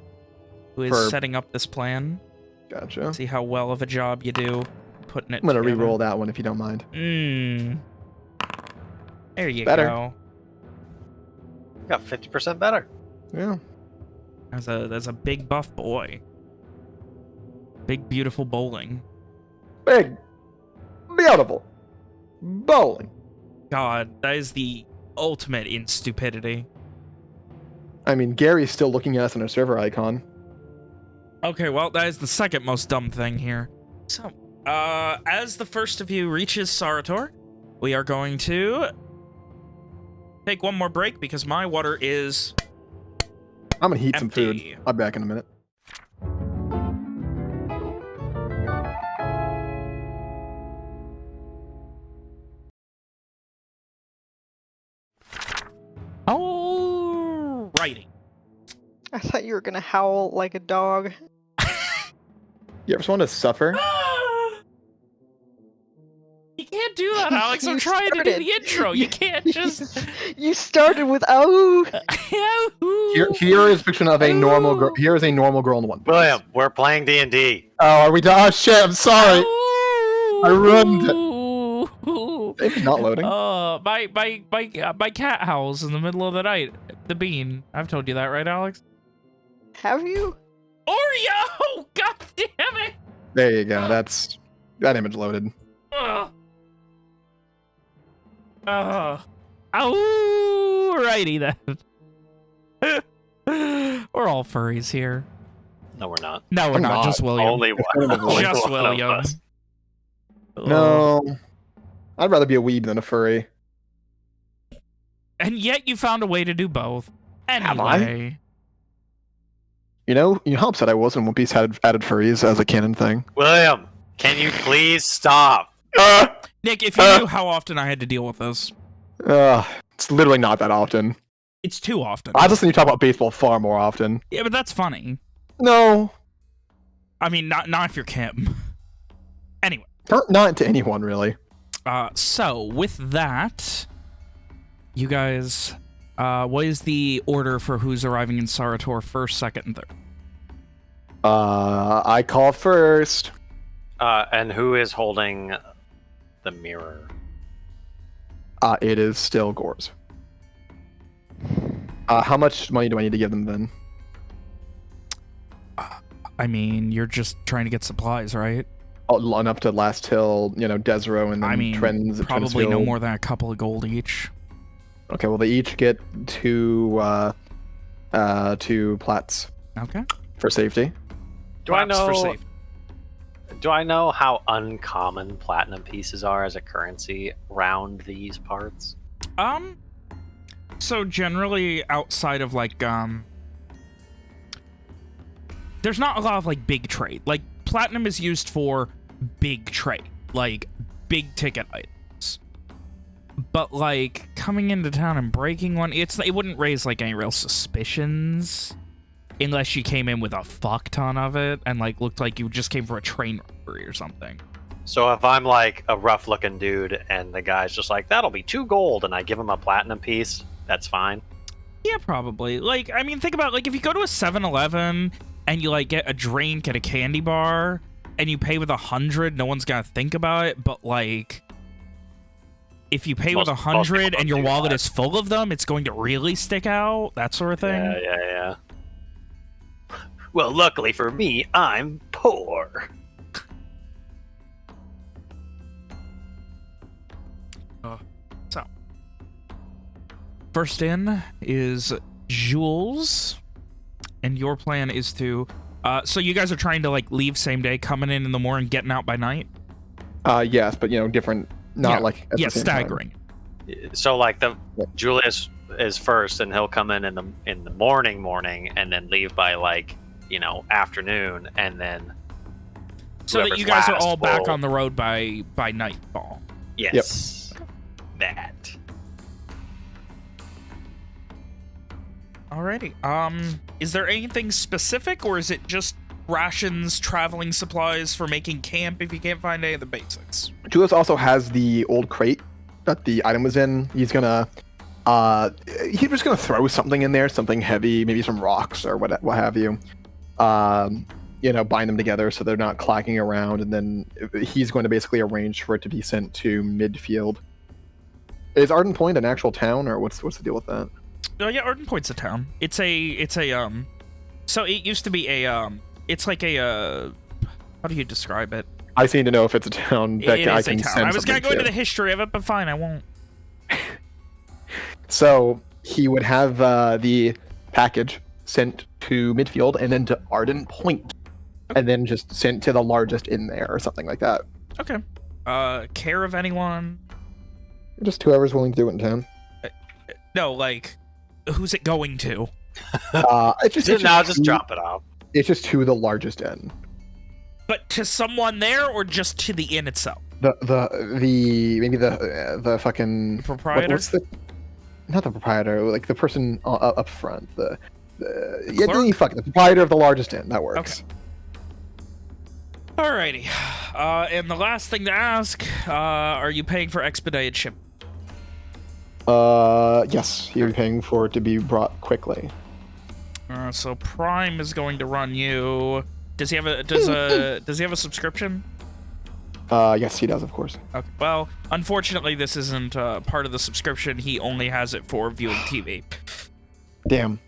who is setting up this plan. Gotcha. See how well of a job you do putting it I'm gonna together. re-roll that one if you don't mind. There you Better. go. Got 50% better. Yeah. That's a big buff boy. Big beautiful bowling. Big. Beautiful. Bowling. God, that is the ultimate in stupidity. I mean, Gary's still looking at us on our server icon. Okay, well, that is the second most dumb thing here. So, as the first of you reaches Sarator, we are going to take one more break because my water is I'm gonna heat some empty. food. I'll be back in a minute. Alrighty. I thought you were gonna howl like a dog. You ever want to suffer? You can't do that, Alex. I'm You trying to do started. the intro. You can't just... You started with oh. Here is a picture of a normal girl. Here is a normal girl in One Piece. William, we're playing D&D. Oh, are we done? Oh shit! I'm sorry. I ruined it. It's not loading. My cat howls in the middle of the night. The bean. I've told you that, right, Alex? Have you? Oreo! God damn it! There you go. That's that image loaded. Ugh. Alrighty then. We're all furries here. No, we're not. No, we're I'm not. not. Just William. Only one. Only Just one of William. us. No, I'd rather be a weeb than a furry. And yet you found a way to do both. Have I? Anyway. You know how upset I was when One Piece had added furries as a canon thing. William, can you please stop? Nick, if you knew how often I had to deal with this. It's literally not that often. It's too often. I just think you talk about baseball far more often. Yeah, but that's funny. No, I mean, not if you're Kim. Anyway. not to anyone really. So, with that, you guys, what is the order for who's arriving in Sarator first, second, and third? I call first. And who is holding the mirror? It is still Gores. How much money do I need to give them then? I mean, you're just trying to get supplies, right? Oh, enough to last till Desero and then I mean, Trends. probably no more than a couple of gold each. Okay, well they each get two plats Okay. for safety. Do I Flaps for know? safe. Do I know how uncommon platinum pieces are as a currency round these parts? So generally outside of like there's not a lot of like big trade. Like platinum is used for big trade, like big ticket items. But like coming into town and breaking one, it wouldn't raise like any real suspicions unless you came in with a fuck ton of it and like looked like you just came for a train robbery or something. So if I'm like a rough-looking dude and the guy's just like, that'll be 2 gold, and I give him a platinum piece, that's fine. Yeah, probably. Like, I mean, think about, like, if you go to a 7-Eleven and you, like, get a drink and a candy bar and you pay with 100, no one's gonna think about it, but, like, if you pay with Most 100 people and your do wallet that. is full of them, it's going to really stick out, that sort of thing. Yeah. Well, luckily for me, I'm poor. First in is Jules, and your plan is to... so you guys are trying to, like, leave same day, coming in the morning, getting out by night? Yes, but different. Not Yeah. like at Yeah, the same time. staggering. So like Yeah. Julius is first, and he'll come in the morning, and then leave by like afternoon, and then So that whoever's you guys are last all back will- on the road by nightfall. yes, that. Alrighty. Is there anything specific, or is it just rations, traveling supplies for making camp if you can't find any of the basics? Julius also has the old crate that the item was in. He's gonna he's just gonna throw something in there, something heavy, maybe some rocks or what have you. Bind them together so they're not clacking around, and then he's going to basically arrange for it to be sent to Midfield. Is Arden Point an actual town, or what's the deal with that? Oh yeah, Arden Point's a town. It's a so it used to be a it's like a how do you describe it? I just need to know if it's a town that It I is a can town. send I was gonna something go into to. the history of it, but fine, I won't. So he would have the package sent to Midfield and then to Arden Point, and then just sent to the largest inn there or something like that. Okay. Care of anyone? Just whoever's willing to do it in town. No, like, who's it going to? It's Just drop it off. It's just to the largest inn. But to someone there, or just to the inn itself? The fucking Proprietor? What's the not the proprietor, like the person up front. The Clerk? the proprietor of the largest inn. That works. Alrighty. And the last thing to ask, are you paying for expedited ship? Yes, you're paying for it to be brought quickly. So Prime is going to run you. Does he have a subscription? Yes, he does, of course. Okay. Well, unfortunately, this isn't part of the subscription. He only has it for viewing TV. Damn.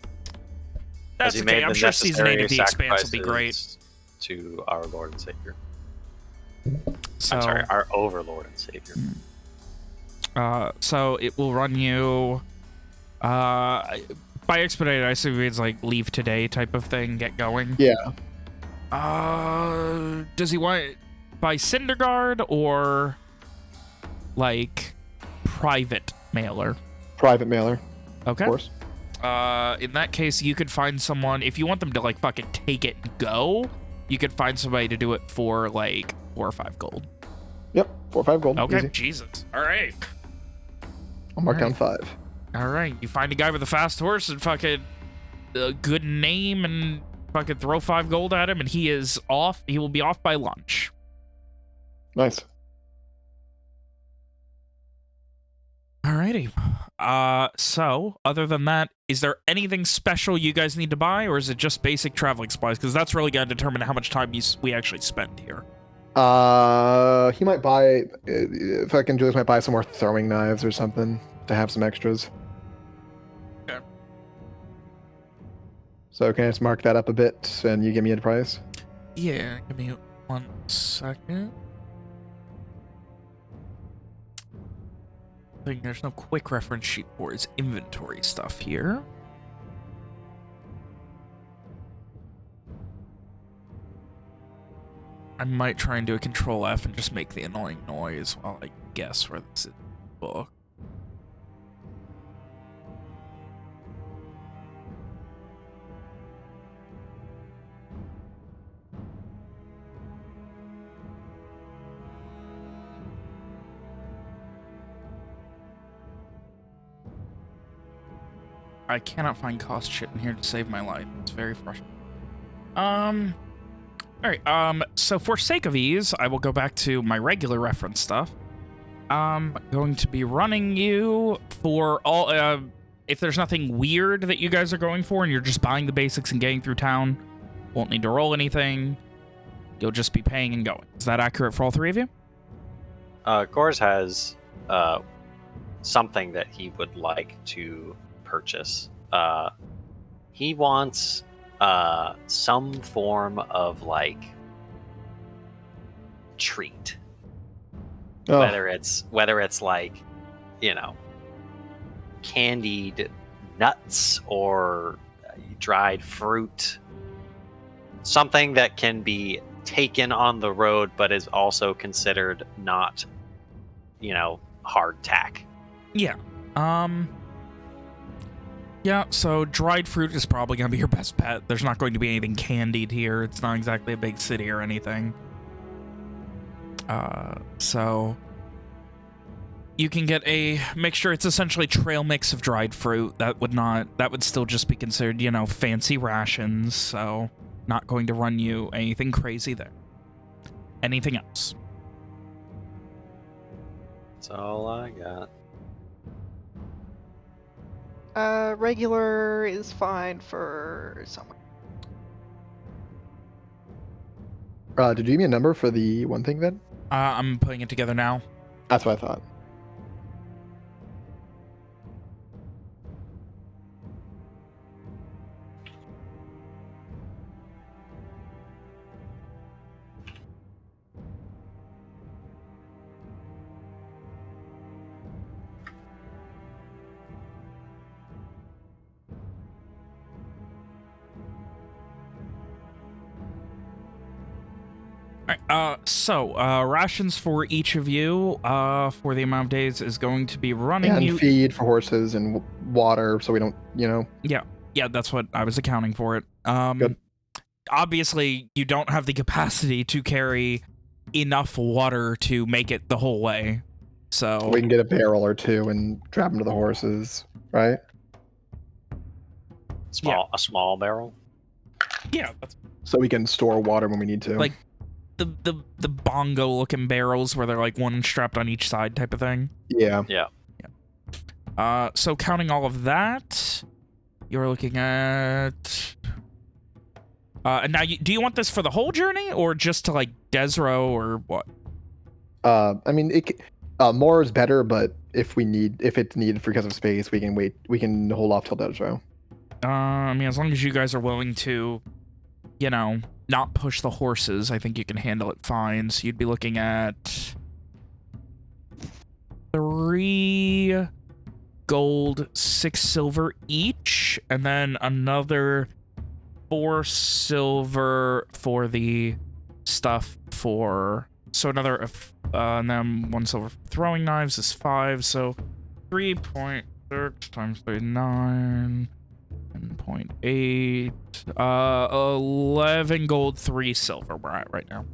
That's Has he okay. made I'm the sure Season 8 of The necessary Expanse will be great. sacrifices to our Lord and Savior. So, I'm sorry, our Overlord and Savior. So it will run you. By expedited, I assume it's like leave today type of thing. Get going. Yeah. Does he want it by Cinderguard or like private mailer? Private mailer, Okay. of course. In that case, you could find someone, if you want them to like fucking take it and go, you could find somebody to do it for like 4 or 5 gold. Yep, 4 or 5 gold. Okay. Easy. Jesus. All right. I'll mark down 5. All right. You find a guy with a fast horse and fucking a good name and fucking throw 5 gold at him, and he is off. He will be off by lunch. Nice. Alrighty. So, other than that, is there anything special you guys need to buy, or is it just basic traveling supplies? Because that's really going to determine how much time we actually spend here. He might buy. Fucking Julius might buy some more throwing knives or something to have some extras. Okay. So can I just mark that up a bit, and you give me a price? Yeah, give me 1 second. nothing. There's no quick reference sheet for his inventory stuff here. I might try and do a Control F and just make the annoying noise while I guess where this is in the book. I cannot find cost shit in here to save my life. It's very frustrating. Alright, so for sake of ease, I will go back to my regular reference stuff. I'm going to be running you for all, if there's nothing weird that you guys are going for and you're just buying the basics and getting through town, won't need to roll anything, you'll just be paying and going. Is that accurate for all three of you? Gors has something that he would like to purchase. He wants some form of like treat. Oh, Whether it's like, you know, candied nuts or dried fruit, something that can be taken on the road but is also considered not, you know, hardtack. Yeah. Yeah, so dried fruit is probably going to be your best bet. There's not going to be anything candied here. It's not exactly a big city or anything. So you can get a mixture. It's essentially trail mix of dried fruit. That would still just be considered, you know, fancy rations. So not going to run you anything crazy there. Anything else? That's all I got. Regular is fine for someone. did you give me a number for the one thing then? I'm putting it together now. That's what I thought. Alright, so rations for each of you for the amount of days is going to be running And you. feed for horses and water so we don't, you know. Yeah, that's what I was accounting for it. Good. Obviously, you don't have the capacity to carry enough water to make it the whole way. So We can get a barrel or two and trap them to the horses, right? A small barrel. yeah, that's So we can store water when we need to. Like- the bongo looking barrels where they're like one strapped on each side type of thing. Yeah. So counting all of that, you're looking at. And now, do you want this for the whole journey or just to like Desro or what? I mean, more is better, but if it's needed because of space, we can wait. We can hold off till Desro. I mean, as long as you guys are willing to, you know, not push the horses, I think you can handle it fine. So you'd be looking at 3 gold, 6 silver each, and then another 4 silver for the stuff for. So another, and then 1 silver for throwing knives is 5. So 3.6 times 39. 10.8, 11 gold, 3 silver we're at right now.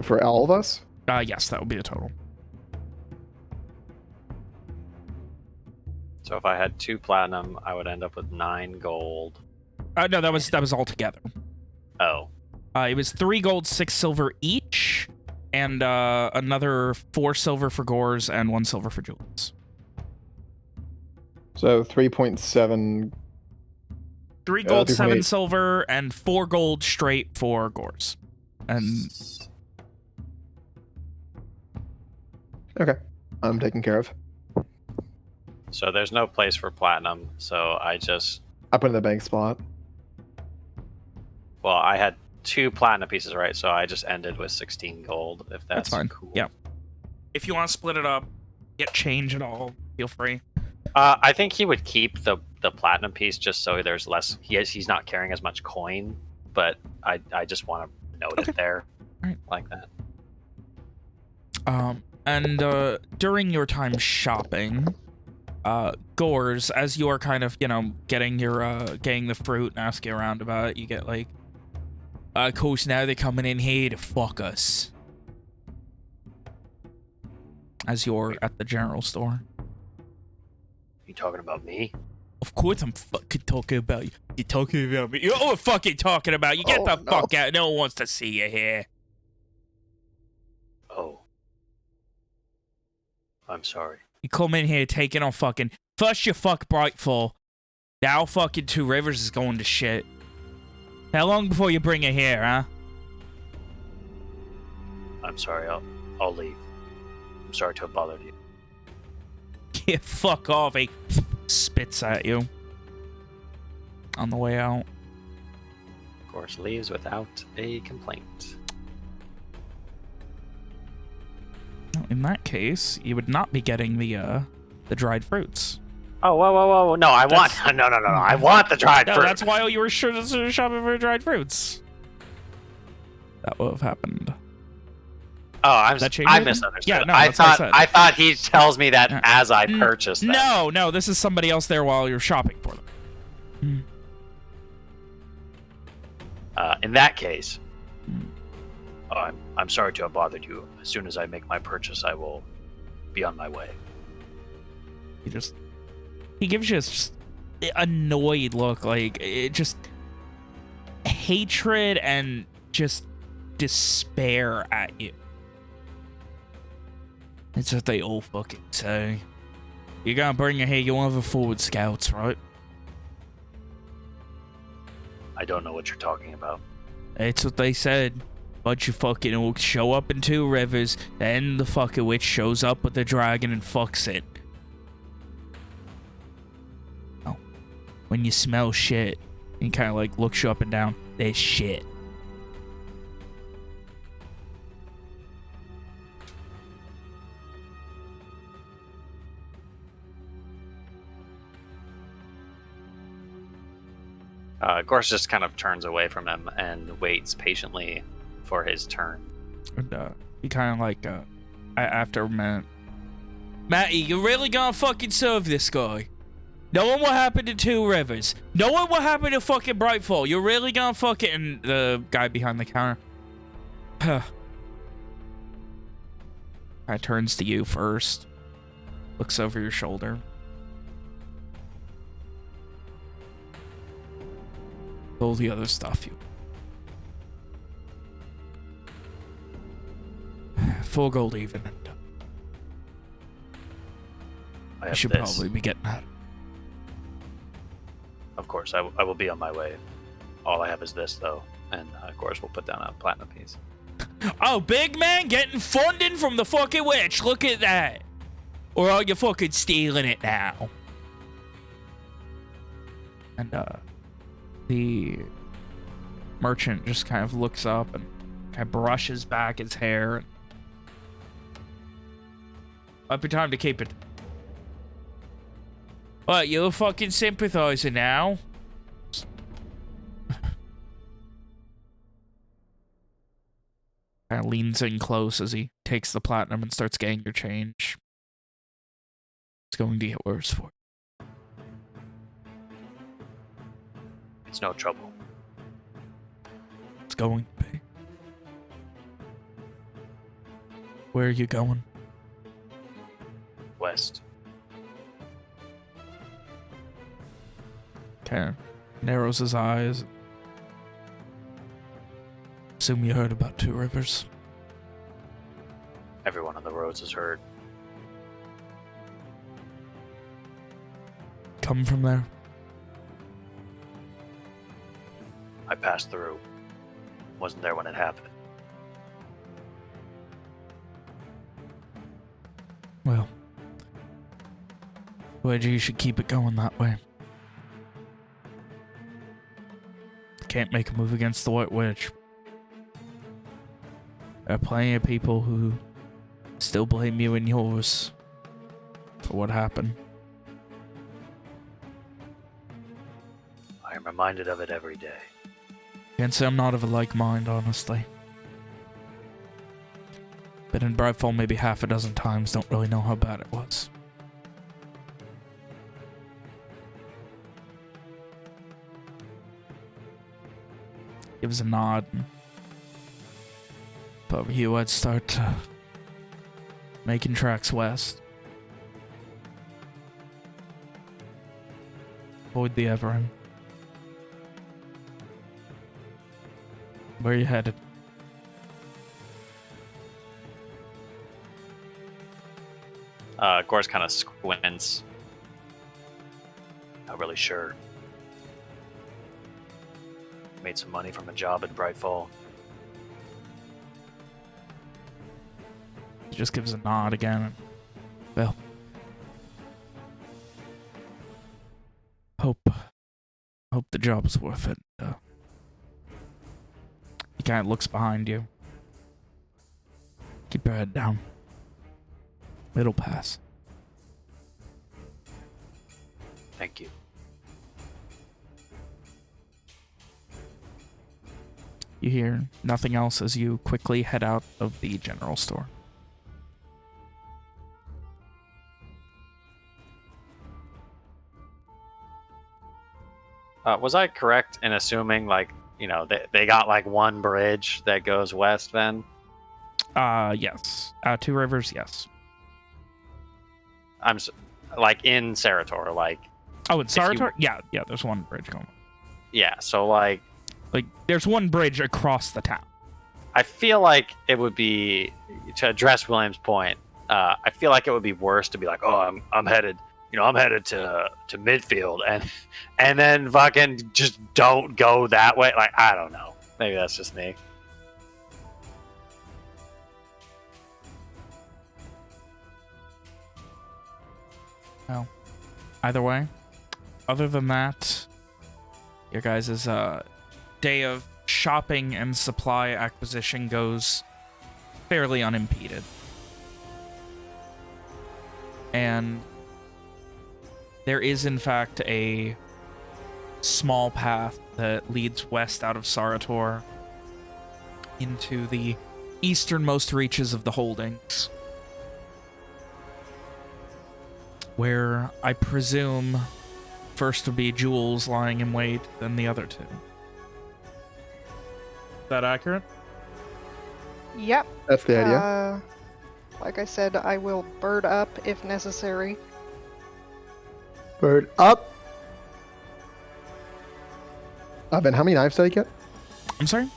For all of us? Yes, that would be the total. So if I had 2 platinum, I would end up with 9 gold. No, that was all together. Oh. It was 3 gold, 6 silver each, and another 4 silver for Gors and 1 silver for Julius. So 3.7. 3 gold, 7 3.8. silver, and 4 gold straight for Gors. And Okay. I'm taken care of. So there's no place for platinum, so I put I put in the bank spot. Well, I had 2 platinum pieces, right? So I just ended with 16 gold, if that's fine. cool. Yeah. If you want to split it up, get change at all, feel free. I think he would keep the platinum piece just so there's less. He's not carrying as much coin, but I just want to note Okay. it there, Alright. like that. And during your time shopping, Gores, as you are kind of, you know, getting the fruit and asking around about it, you get like, of course now they're coming in here to fuck us. As you're at the general store. You talking about me? Of course I'm fucking talking about you. You're talking about me. You're fucking talking about you. Get Oh, the no. fuck out. No one wants to see you here. Oh, I'm sorry. You come in here taking on fucking... First you fuck Brightfall. Now fucking Two Rivers is going to shit. How long before you bring it here, huh? I'm sorry. I'll leave. I'm sorry to have bothered you. Yeah, fuck off. He spits at you. On the way out. Of course, leaves without a complaint. In that case, you would not be getting the dried fruits. Oh, whoa! No, I want. No. I want the dried No, fruit. that's why you were shopping for dried fruits. That would have happened. Oh, I anything? misunderstood. Yeah, no, I that's what I thought said. I thought he tells me that Yeah. as I purchase them. No, this is somebody else there while you're shopping for them. In that case, I'm sorry to have bothered you. As soon as I make my purchase, I will be on my way. He gives you just annoyed look, like it just hatred and just despair at you. It's what they all fucking say. You're gonna bring it here, you want the forward scouts, right? I don't know what you're talking about. That's what they said. Bunch of fucking orcs show up in Two Rivers, then the fucking witch shows up with the dragon and fucks it. Oh. When you smell shit, he kind of like looks you up and down. There's shit. Gorse just kind of turns away from him and waits patiently for his turn. And he kind of like, after a minute, Matty, you really gonna fucking serve this guy? Knowing what happened to Two Rivers, knowing what happened to fucking Brightfall, you're really gonna fucking... The guy behind the counter. Kind of turns to you first. Looks over your shoulder. All the other stuff you... 4 gold even. I You have should this. probably be getting out. Of course, I will be on my way. All I have is this, though, and Gorse will put down a platinum piece. Oh, big man getting funding from the fucking witch. Look at that. Or are you fucking stealing it now? And, the merchant just kind of looks up and kind of brushes back his hair. Might be time to keep it. What, you a fucking sympathizer now? Kind of leans in close as he takes the platinum and starts getting your change. It's going to get worse for you. It's no trouble. It's going to be. Where are you going? West. Kind of narrows his eyes. Assume you heard about Two Rivers. Everyone on the roads has heard. Come from there. I passed through. Wasn't there when it happened. Well, you should keep it going that way. Can't make a move against the White Witch. There are plenty of people who still blame you and yours for what happened. I am reminded of it every day. Can't say I'm not of a like mind, honestly. Been in Brightfall maybe half a dozen times, don't really know how bad it was. Gives a nod. If I were you, I'd start making tracks west. Avoid the Everin. Where are you headed? Gor's kind of squints. Not really sure. Made some money from a job in Brightfall. He just gives a nod again. Well, hope the job's worth it. He kind of looks behind you. Keep your head down. It'll pass. Thank you. You hear nothing else as you quickly head out of the general store. Was I correct in assuming, like, you know, they got like one bridge that goes west then? Yes. Two Rivers, yes. Like in Sarator, like. Oh, in Sarator? Yeah, there's one bridge going. Yeah, so like there's one bridge across the town. I feel like it would be, to address William's point, I feel like it would be worse to be like, oh, I'm headed to midfield, and then fucking just don't go that way. Like, I don't know. Maybe that's just me. Well, either way, other than that, your guys' day of shopping and supply acquisition goes fairly unimpeded. And there is, in fact, a small path that leads west out of Sarator into the easternmost reaches of the holdings, where I presume first would be Jules lying in wait, then the other two. Is that accurate? Yep. That's the idea. Like I said, I will bird up if necessary. Bird up. Ben, how many knives did I get? I'm sorry?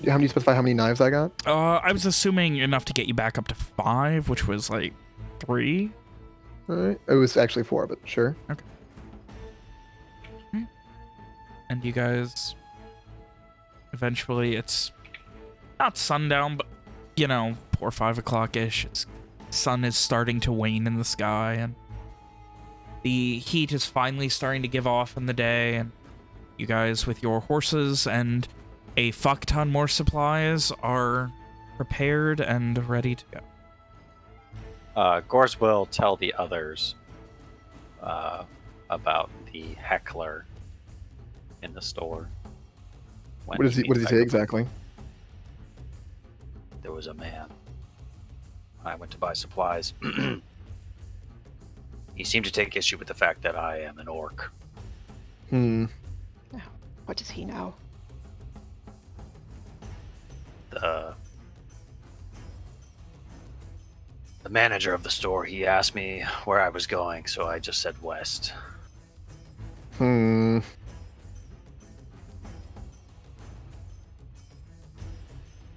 How do you specify how many knives I got? I was assuming enough to get you back up to 5, which was like 3. Alright. It was actually 4, but sure. Okay. And you guys, eventually, it's not sundown, but, you know, 4 or 5 o'clock-ish. Sun is starting to wane in the sky, and the heat is finally starting to give off in the day, and you guys, with your horses and a fuck ton more supplies, are prepared and ready to go. Gors will tell the others about the heckler in the store. What does he say exactly? There was a man. I went to buy supplies. He seemed to take issue with the fact that I am an orc. What does he know? The manager of the store, he asked me where I was going, so I just said west.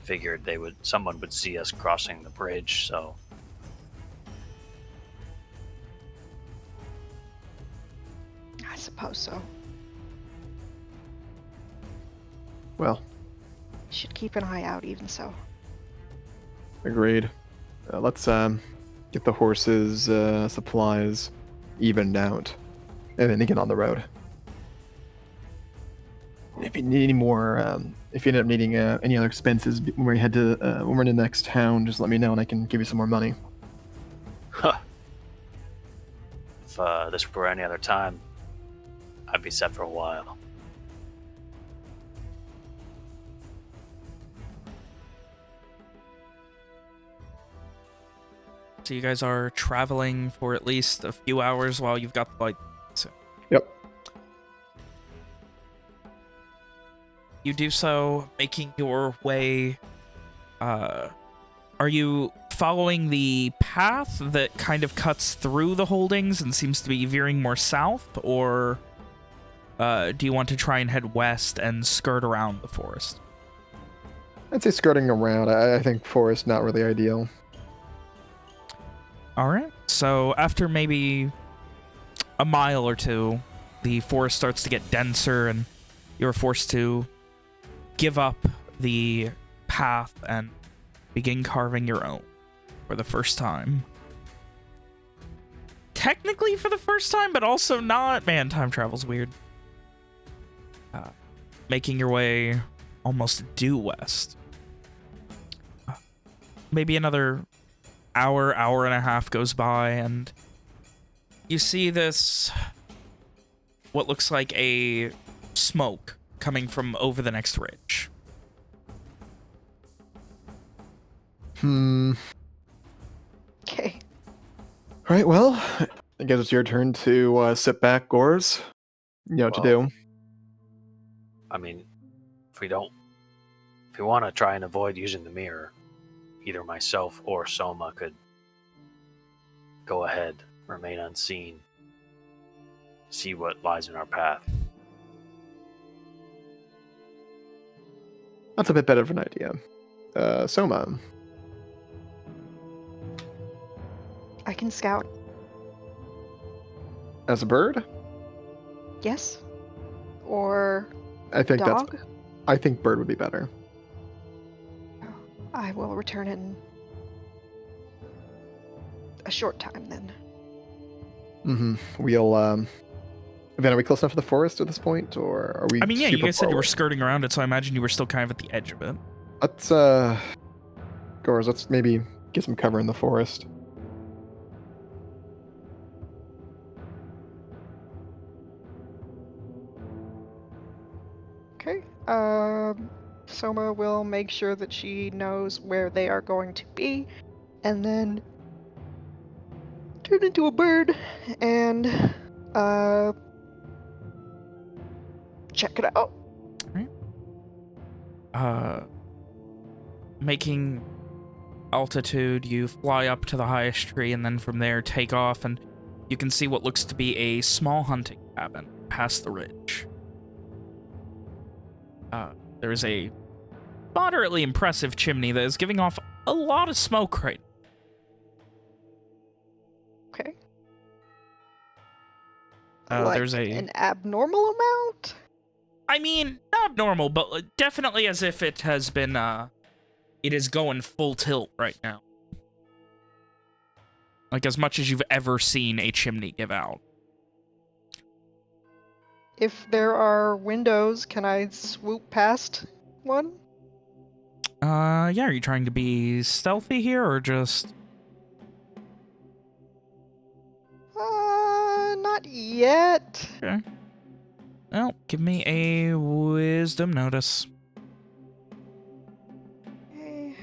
Figured someone would see us crossing the bridge, so. I suppose so. Well, Should keep an eye out, even so. agreed. Let's get the horses, supplies evened out, and then get on the road. If you need any more, if you end up needing any other expenses when we head to when we're in the next town, just let me know and I can give you some more money. Huh. this were any other time, I'd be set for a while. So you guys are traveling for at least a few hours while you've got the light. So Yep. you do so, making your way. Are you following the path that kind of cuts through the holdings and seems to be veering more south, or do you want to try and head west and skirt around the forest? I'd say skirting around. I think forest not really ideal. All right. So after maybe a mile or two, the forest starts to get denser, and you're forced to give up the path and begin carving your own for the first time. Technically for the first time, but also not. Man, time travel's weird. Making your way almost due west. Maybe another hour and a half goes by, and you see this, what looks like a smoke coming from over the next ridge. Okay. All right, well, I guess it's your turn to sit back, Gores. You know what to do. I mean, if we want to try and avoid using the mirror, either myself or Soma could go ahead, remain unseen, see what lies in our path. That's a bit better of an idea. Soma. I can scout. As a bird? Yes? Or I think dog? I think bird would be better. I will return in a short time then. Mm-hmm. We'll Then are we close enough to the forest at this point, or are we? I mean, yeah, you super guys said far you were away? skirting around it, so I imagine you were still kind of at the edge of it. Let's Gores, let's maybe get some cover in the forest. Okay. Soma will make sure that she knows where they are going to be, and then turn into a bird and check it out. Making altitude, you fly up to the highest tree, and then from there take off, and you can see what looks to be a small hunting cabin past the ridge. There is a moderately impressive chimney that is giving off a lot of smoke right Okay. now. Like There's an abnormal amount? I mean, not normal, but definitely as if it has been, it is going full tilt right now. Like as much as you've ever seen a chimney give out. If there are windows, can I swoop past one? Yeah, are you trying to be stealthy here, or just... Not yet. Okay. Well, give me a wisdom notice. Okay.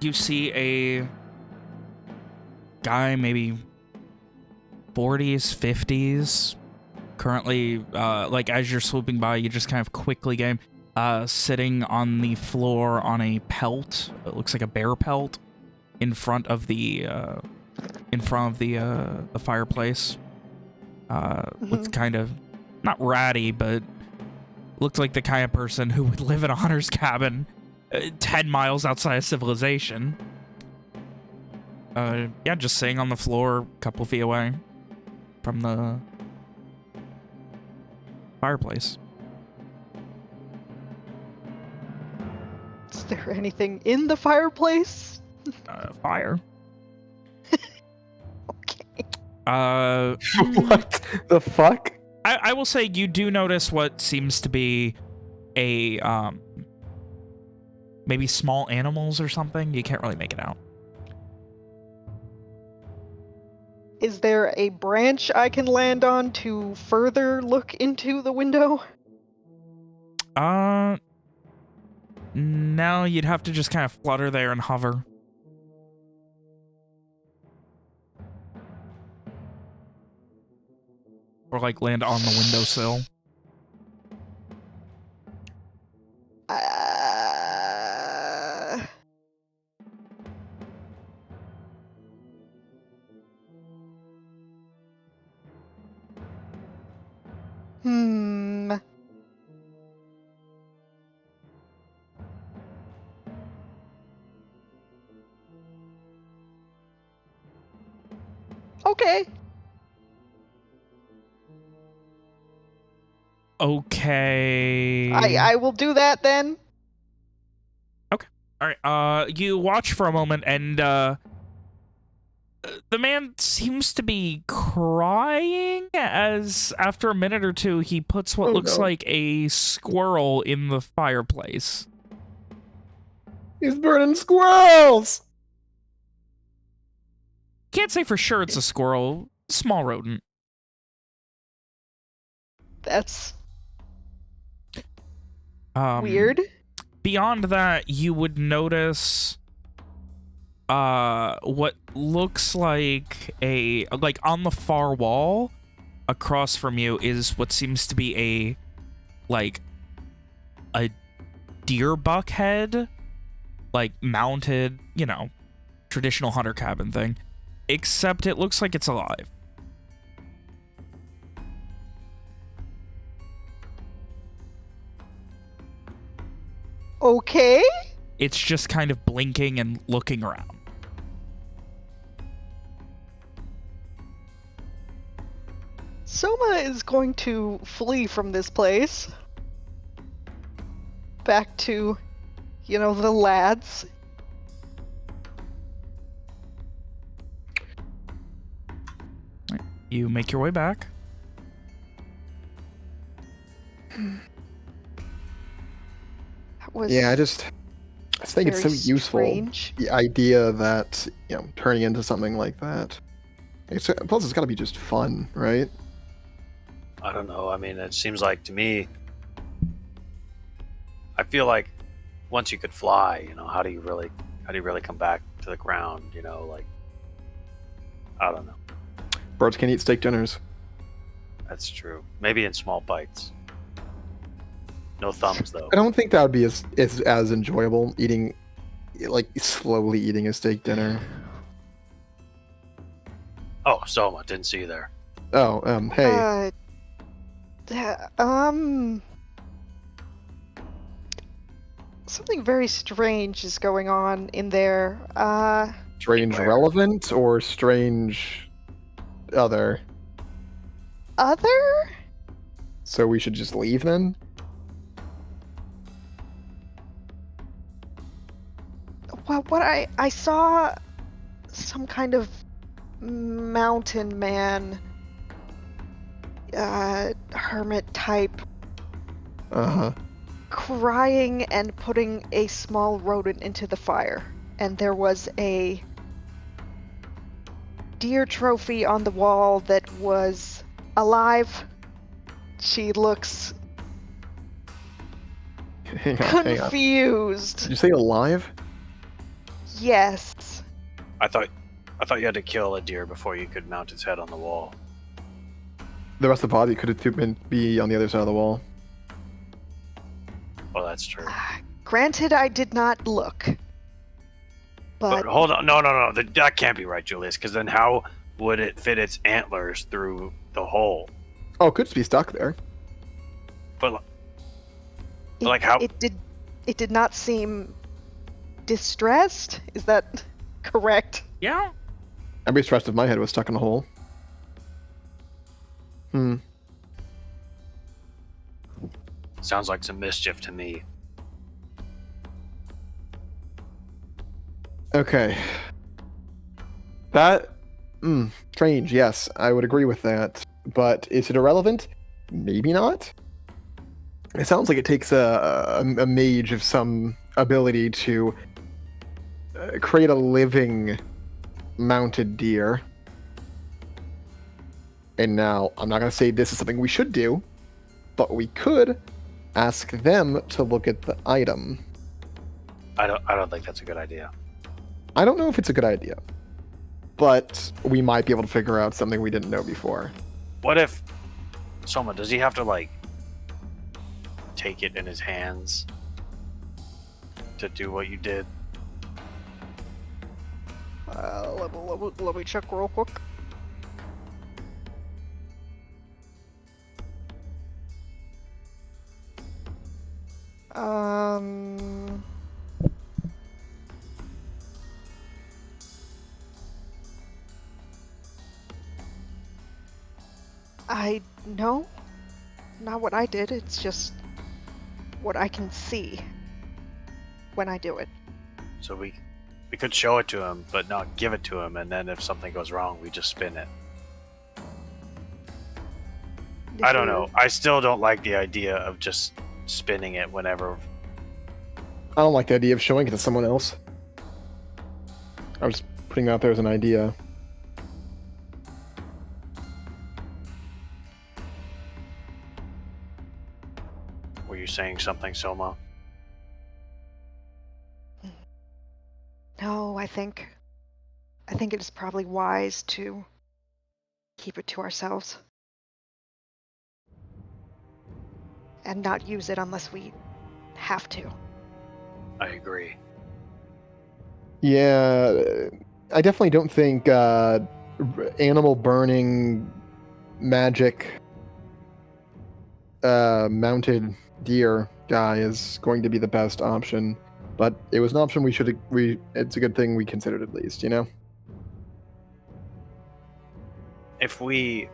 You see a guy, maybe 40s, 50s, currently, like, as you're swooping by, you just kind of quickly get him, sitting on the floor on a pelt. It looks like a bear pelt in front of the, the fireplace. Looks kind of, not ratty, but looked like the kind of person who would live in a hunter's cabin 10 miles outside of civilization. Yeah, just sitting on the floor a couple feet away from the fireplace. Is there anything in the fireplace? Fire. Okay. What the fuck? I will say you do notice what seems to be a maybe small animals or something. You can't really make it out. Is there a branch I can land on to further look into the window? No, you'd have to just kind of flutter there and hover. Or like land on the windowsill. Hmm. Okay. Okay. I will do that then. All right. You watch for a moment, and the man seems to be crying as after a minute or two he puts what looks like a squirrel in the fireplace. He's burning squirrels! Can't say for sure it's a squirrel. Small rodent. That's weird. Beyond that, you would notice what looks like on the far wall across from you is what seems to be a deer buck head, like mounted, you know, traditional hunter cabin thing, except it looks like it's alive. Okay. It's just kind of blinking and looking around. Soma is going to flee from this place. Back to, you know, the lads. You make your way back. Yeah, I just think it's so useful. Strange. The idea that, you know, turning into something like that. Plus, it's got to be just fun, right? I don't know. I mean, it seems like to me, I feel like once you could fly, you know, how do you really come back to the ground? You know, like, I don't know. Birds can eat steak dinners. That's true. Maybe in small bites. No thumbs, though. I don't think that would be as enjoyable eating, like slowly eating a steak dinner. Oh, Soma, didn't see you there. Oh, hey. Something very strange is going on in there. Strange relevant or strange other? Other? So we should just leave then? Well, what I saw some kind of mountain man, hermit type, crying and putting a small rodent into the fire. And there was a deer trophy on the wall that was alive. She looks Hang on. confused. Did you say alive? Yes. I thought you had to kill a deer before you could mount its head on the wall. The rest of the body could be on the other side of the wall. Well, that's true. Granted, I did not look. But hold on, no, that can't be right, Julius. Because then how would it fit its antlers through the hole? Oh, it could just be stuck there. But like how? It did not seem distressed. Is that correct? Yeah. I'd be stressed if my head was stuck in a hole. Sounds like some mischief to me. Okay. That, strange, yes, I would agree with that. But is it irrelevant? Maybe not. It sounds like it takes a mage of some ability to create a living mounted deer. And now, I'm not going to say this is something we should do, but we could ask them to look at the item. I don't think that's a good idea. I don't know if it's a good idea, but we might be able to figure out something we didn't know before. What if Soma, does he have to like take it in his hands to do what you did? Let me check real quick. No, not what I did. It's just what I can see when I do it. So we could show it to him, but not give it to him, and then if something goes wrong, we just spin it. I don't know. I still don't like the idea of just spinning it whenever. I don't like the idea of showing it to someone else. I was putting it out there as an idea. Were you saying something, Soma? No, I think it is probably wise to keep it to ourselves and not use it unless we have to. I agree. Yeah, I definitely don't think animal burning magic mounted deer guy is going to be the best option, but it was an option it's a good thing we considered at least, you know? If we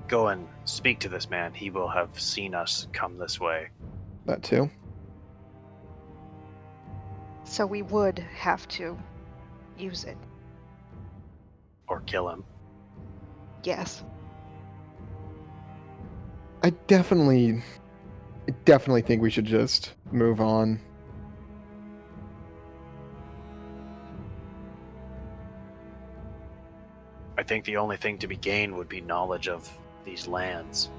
go and speak to this man, he will have seen us come this way. That too. So we would have to use it. Or kill him. Yes. I definitely think we should just move on. I think the only thing to be gained would be knowledge of these lands.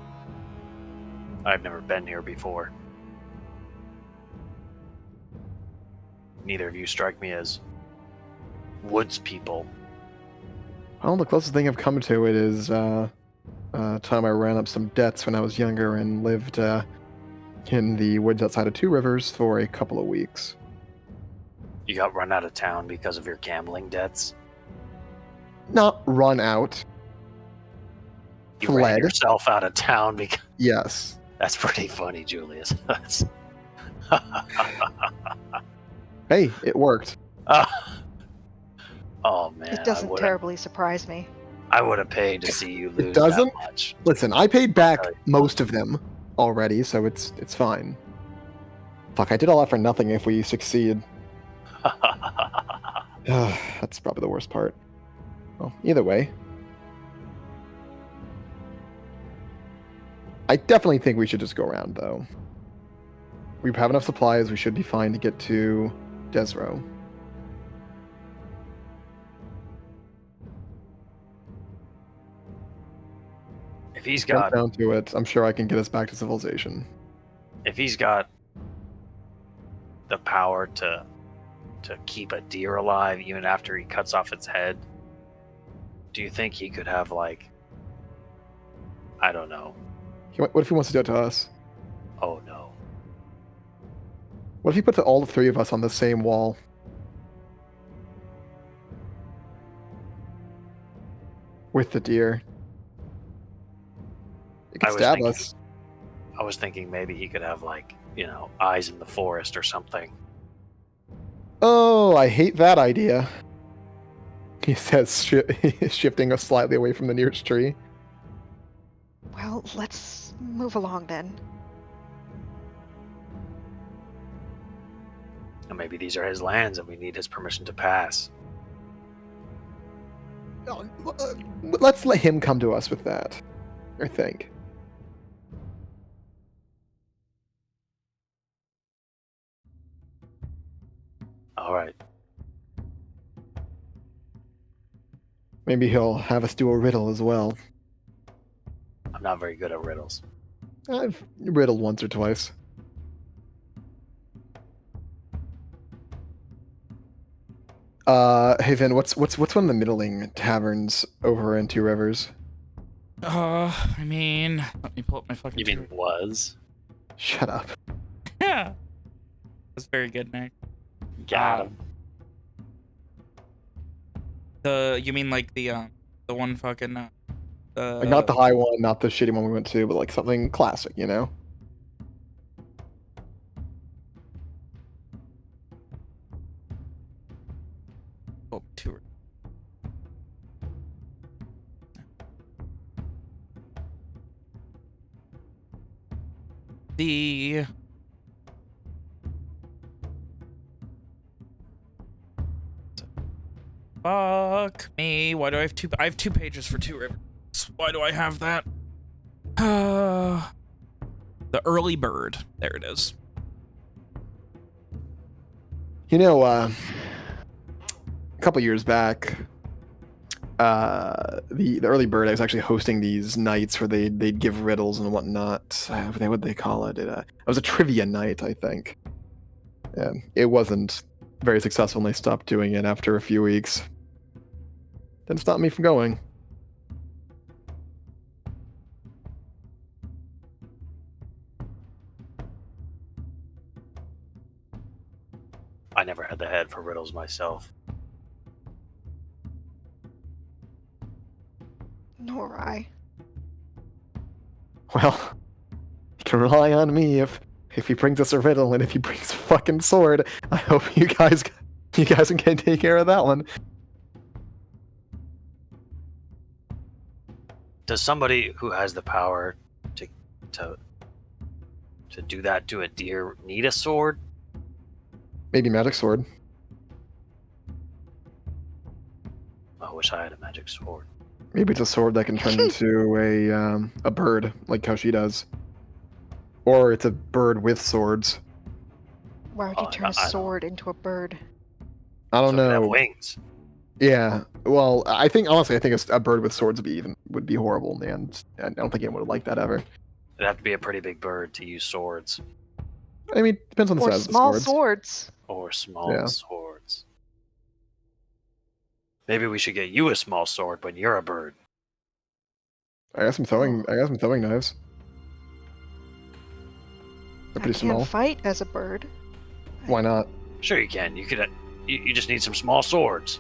I've never been here before. Neither of you strike me as woods people. Well, the closest thing I've come to it is time I ran up some debts when I was younger and lived in the woods outside of Two Rivers for a couple of weeks. You got run out of town because of your gambling debts? Not run out. You ran Fled. yourself out of town because... Yes. That's pretty funny, Julius. That's... Hey, it worked. Oh man, It doesn't terribly surprise me. I would have paid to see you lose doesn't? that much. Listen, I paid back most of them already, so it's fine. Fuck, I did all that for nothing if we succeed. That's probably the worst part. Well, either way. I definitely think we should just go around, though. We have enough supplies, we should be fine to get to Desro. If he's Come got down to it, I'm sure I can get us back to civilization. if he's got the power to keep a deer alive even after he cuts off its head, do you think he could have, like, I don't know. What if he wants to do it to us? Oh no. What if he puts all the three of us on the same wall? With the deer. It could stab us. I was thinking maybe he could have, like, you know, eyes in the forest or something. Oh, I hate that idea. He says, shifting us slightly away from the nearest tree. Well, let's move along then. And maybe these are his lands and we need his permission to pass. Let's let him come to us with that, I think. All right. Maybe he'll have us do a riddle as well. I'm not very good at riddles. I've riddled once or twice. Hey Vin, what's one of the middling taverns over in Two Rivers? I mean, let me pull up my fucking. You mean was? Shut up. Yeah. That's very good, Nick. Got him. You mean like the one fucking Like not the high one, not the shitty one we went to, but like something classic, you know? two. The fuck me. Why do I have two? I have 2 pages for Two Rivers. Why do I have that? The Early Bird. There it is. You know, a couple years back, the Early Bird, I was actually hosting these nights where they'd give riddles and whatnot. What'd they call it? It was a trivia night, I think. And it wasn't very successful, and they stopped doing it after a few weeks. Didn't stop me from going. I never had the head for riddles myself. Nor I. Well, you can rely on me if he brings us a riddle, and if he brings a fucking sword. I hope you guys can take care of that one. Does somebody who has the power to do that to a deer need a sword? Maybe magic sword. I wish I had a magic sword. Maybe it's a sword that can turn into a bird, like how she does. Or it's a bird with swords. Why would you Oh, turn I a don't- sword into a bird? I don't So it could have know. wings. Yeah. Well, I think a bird with swords would be horrible, and I don't think anyone would like that ever. It'd have to be a pretty big bird to use swords. I mean, depends on the Or size small of the swords. swords. Or small Yeah. swords. Maybe we should get you a small sword when you're a bird. I got some throwing knives. They're I pretty can't small. fight as a bird. Why not? Sure you can. You could. You just need some small swords.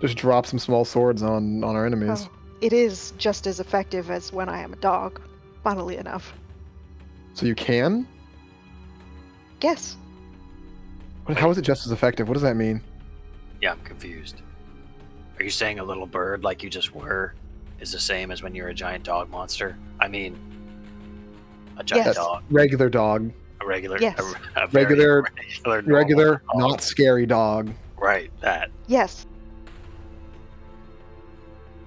Just drop some small swords on our enemies. Oh, it is just as effective as when I am a dog, funnily enough. So you can? Yes. How is it just as effective? What does that mean? Yeah, I'm confused. Are you saying a little bird like you just were is the same as when you're a giant dog monster? I mean, a giant Yes. dog, Regular dog. a regular, Yes. a very Regular- normal Regular, dog. not scary dog. Right. That. Yes.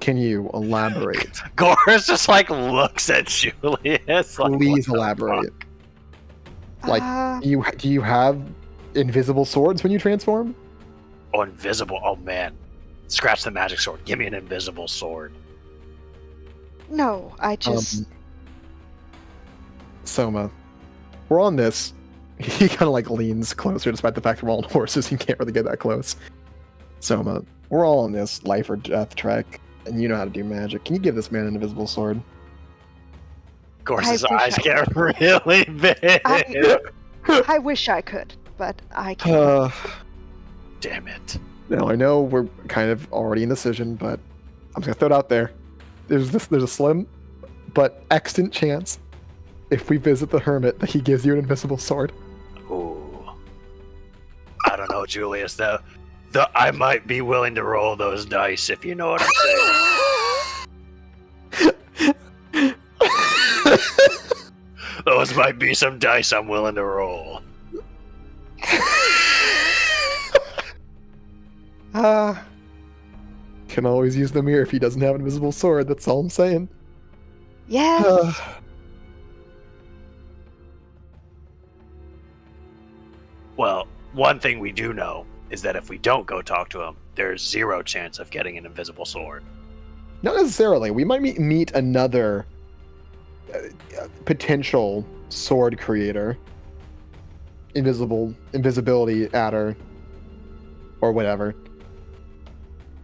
Can you elaborate? Goris just like looks at Julius. Like, Please what the elaborate. fuck? Like, do you have invisible swords when you transform? Oh, invisible. Oh man, scratch the magic sword. Give me an invisible sword. No, I just. Soma, we're on this. He kind of like leans closer, despite the fact that we're all on horses. He can't really get that close. Soma, we're all on this life or death trek, and you know how to do magic. Can you give this man an invisible sword? Goris's I wish eyes I get really big. I wish I could, but I can't. Damn it. Now I know we're kind of already in decision, but I'm just gonna throw it out there. There's a slim but extant chance, if we visit the hermit, that he gives you an invisible sword. Ooh. I don't know, Julius. I might be willing to roll those dice if you know what I'm saying. Those might be some dice I'm willing to roll. Can always use the mirror if he doesn't have an invisible sword. That's all I'm saying. Yes. Well, one thing we do know is that if we don't go talk to him, there's 0 chance of getting an invisible sword. Not necessarily. We might meet another potential sword creator, invisibility adder, or whatever.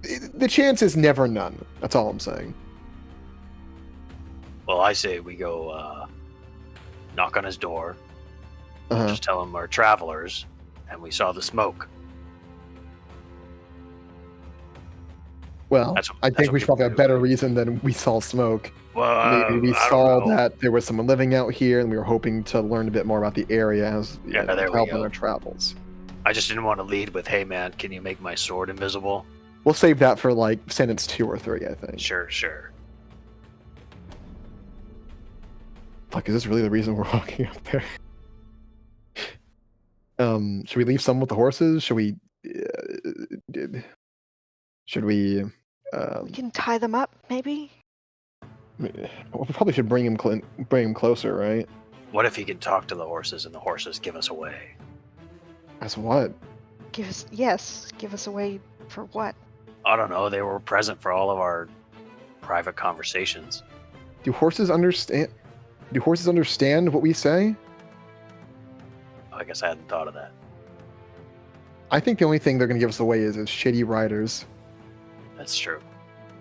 The chance is never none. That's all I'm saying. Well, I say we go knock on his door, Uh-huh. just tell him we're travelers, and we saw the smoke. Well, That's- I that's think what we should probably have people a better do. reason than we saw smoke. Well, Maybe we I saw don't know. that there was someone living out here, and we were hoping to learn a bit more about the area as Yeah, there to we help go. on our travels. I just didn't want to lead with, "Hey, man, can you make my sword invisible?" We'll save that for like sentence 2 or 3, I think. Sure. Fuck, is this really the reason we're walking up there? Should we leave some with the horses? Should we? Should we? We can tie them up, maybe? We probably should bring him closer, right? What if he can talk to the horses and the horses give us away? As what? Give us a way for what? I don't know. They were present for all of our private conversations. Do horses understand? Do horses understand what we say? I guess I hadn't thought of that. I think the only thing they're gonna give us away is shitty riders. That's true.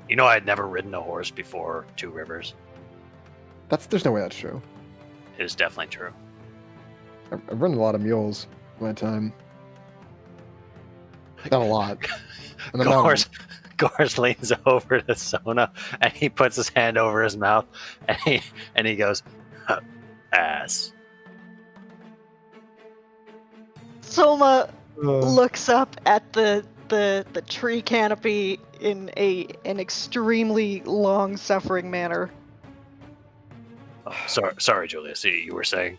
You know, I had never ridden a horse before Two Rivers. There's no way that's true. It is definitely true. I've ridden a lot of mules in my time. Not a lot. And I'm not- Gors leans over to Sona and he puts his hand over his mouth and he goes, "Huh, ass." Soma looks up at the tree canopy in an extremely long-suffering manner. Oh, sorry, Julius. You were saying?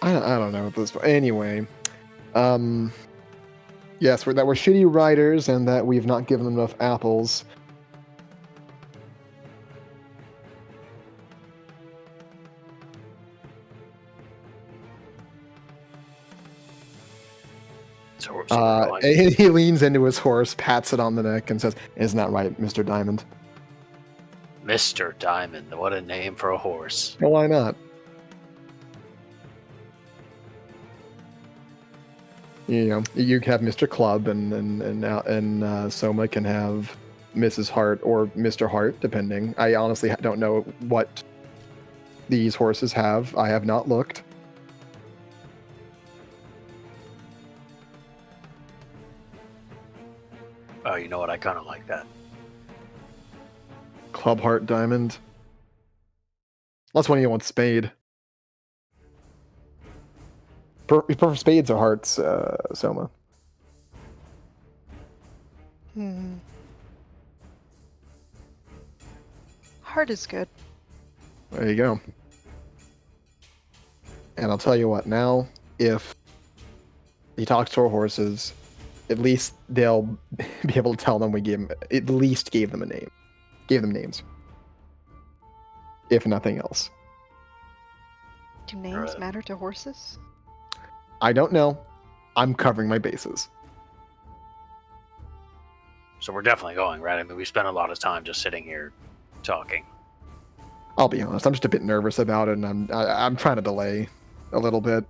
I don't know at this point. Anyway, yes, that we're shitty riders and that we've not given them enough apples. So we're going. And he leans into his horse, pats it on the neck, and says, "Isn't that right, Mr. Diamond?" Mr. Diamond. What a name for a horse. Well, why not? You know, you can have Mr. Club, and Soma can have Mrs. Hart or Mr. Hart, depending. I honestly don't know what these horses have. I have not looked. Oh, you know what? I kind of like that. Club Heart Diamond. Unless one of you wants Spade. You prefer Spades or Hearts, Soma? Heart is good. There you go. And I'll tell you what, now, if he talks to our horses, at least they'll be able to tell them we at least gave them a name. Gave them names. If nothing else. Do names matter to horses? I don't know. I'm covering my bases. So we're definitely going, right? I mean, we spent a lot of time just sitting here talking. I'll be honest, I'm just a bit nervous about it, and I'm trying to delay a little bit.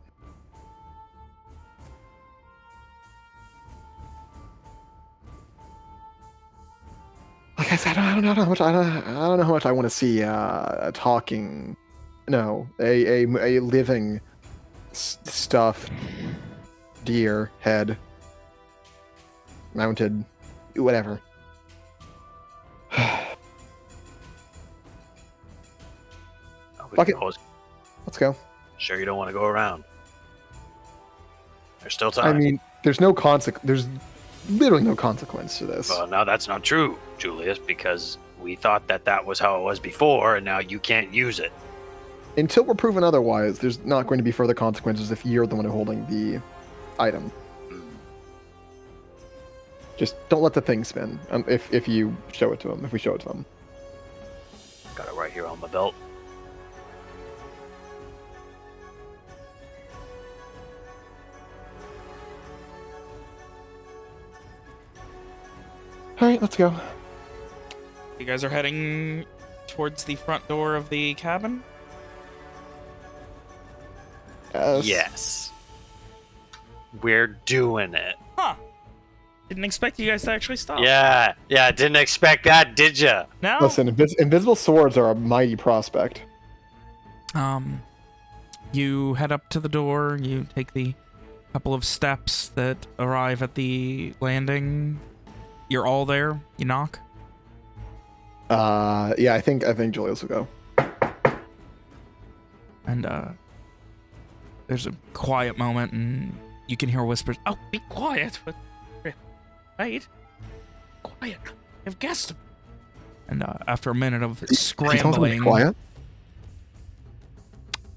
Like I said, I don't know how much I want to see a talking, no, a living stuffed deer head mounted, whatever. Fuck it. Let's go. Sure, you don't want to go around. There's still time. I mean, there's literally no consequence to this. Well, now that's not true, Julius, because we thought that was how it was before, and now you can't use it. Until we're proven otherwise, there's not going to be further consequences if you're the one holding the item. Just don't let the thing spin. If you show it to them, if we show it to them. Got it right here on my belt. All right, let's go. You guys are heading towards the front door of the cabin? Yes. We're doing it. Huh. Didn't expect you guys to actually stop. Yeah, didn't expect that, did ya? No? Listen, invisible swords are a mighty prospect. You head up to the door, you take the couple of steps that arrive at the landing. You're all there, you knock. Yeah, I think Julius will go. And there's a quiet moment, and you can hear whispers. Oh, be quiet! Wait, quiet! I've guessed him. And after a minute of scrambling, Quiet.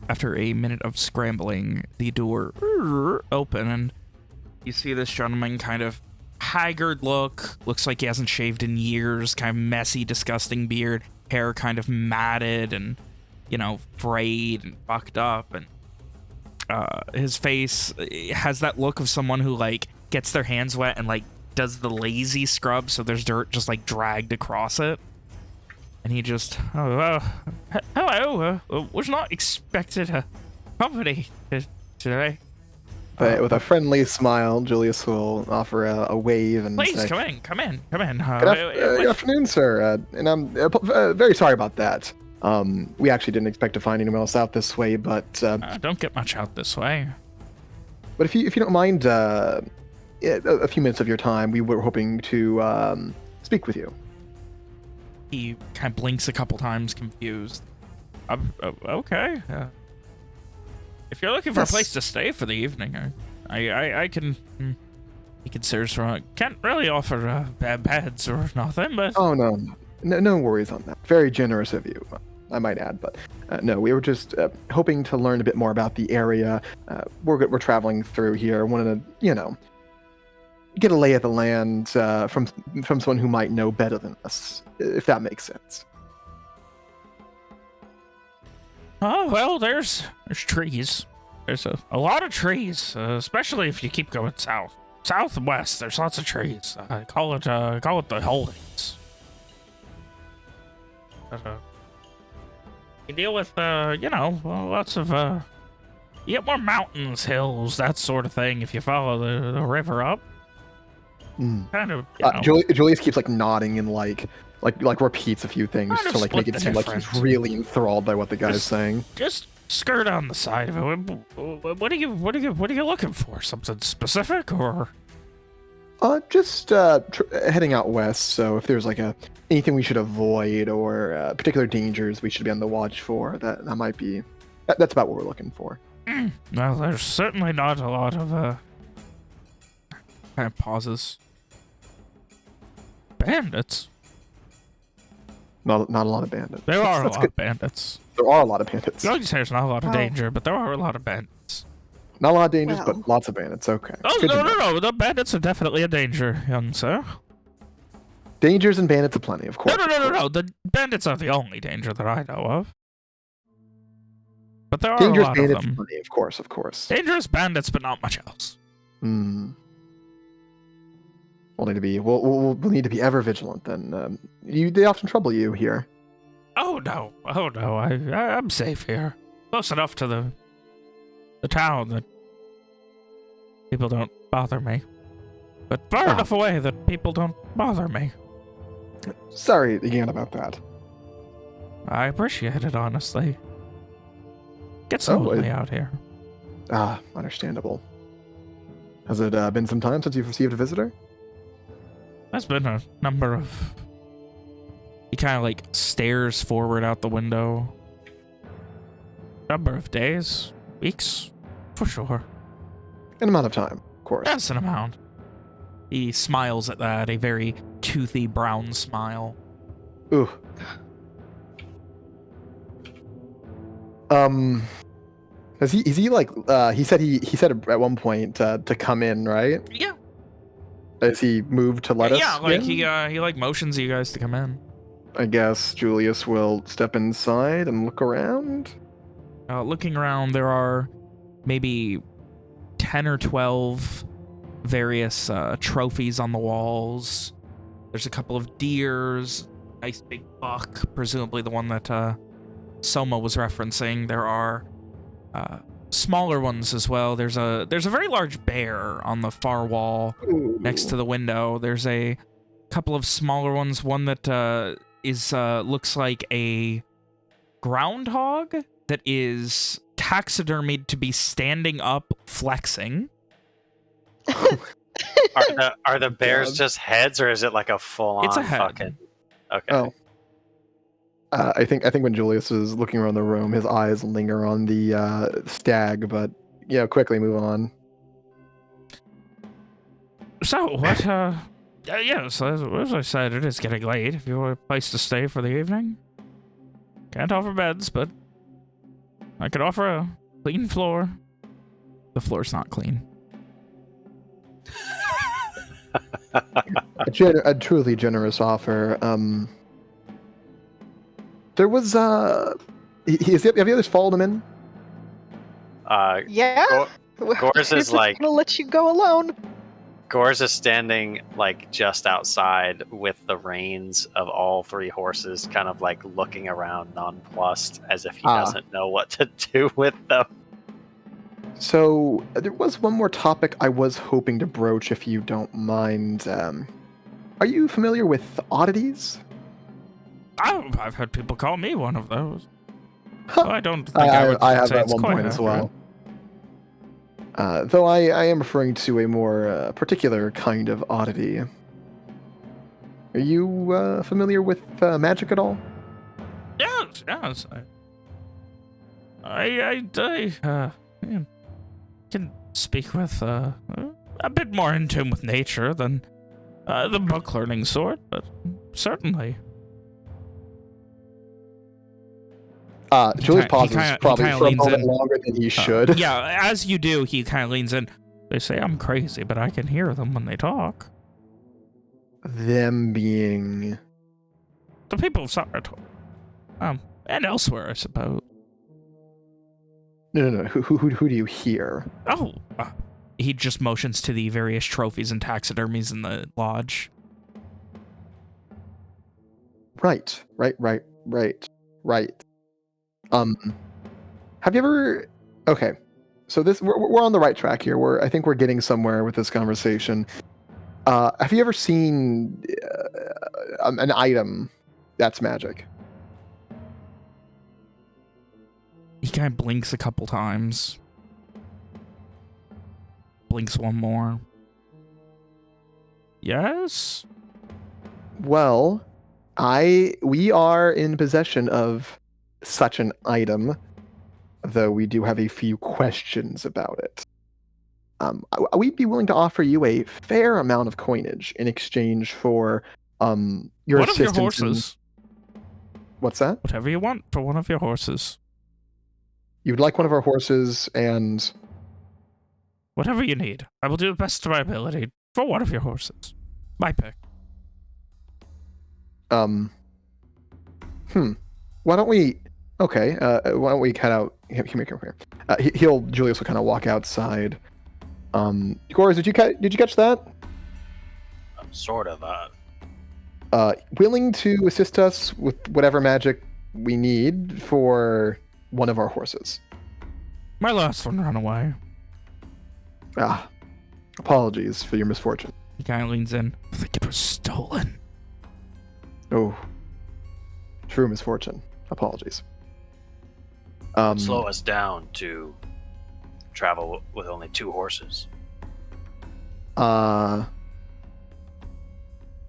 after a minute of scrambling, the door open, and you see this gentleman kind of haggard look. Looks like he hasn't shaved in years. Kind of messy, disgusting beard, hair kind of matted and, you know, frayed and fucked up, and his face has that look of someone who like gets their hands wet and like does the lazy scrub, so there's dirt just like dragged across it. And he just, hello, was not expected company today. But with a friendly smile, Julius will offer a wave and Please say, come in. Good afternoon, sir. And I'm very sorry about that. We actually didn't expect to find anyone else out this way, but Don't get much out this way. if you don't mind, a few minutes of your time, we were hoping to speak with you. He kind of blinks a couple times, confused. Okay. If you're looking for Yes. a place to stay for the evening, I can. He considers for. Can't really offer beds or nothing, but Oh no worries on that. Very generous of you, I might add. But no, we were just hoping to learn a bit more about the area. We're traveling through here. Wanted to, get a lay of the land from someone who might know better than us, if that makes sense. oh well, there's trees. There's a lot of trees, especially if you keep going south and west. There's lots of trees. I call it the holdings. You deal with lots of you get more mountains, hills, that sort of thing if you follow the river up. Kind of. Julius keeps like nodding and like repeats a few things Kind of to like make it split the seem like he's difference. really enthralled by what the guy's saying. Just skirt on the side of it. What are you looking for? Something specific or? Just heading out west. So if there's like anything we should avoid or particular dangers we should be on the watch for, that might be. That's about what we're looking for. Well, there's certainly not a lot of kind of pauses. Bandits. Not a lot of bandits. There are a That's lot good. of bandits. There are a lot of bandits. You say there's not a lot of Oh. danger, but there are a lot of bandits. Not a lot of dangers, Well. but lots of bandits. Okay. Oh, Good to know. no. The bandits are definitely a danger, young sir. Dangers and bandits aplenty, of course. No. The bandits are the only danger that I know of. But there are Dangerous a lot bandits of them. aplenty, of course. Dangerous bandits, but not much else. Hmm. We'll need to be ever vigilant then. They often trouble you here. Oh no. I'm safe here. Close enough to the town that people don't bother me. But far Oh. enough away that people don't bother me. Sorry again about that. I appreciate it, honestly. Gets lonely out here. Understandable. Has it been some time since you've received a visitor? There's been a number of... He kind of like stares forward out the window. Number of days, weeks, for sure. An amount of time, of course. That's an amount. He smiles at that, a very toothy brown smile. Ooh. Is he like he said at one point to come in, right? Yeah. Has he moved to let us? Yeah, like in? he like motions you guys to come in. I guess Julius will step inside and look around. Looking around, there are maybe 10 or 12 various trophies on the walls. There's a couple of deers, nice big buck, presumably the one that Soma was referencing. There are smaller ones as well. There's a very large bear on the far wall next to the window. There's a couple of smaller ones. One that looks like a groundhog that is taxidermied to be standing up, flexing. Are the bears just heads, or is it like a full on? It's a head. Fucking... Okay. Oh. I think when Julius is looking around the room, his eyes linger on the stag, but quickly move on. So what? Yes, as I said, it is getting late. If you want a place to stay for the evening, can't offer beds, but I could offer a clean floor. The floor's not clean. A truly generous offer. There was have the others followed him in? Yeah. Gores is like gonna let you go alone. Gores is standing like just outside with the reins of all 3 horses, kind of like looking around nonplussed, as if he doesn't know what to do with them. So there was one more topic I was hoping to broach, if you don't mind. Are you familiar with oddities? I've had people call me one of those. Huh. So I don't think I would have say at it's one quite point as accurate. well. Though I am referring to a more particular kind of oddity. Are you familiar with magic at all? Yes. I can speak with a bit more in tune with nature than the book learning sort, but certainly. Julius pauses probably for a moment in. longer than he should. Yeah, as you do, he kind of leans in. They say I'm crazy, but I can hear them when they talk. Them being The people of Sarator. And elsewhere, I suppose. No. Who do you hear? Oh, he just motions to the various trophies and taxidermies in the lodge. Right. Have you ever? Okay, so we're on the right track here. I think we're getting somewhere with this conversation. Have you ever seen an item that's magic? He kind of blinks a couple times. Blinks one more. Yes? Well, we are in possession of such an item, though we do have a few questions about it. We'd be willing to offer you a fair amount of coinage in exchange for your one assistance. Of your horses. What's that? Whatever you want for one of your horses. You'd like one of our horses and... Whatever you need. I will do the best of my ability for one of your horses. My pick. Why don't we... Okay, why don't we cut out... Here. Julius will kind of walk outside. Gores, did you catch that? Sort of. Willing to assist us with whatever magic we need for one of our horses. My last one ran away. Apologies for your misfortune. He kind of leans in. I think it was stolen. Oh, true misfortune. Apologies. Slow us down to travel with only 2 horses.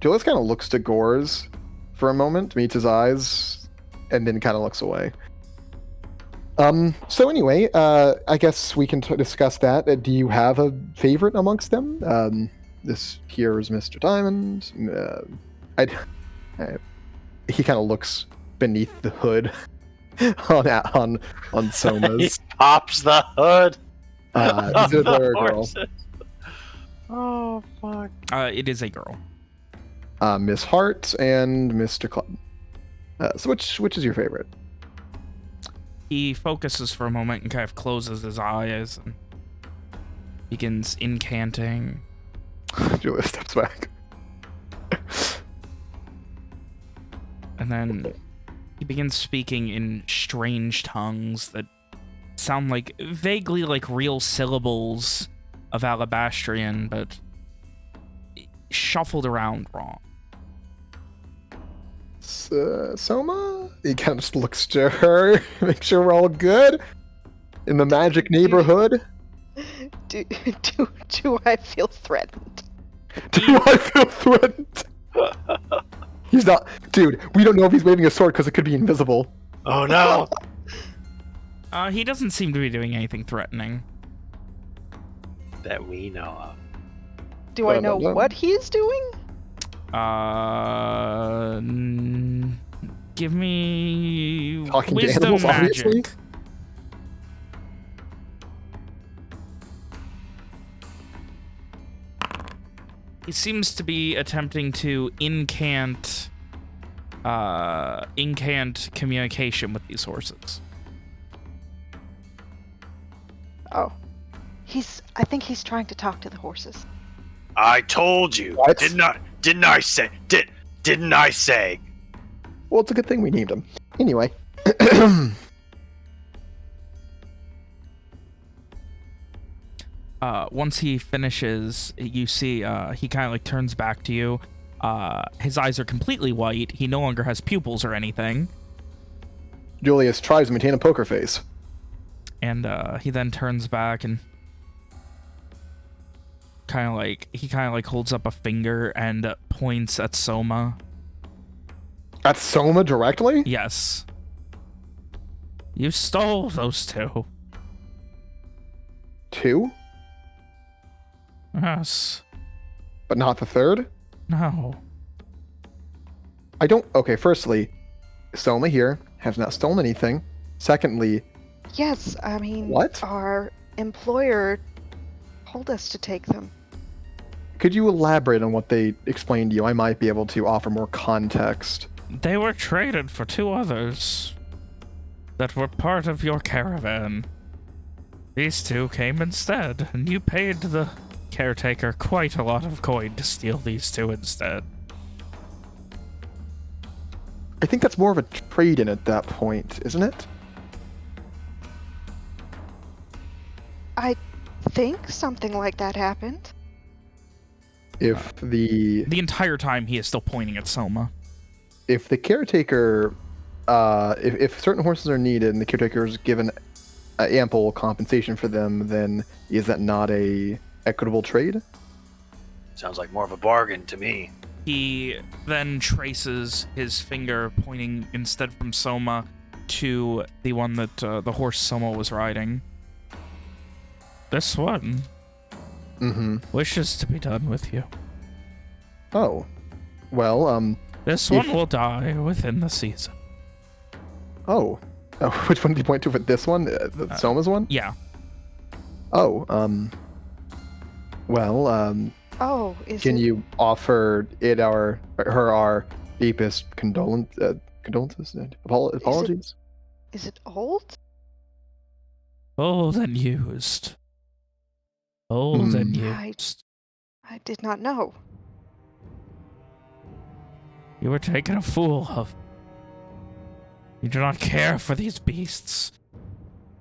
Julius kind of looks to Gores for a moment, meets his eyes, and then kind of looks away. So anyway, I guess we can discuss that. Do you have a favorite amongst them? This here is Mr. Diamond. He kind of looks beneath the hood on Soma's. He pops the hood. Is it a boy or a girl? Oh fuck! It is a girl. Miss Hart and Mr. Club. So which is your favorite? He focuses for a moment and kind of closes his eyes and begins incanting. Julius steps back. And then he begins speaking in strange tongues that sound like vaguely like real syllables of Alabastrian, but shuffled around wrong. Soma? He kind of just looks to her, make sure we're all good in the magic neighborhood. Do I feel threatened? Do I feel threatened? He's not, dude. We don't know if he's waving a sword because it could be invisible. Oh no! He doesn't seem to be doing anything threatening. That we know of. Do I know what he's doing? Give me Talking to wisdom animals, magic. obviously. He seems to be attempting to incant communication with these horses. Oh. I think he's trying to talk to the horses. I told you. What? Didn't I say? Didn't I say? Well, it's a good thing we named him. Anyway. Once he finishes, you see he kind of like turns back to you. His eyes are completely white. He no longer has pupils or anything. Julius tries to maintain a poker face. And he then turns back and kind of like holds up a finger and points at Soma. At Soma directly? Yes. You stole those two. Two? Yes. But not the third? No. I don't... Okay, firstly, Soma here has not stolen anything. Secondly... Yes, I mean, What? Our employer told us to take them. Could you elaborate on what they explained to you? I might be able to offer more context. They were traded for two others that were part of your caravan. These two came instead, and you paid the caretaker quite a lot of coin to steal these two instead. I think that's more of a trade-in at that point, isn't it? I think something like that happened. If the entire time he is still pointing at Soma. if the caretaker, if certain horses are needed and the caretaker is given ample compensation for them, then is that not a equitable trade? Sounds like more of a bargain to me. He then traces his finger, pointing instead from Soma to the one that the horse Soma was riding. This one wishes to be done with you. Oh, well, This one will die within the season. Oh, which one did you point to for this one? The Soma's one? Yeah. Oh, well, Oh, is can it? you offer her our deepest condolences and apologies? Is it old? Old and used. Old and used. I did not know. You were taking a fool of. You do not care for these beasts.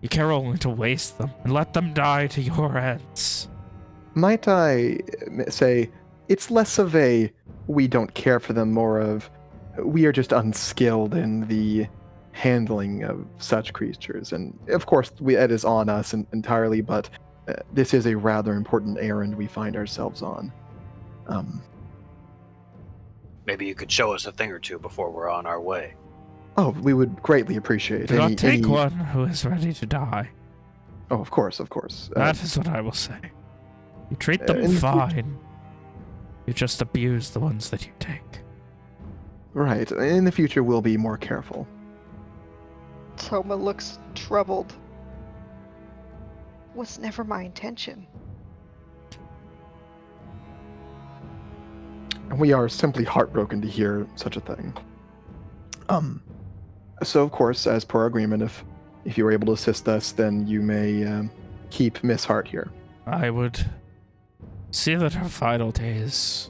You care only to waste them and let them die to your ends. Might I say, it's less of a we don't care for them, more of we are just unskilled in the handling of such creatures. And of course, it is on us entirely, but this is a rather important errand we find ourselves on. Maybe you could show us a thing or two before we're on our way. Oh, we would greatly appreciate Do not take one who is ready to die. Oh, of course, of course. That is what I will say. You treat them in the fine. You just abuse the ones that you take. Right. In the future, we'll be more careful. Soma looks troubled. Was never my intention. And we are simply heartbroken to hear such a thing. So of course, as per our agreement, if you are able to assist us, then you may keep Miss Hart here. I would see that her final days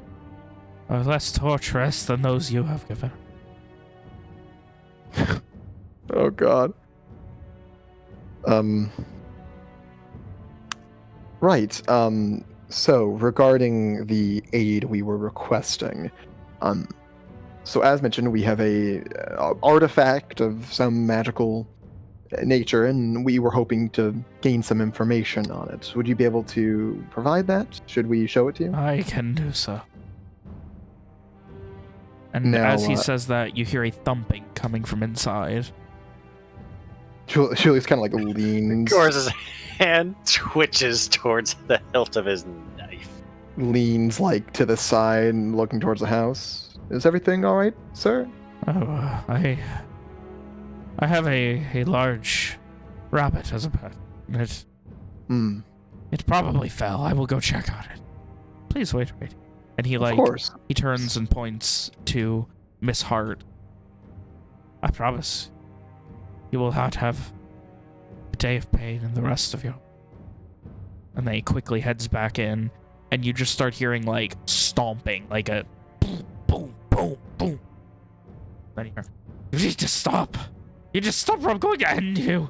are less torturous than those you have given. Oh God. Right. So regarding the aid we were requesting, so as mentioned, we have a artifact of some magical nature, and we were hoping to gain some information on it. Would you be able to provide that? Should we show it to you? I can do so. And Now, as he says that, you hear a thumping coming from inside. Julius kind of like leans, Gors's hand twitches towards the hilt of his knife. leans like to the side and looking towards the house. Is everything all right, sir? Oh, I have a large rabbit as a pet. It probably fell. I will go check on it. Please wait. And he Of course. he turns and points to Miss Hart. I promise you will not have a day of pain and the rest of you. And then he quickly heads back in, and you just start hearing like stomping, like a boom, boom, boom, boom. Then you hear, you need to stop. You just stop or I'm going to end you.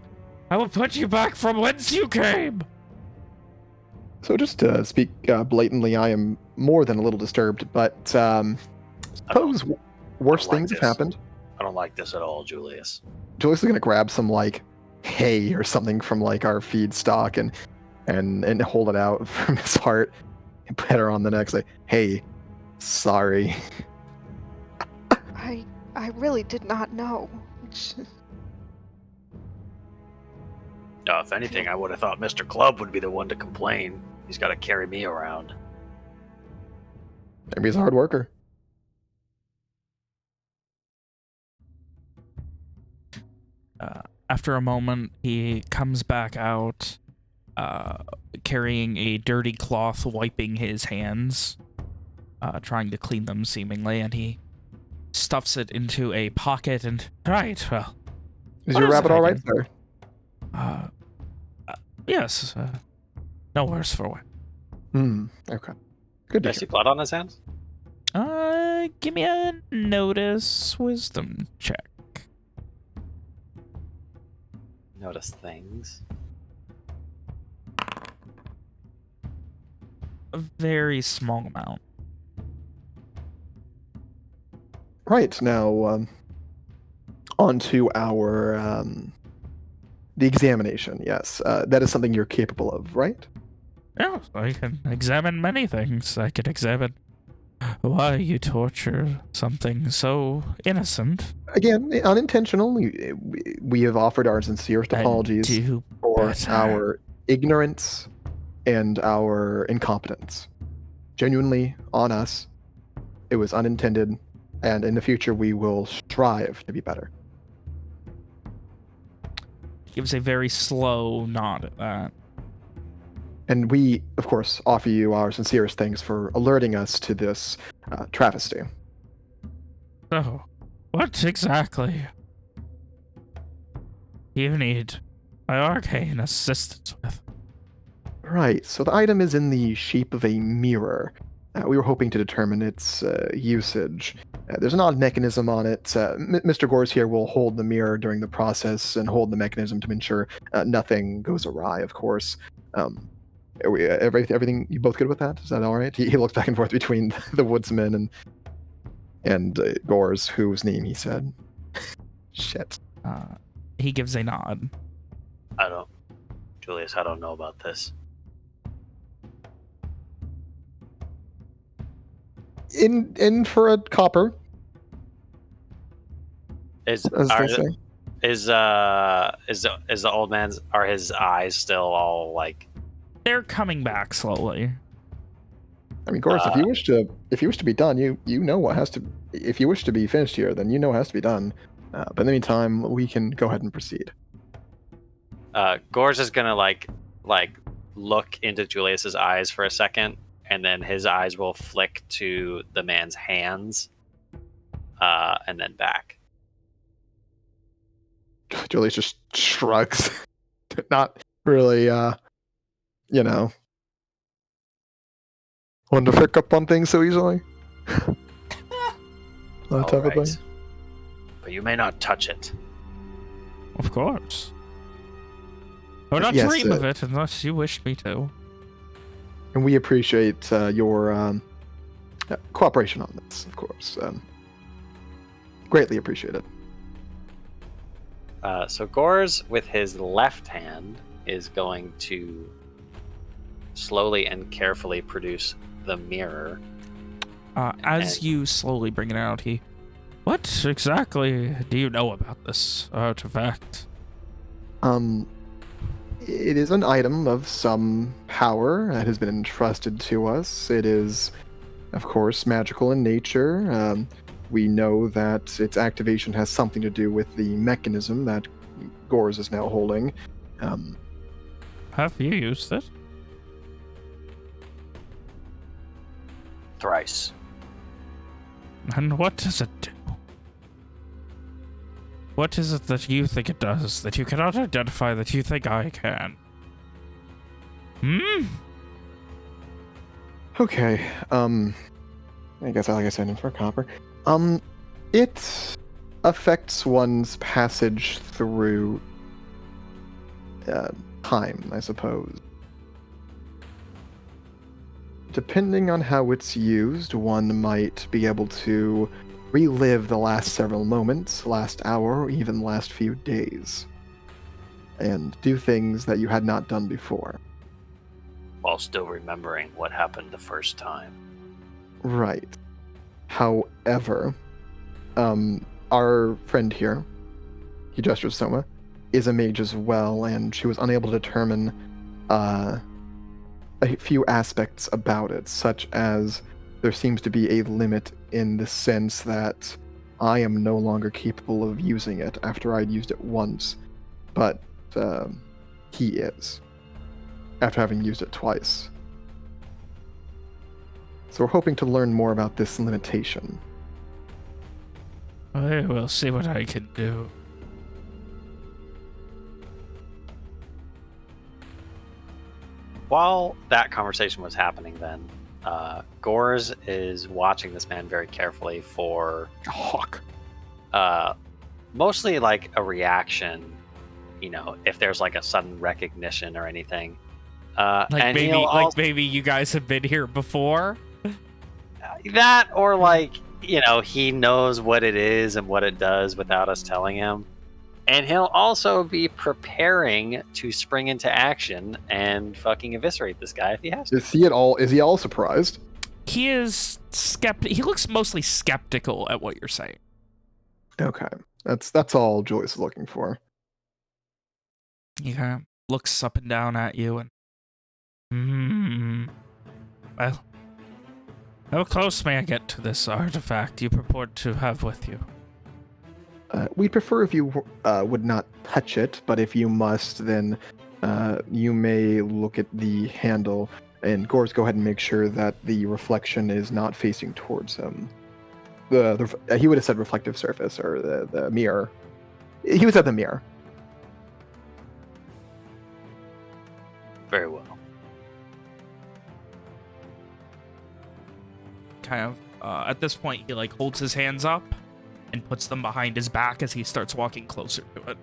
I will put you back from whence you came. So just to speak blatantly, I am more than a little disturbed, but suppose worse like things have this. happened. I don't like this at all, Julius. Julius is gonna grab some like hay or something from like our feed stock and hold it out from his heart and put her on the neck. Say, hey, sorry. I really did not know. No, if anything, I would have thought Mr. Club would be the one to complain. He's got to carry me around. Maybe he's a hard worker. After a moment, he comes back out, carrying a dirty cloth, wiping his hands, trying to clean them seemingly, and he stuffs it into a pocket and... Right, well... Is what your is rabbit it all I right, can- sir? Yes, no worse for wear. Okay. Good Do to I hear. see blood on his hands? Give me a notice wisdom check. Notice things. A very small amount. Right, now, on to our, the examination, yes. That is something you're capable of, right? Yeah, I can examine many things. I could examine why you torture something so innocent. Again, unintentional. We have offered our sincerest And apologies do for better. our ignorance and our incompetence. Genuinely, on us, it was unintended, and in the future we will strive to be better. Gives a very slow nod at that. And we, of course, offer you our sincerest thanks for alerting us to this travesty. So, what exactly you need my arcane assistance with? Right, so the item is in the shape of a mirror. We were hoping to determine its usage. There's an odd mechanism on it. Mr. Gores here will hold the mirror during the process and hold the mechanism to ensure nothing goes awry, of course. Everything, you both good with that? Is that all right? He looks back and forth between the woodsman and Gores, whose name he said. Shit. He gives a nod. Julius, I don't know about this. In for a copper, Is as are, they say. is the old man's, are his eyes still all like? They're coming back slowly. I mean, Gores, if you wish to be done, you know what has to. If you wish to be finished here, then you know what has to be done. But in the meantime, we can go ahead and proceed. Gores is gonna like look into Julius's eyes for a second, and then his eyes will flick to the man's hands, and then back. Julius just shrugs, not really, one to pick up on things so easily. That type of thing. But you may not touch it. Of course. I would not Yes, dream of it unless you wished me to. And we appreciate your cooperation on this, of course. Greatly appreciate it. So Gors, with his left hand, is going to slowly and carefully produce the mirror. As you slowly bring it out, what exactly do you know about this artifact? It is an item of some power that has been entrusted to us. It is, of course, magical in nature. We know that its activation has something to do with the mechanism that Gors is now holding. Have you used it? Thrice. And what does it do? What is it that you think it does that you cannot identify that you think I can? Okay. I guess, like I said, in for copper. It affects one's passage through time, I suppose. Depending on how it's used, one might be able to relive the last several moments, last hour, or even last few days, and do things that you had not done before. While still remembering what happened the first time. Right. However, our friend here, he gestures Soma, is a mage as well, and she was unable to determine a few aspects about it, such as there seems to be a limit in the sense that I am no longer capable of using it after I'd used it once, but he is, after having used it twice. So we're hoping to learn more about this limitation. I will see what I can do. While that conversation was happening then, Gors is watching this man very carefully for A hawk. mostly like a reaction, if there's like a sudden recognition or anything. Maybe you guys have been here before. That, or he knows what it is and what it does without us telling him. And he'll also be preparing to spring into action and fucking eviscerate this guy if he has to. Is he all surprised? He is He looks mostly skeptical at what you're saying. Okay. That's all Julius is looking for. He kind of looks up and down at you and... Well, how close may I get to this artifact you purport to have with you? We'd prefer if you would not touch it, but if you must, then you may look at the handle. And Gors, go ahead and make sure that the reflection is not facing towards him. He would have said reflective surface, or the mirror. He was at the mirror. Very well. Kind of, at this point, he holds his hands up and puts them behind his back as he starts walking closer to it.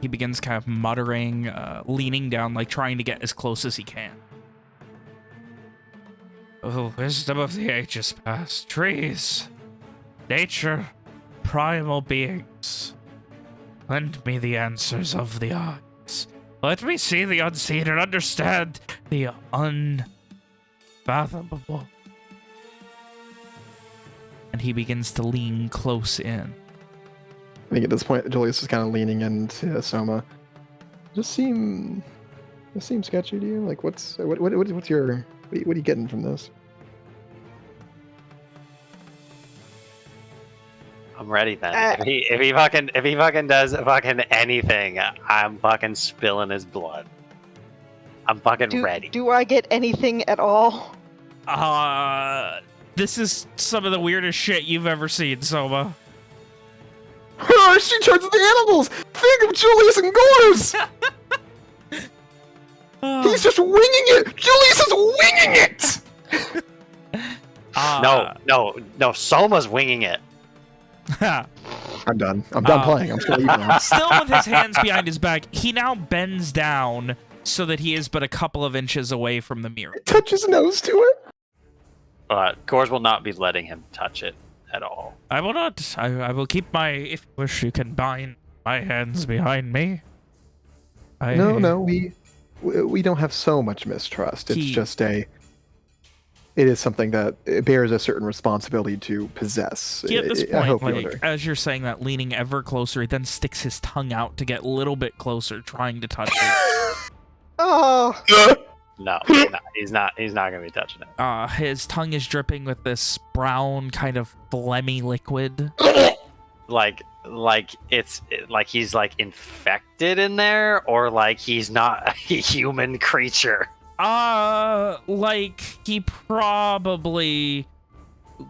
He begins kind of muttering, leaning down, trying to get as close as he can. Oh, wisdom of the ages past, trees, nature, primal beings, lend me the answers of the eyes. Let me see the unseen and understand the unfathomable. And he begins to lean close in. I think at this point, Julius is kind of leaning into Soma. This seems sketchy to you? What's your what are you getting from this? I'm ready then. If he fucking does fucking anything, I'm fucking spilling his blood. I'm fucking ready. Do I get anything at all? This is some of the weirdest shit you've ever seen, Soma. She turns into animals! Think of Julius and Gors! He's just winging it! Julius is winging it! No, Soma's winging it. I'm done. I'm done playing. I'm still eating now. Still with his hands behind his back, he now bends down so that he is but a couple of inches away from the mirror. Touch his nose to it. Gores will not be letting him touch it at all. I will not. I will keep my... If you wish, you can bind my hands behind me. No, we don't have so much mistrust. It's just it is something that it bears a certain responsibility to possess. At this I point, hope you like, as you're saying that, leaning ever closer, he then sticks his tongue out to get a little bit closer, trying to touch it. Oh, No, he's not gonna be touching it. His tongue is dripping with this brown kind of phlegmy liquid. Like he's like infected in there, or like he's not a human creature. Like he probably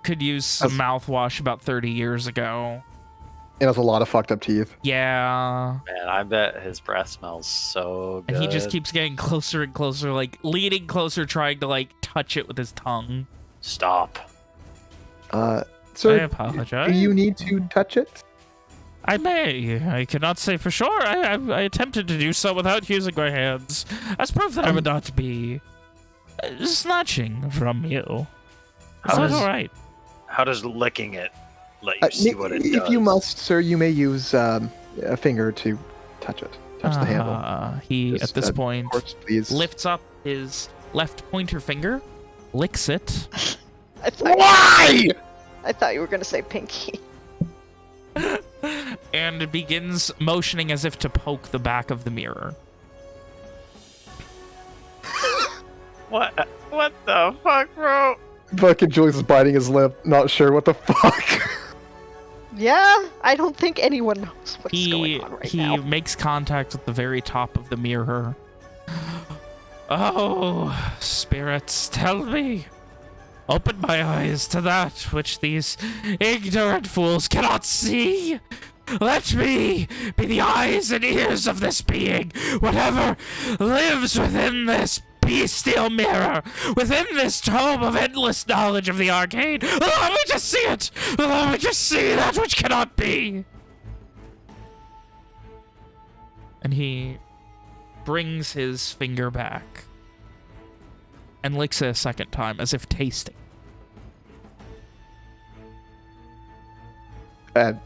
could use some mouthwash about 30 years ago. It has a lot of fucked up teeth. Yeah. Man, I bet his breath smells so good. And he just keeps getting closer and closer, like leaning closer, trying to like touch it with his tongue. Stop. I So apologize. do you need to touch it? I may. I cannot say for sure. I attempted to do so without using my hands, as proof that I would not be snatching from you. Is that all right? How does licking it let you see what it does? If you must, sir, you may use a finger to touch it. Touch the handle. He, Just, at this point, Of course, please. lifts up his left pointer finger, licks it. Why? I thought you were gonna say pinky. And begins motioning as if to poke the back of the mirror. What the fuck, bro? Fucking Julius is biting his lip, not sure what the fuck. Yeah, I don't think anyone knows what's going on right he now. makes contact with the very top of the mirror. Oh, spirits, tell me. Open my eyes to that which these ignorant fools cannot see. Let me be the eyes and ears of this being. Whatever lives within this bestial mirror, within this tome of endless knowledge of the arcane. Allow me to see it. Allow me to see that which cannot be. And he brings his finger back and licks it a second time, as if tasting. And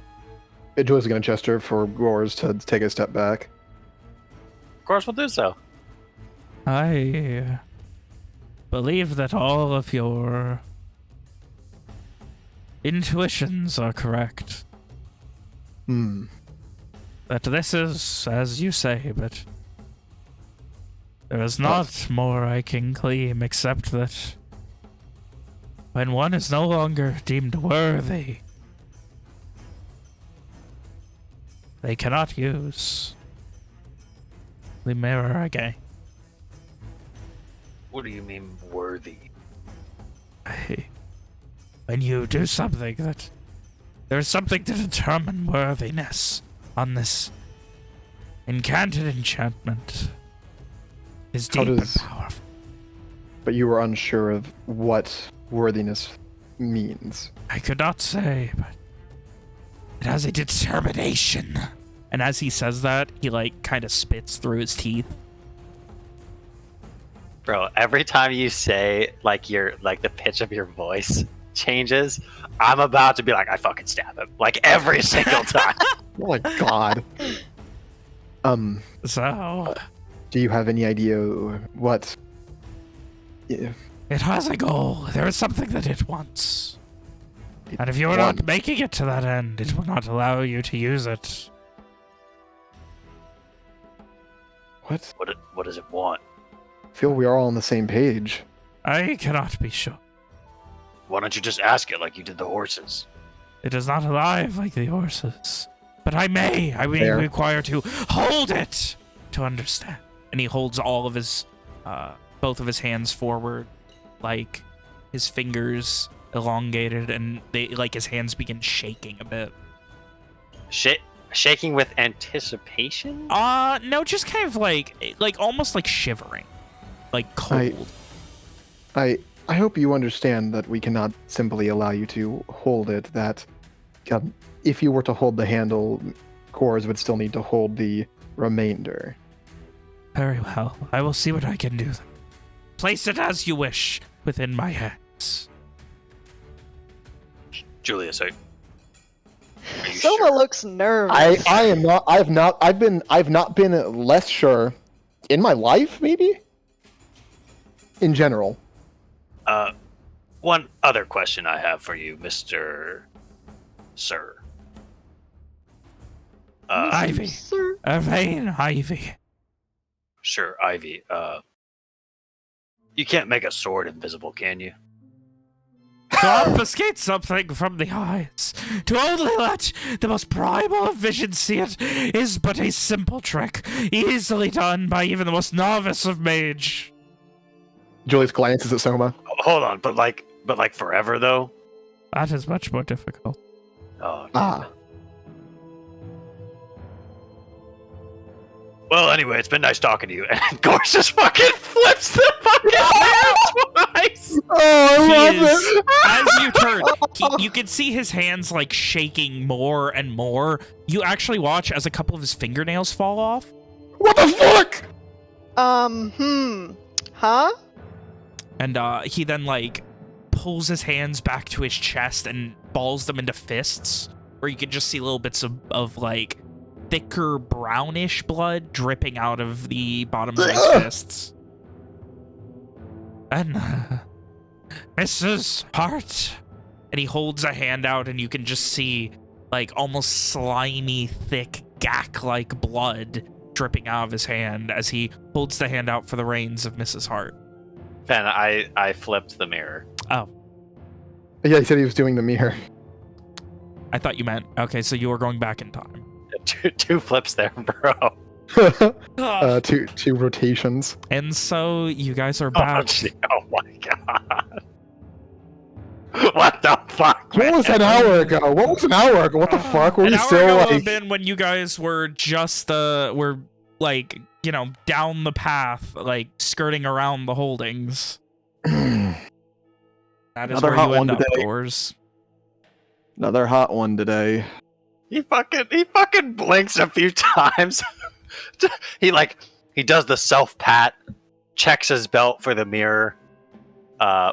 Julius is going to gesture for Gores to take a step back. Of course, we'll do so. I believe that all of your intuitions are correct. That this is, as you say, but there is not more I can claim except that when one is no longer deemed worthy, they cannot use the mirror again. What do you mean worthy? When you do something that there's something to determine worthiness on this incanted enchantment is deep and powerful. But you were unsure of what worthiness means. I could not say, but it has a determination. And as he says that, he like kind of spits through his teeth. Bro, every time you say like the pitch of your voice changes, I'm about to be like, I fucking stab him. Like every single time. Oh my god. So Do you have any idea what? Yeah. it has a goal. There is something that it wants. And if you are not making it to that end, it will not allow you to use it. What? What does it want? I feel we are all on the same page. I cannot be sure. Why don't you just ask it like you did the horses? It is not alive like the horses. But I may require to hold it to understand. And he holds all of his, both of his hands forward, like his fingers elongated, and they like his hands begin shaking a bit. Shaking with anticipation? No, just kind of like almost like shivering, like cold. I hope you understand that we cannot simply allow you to hold it, that if you were to hold the handle, Gores would still need to hold the remainder. Very well. I will see what I can do. Place it as you wish within my hands. Julius, are you Soma sure? looks nervous. I am not. I've not been less sure in my life, maybe. In general. One other question I have for you, Mr. Sir. Ivy. Sir. Evane Ivy. Sure, Ivy. You can't make a sword invisible, can you? To obfuscate something from the eyes, to only let the most primal of visions see it, is but a simple trick, easily done by even the most novice of mage. Julius glances at Soma. Hold on, but like forever though. That is much more difficult. Oh. Ah. Well, anyway, it's been nice talking to you. And Gorse just fucking flips the fucking man twice. Oh, He is, as you turn, you can see his hands like shaking more and more. You actually watch as a couple of his fingernails fall off. What the fuck? Huh? And he then like pulls his hands back to his chest and balls them into fists, where you can just see little bits of like thicker brownish blood dripping out of the bottoms of his fists. And Mrs. Hart. And he holds a hand out and you can just see like almost slimy, thick, gack-like blood dripping out of his hand as he holds the hand out for the reins of Mrs. Hart. Ben, I flipped the mirror. Oh, Yeah, he said he was doing the mirror. I thought you meant, okay, so you were going back in time. Two flips there, bro. Two rotations. And so you guys are Oh, back. oh my god. What the fuck, man? What was an hour ago? What was an hour ago? What the fuck? Were An we hour still ago would have like? been when you guys were just were like, you know, down the path, like skirting around the holdings. That is Another where hot you end one up, today. Gores. Another hot one today. He fucking blinks a few times. he does the self pat, checks his belt for the mirror,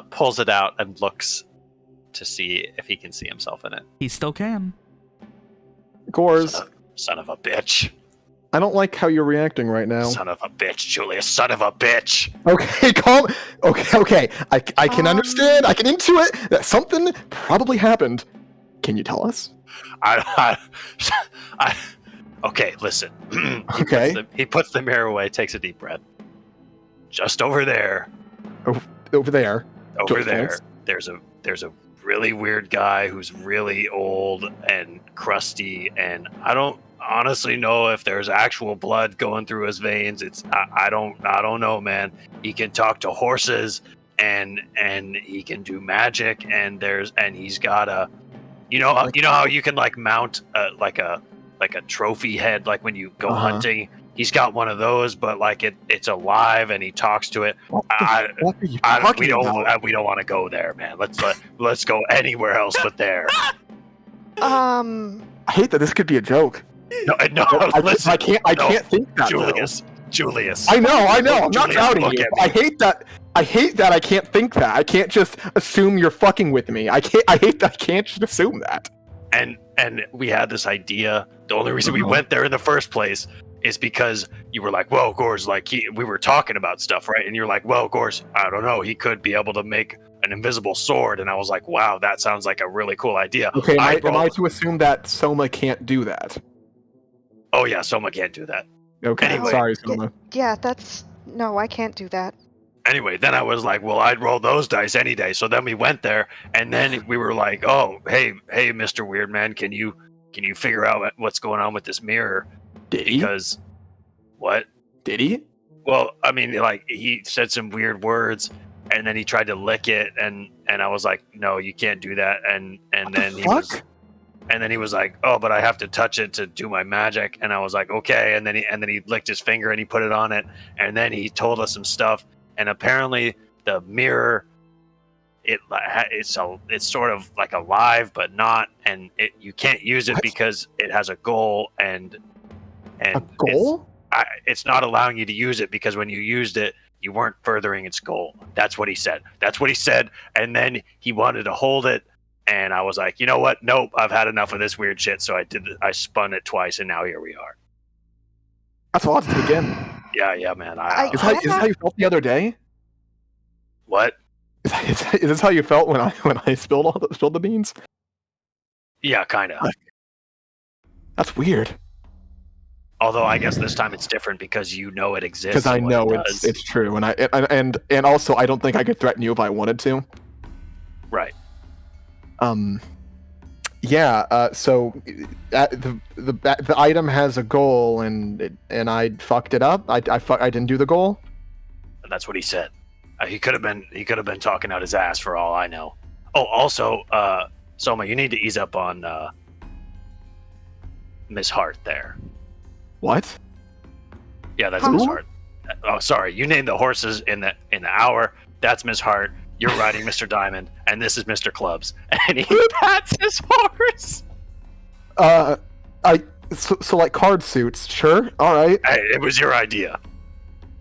pulls it out and looks to see if he can see himself in it. He still can. Gores, Son of a bitch. I don't like how you're reacting right now. Son of a bitch, Julius. Son of a bitch. Okay, calm. Okay. I can understand. I can intuit that something probably happened. Can you tell us? Okay, listen. Okay. He puts the mirror away, takes a deep breath. Just over there. Over there. Over Joyce there. Vance. There's a really weird guy who's really old and crusty, and I don't honestly know if there's actual blood going through his veins. I don't know, man. He can talk to horses and he can do magic, and he's got a you know how you can like mount like a trophy head like when you go hunting. He's got one of those, but like it's alive and he talks to it. What are you talking about? We don't want to go there, man. Let's go anywhere else but there. I hate that this could be a joke. No, listen, I can't think that. Julius. I know. I'm not Julius, doubting look you. at I hate that I can't think that. I can't just assume you're fucking with me. I hate that I can't just assume that. And we had this idea. The only reason we went there in the first place is because you were like, well, Gores, like we were talking about stuff, right? And you're like, well, Gores, I don't know, he could be able to make an invisible sword. And I was like, wow, that sounds like a really cool idea. Okay, am I to assume that Soma can't do that? Oh yeah, Soma can't do that. Okay, Anyway. sorry, Soma. Yeah, no, I can't do that. Anyway, then I was like, well, I'd roll those dice any day. So then we went there, and then we were like, oh, hey, Mr. Weird Man, can you figure out what's going on with this mirror? Did he? Because what? Did he? Well, I mean, like he said some weird words, and then he tried to lick it, and I was like, no, you can't do that. And then he was like, oh, but I have to touch it to do my magic. And I was like, okay. And then he licked his finger and he put it on it, and then he told us some stuff. And apparently the mirror it's sort of like alive but not, and you can't use it What? because it has a goal, and A goal? it's not allowing you to use it because when you used it, you weren't furthering its goal. That's what he said. And then he wanted to hold it, and I was like, you know what? Nope, I've had enough of this weird shit. So I spun it twice, and now here we are. That's a lot to take in. Yeah, man. Is this how you felt the other day? What? Is this how you felt when I spilled the beans? Yeah, kind of. That's weird. Although I guess this time it's different because you know it exists. Because I and what know it does. it's true, and also I don't think I could threaten you if I wanted to. Right. Yeah. So the item has a goal, and I fucked it up. I didn't do the goal. And that's what he said. He could have been talking out his ass for all I know. Oh, also, Soma, you need to ease up on Miss Hart there. What? Yeah, that's Huh? Miss Hart. Oh, sorry. You named the horses in the hour. That's Miss Hart. You're riding Mr. Diamond, and this is Mr. Clubs. And he pats his horse. So like card suits, sure, all right. Hey, it was your idea.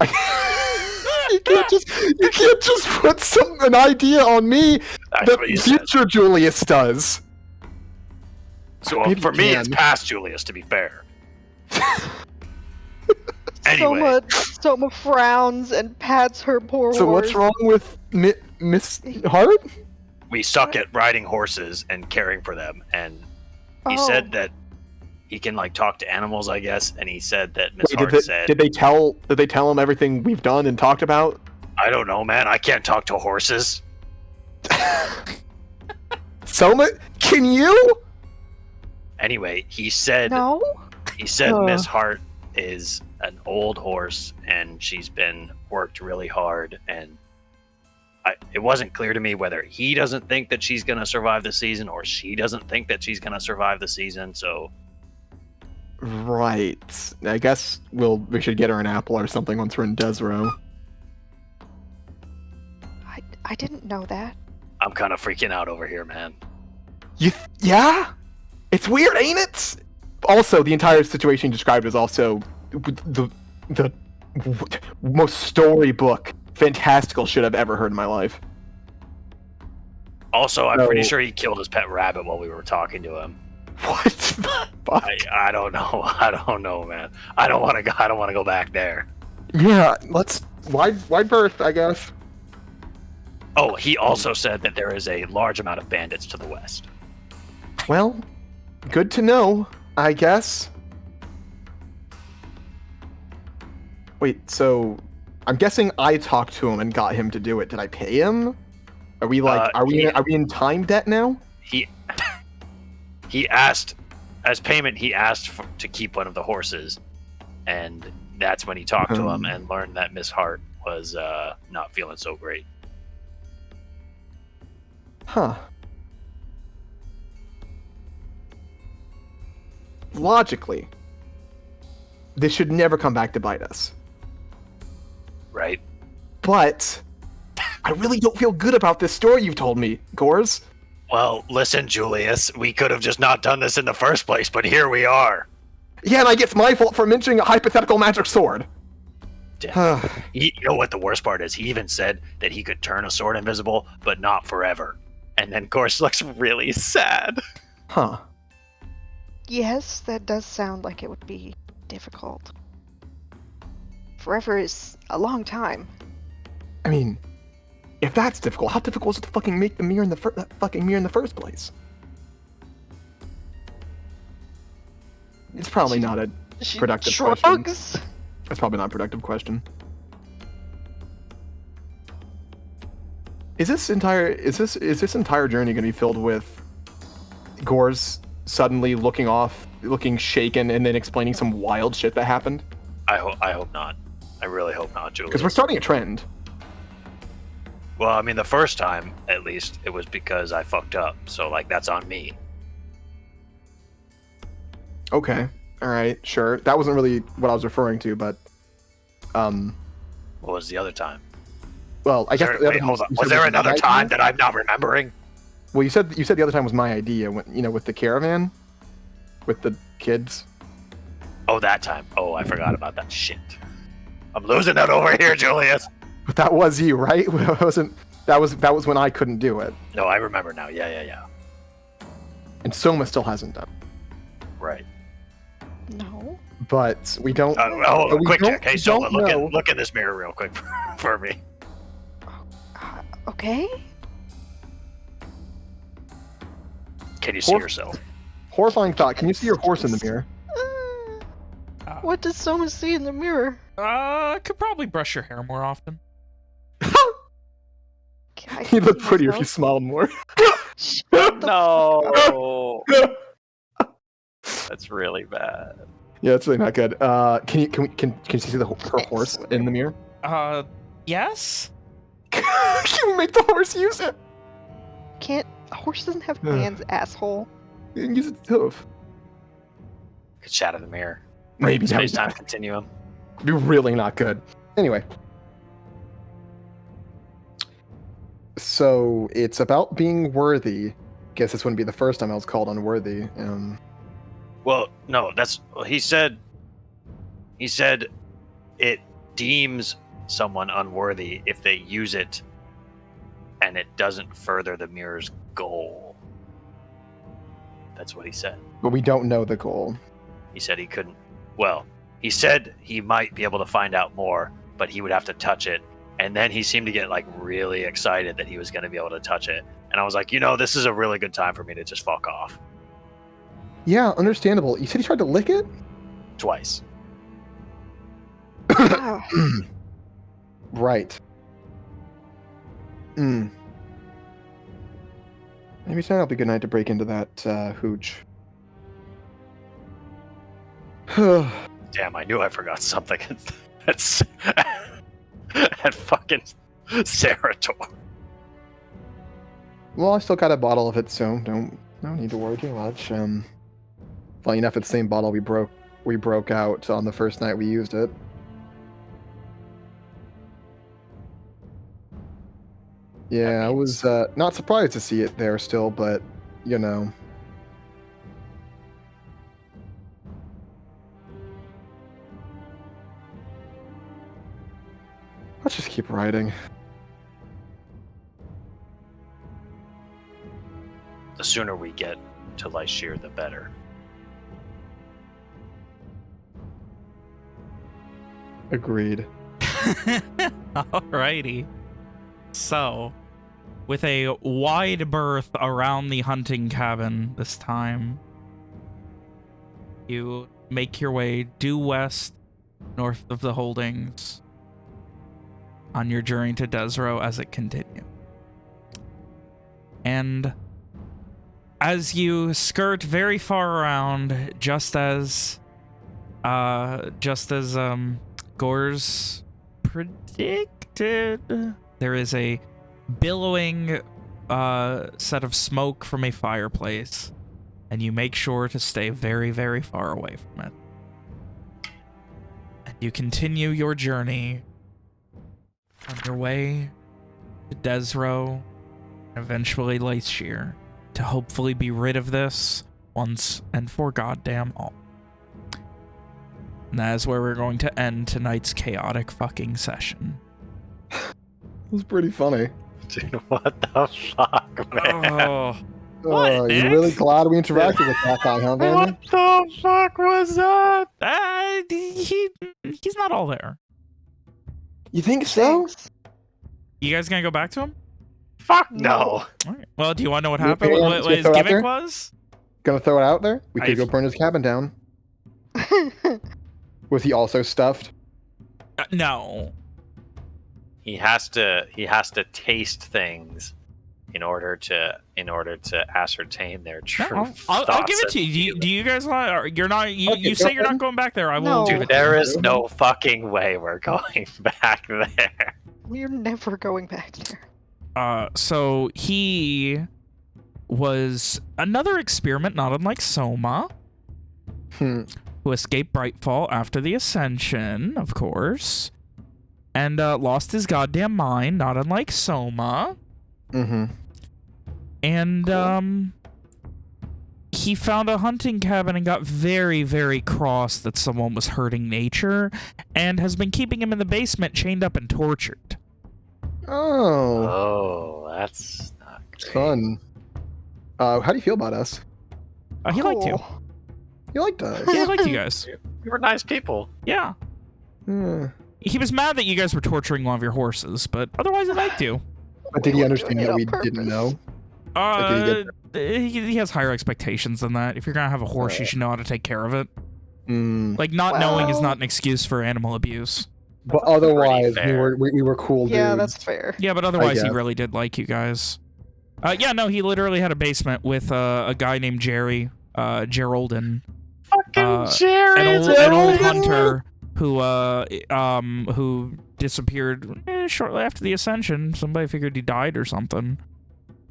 You can't just put an idea on me That's that what you said. future Julius does. So Maybe for me, you it's can. past Julius, to be fair. Anyway. Soma frowns and pats her poor So horse. what's wrong with Miss Hart? We suck at riding horses and caring for them, and he Oh. said that he can like talk to animals, I guess, and he said that Miss Wait, Hart said, did they tell him everything we've done and talked about? I don't know, man, I can't talk to horses. Soma, can you? Anyway, he said No? Miss Hart is an old horse and she's been worked really hard, and it wasn't clear to me whether he doesn't think that she's going to survive the season or she doesn't think that she's going to survive the season. So Right. I guess we should get her an apple or something once we're in Desro. I didn't know that. I'm kind of freaking out over here, man. Yeah? It's weird, ain't it? Also, the entire situation described is also the most storybook, fantastical shit I've ever heard in my life. Also, I'm No. pretty sure he killed his pet rabbit while we were talking to him. What the fuck? I don't know. I don't know, man. I don't want to go back there. Yeah, let's wide berth, I guess. Oh, he also said that there is a large amount of bandits to the west. Well, good to know, I guess. Wait, so I'm guessing I talked to him and got him to do it. Did I pay him? Are we are we in time debt now? He asked, as payment, to keep one of the horses, and that's when he talked to him and learned that Miss Hart was not feeling so great. Huh. Logically, this should never come back to bite us. Right? But I really don't feel good about this story you've told me, Gores. Well, listen, Julius, we could have just not done this in the first place, but here we are. Yeah, and I guess it's my fault for mentioning a hypothetical magic sword. You know what the worst part is? He even said that he could turn a sword invisible, but not forever. And then Gorse looks really sad. Huh. Yes, that does sound like it would be difficult. Forever is a long time. I mean, if that's difficult, how difficult is it to fucking make the mirror in the fucking mirror in the first place? It's probably not a She productive shrugs. question. That's probably not a productive question. Is this entire journey going to be filled with Gores suddenly looking shaken, and then explaining some wild shit that happened? I hope not. I really hope not, Julius. Because we're starting a trend. Well, I mean, the first time, at least, it was because I fucked up. So, like, that's on me. Okay. All right. Sure. That wasn't really what I was referring to, but What was the other time? Well, I guess the other Wait, time hold on. you Was said there my another idea? time that I'm not remembering? Well, you said the other time was my idea, when, with the caravan, with the kids. Oh, that time. Oh, I forgot about that shit. I'm losing it over here, Julius. But that was you, right? That was when I couldn't do it, No, I remember now. Yeah. and Soma still hasn't done. Right. No. But we don't. Hold on, we quick don't- check. Hey, we Soma, don't know. look in this mirror real quick for me. Okay. Can you see Horse- yourself? Horrifying thought. Can you see your horse in the mirror? What does someone see in the mirror? Could probably brush your hair more often. Can I He'd look see prettier if you myself? smiled more. Shut the No. That's really bad. Yeah, it's really not good. Can you see her horse in the mirror? Yes? You make the horse use it. Can't. A horse doesn't have Ugh. hands, asshole. You can use its hoof. Could shatter the mirror. Maybe Space time continuum. be really not good. Anyway. So it's about being worthy. Guess this wouldn't be the first time I was called unworthy. Well, no, he said it deems someone unworthy if they use it and it doesn't further the mirror's goal. That's what he said. But we don't know the goal. He said he couldn't. Well, he said he might be able to find out more, but he would have to touch it. And then he seemed to get like really excited that he was going to be able to touch it. And I was like, this is a really good time for me to just fuck off. Yeah, understandable. You said he tried to lick it? Twice. Ah, Right. Maybe tonight will be a good night to break into that hooch. Damn, I knew I forgot something. That's at fucking Serator. Well, I still got a bottle of it, so no need to worry too much. Funny enough, it's the same bottle we broke out on the first night we used it. Yeah, I was not surprised to see it there still, but Let's just keep riding. The sooner we get to Lyshir, the better. Agreed. Alrighty. So, with a wide berth around the hunting cabin this time, you make your way due west, north of the holdings, on your journey to Desro as it continues. And as you skirt very far around, just as Gors predicted, there is a billowing set of smoke from a fireplace, and you make sure to stay very, very far away from it. And you continue your journey on your way to Desro, and eventually Lyshir, to hopefully be rid of this once and for goddamn all. And that is where we're going to end tonight's chaotic fucking session. It was pretty funny. Dude, what the fuck, man? Oh, What, You're Nick? really glad we interacted with that guy, huh, Vandy? What the fuck was that? he's not all there. You think so? thanks. You guys gonna go back to him? Fuck no. All right. Well, do you want to know what You happened? okay, What his throw it out gimmick there? was? Gonna throw it out there? We could I've- go burn his cabin down. Was he also stuffed? No. He has to taste things in order to ascertain their true No, I'll thoughts give it and to you. Do you guys want? Or you're not. You Okay, say go you're not ahead. going back there. I will No. give Dude, it. to you. there is no fucking way we're going back there. We're never going back there. So he was another experiment, not unlike Soma, Hmm. who escaped Brightfall after the Ascension, of course. and lost his goddamn mind, not unlike Soma. Mm-hmm. And he found a hunting cabin and got very, very cross that someone was hurting nature, and has been keeping him in the basement, chained up and tortured. Oh, Oh, that's not great. fun. How do you feel about us? He liked you. Cool. You liked us? Yeah, he liked you guys. We were nice people. Yeah. Yeah. He was mad that you guys were torturing one of your horses, but otherwise he liked you. But did We he were understand doing it that on we purpose. didn't know? He has higher expectations than that. If you're gonna have a horse, you should know how to take care of it. Mm. Like, not knowing is Well- not an excuse for animal abuse. But otherwise, fair. we were cool Yeah, dudes. that's fair. Yeah, but otherwise he guess. really did like you guys. Yeah, no, he literally had a basement with a guy named Jerry, Geraldine, Fucking Jerry. an old hunter who disappeared shortly after the Ascension. Somebody figured he died or something.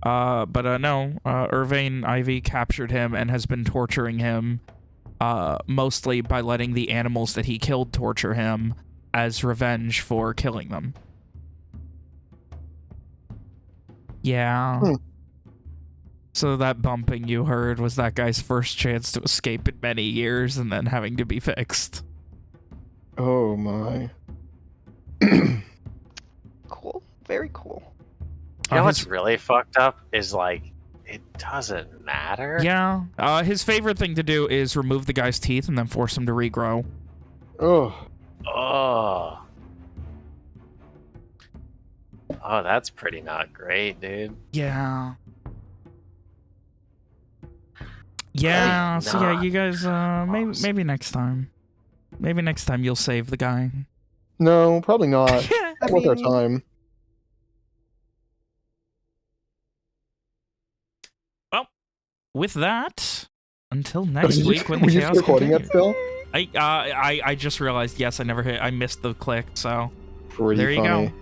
But no, Irvain Ivy captured him and has been torturing him, mostly by letting the animals that he killed torture him as revenge for killing them. Yeah. Hmm. So that bumping you heard was that guy's first chance to escape in many years and then having to be fixed. Oh my. Cool. Very cool. You know his- what's really fucked up is like it doesn't matter. Yeah. His favorite thing to do is remove the guy's teeth and then force him to regrow. Oh. Oh. Oh, that's pretty not great, dude. Yeah. Yeah, so yeah, you guys, maybe next time. Maybe next time you'll save the guy. No, probably not. I Not worth our mean, time. With that, until next Were week when the you chaos recording it continues. still? I just realized, yes, I missed the click, so Pretty there you funny. go.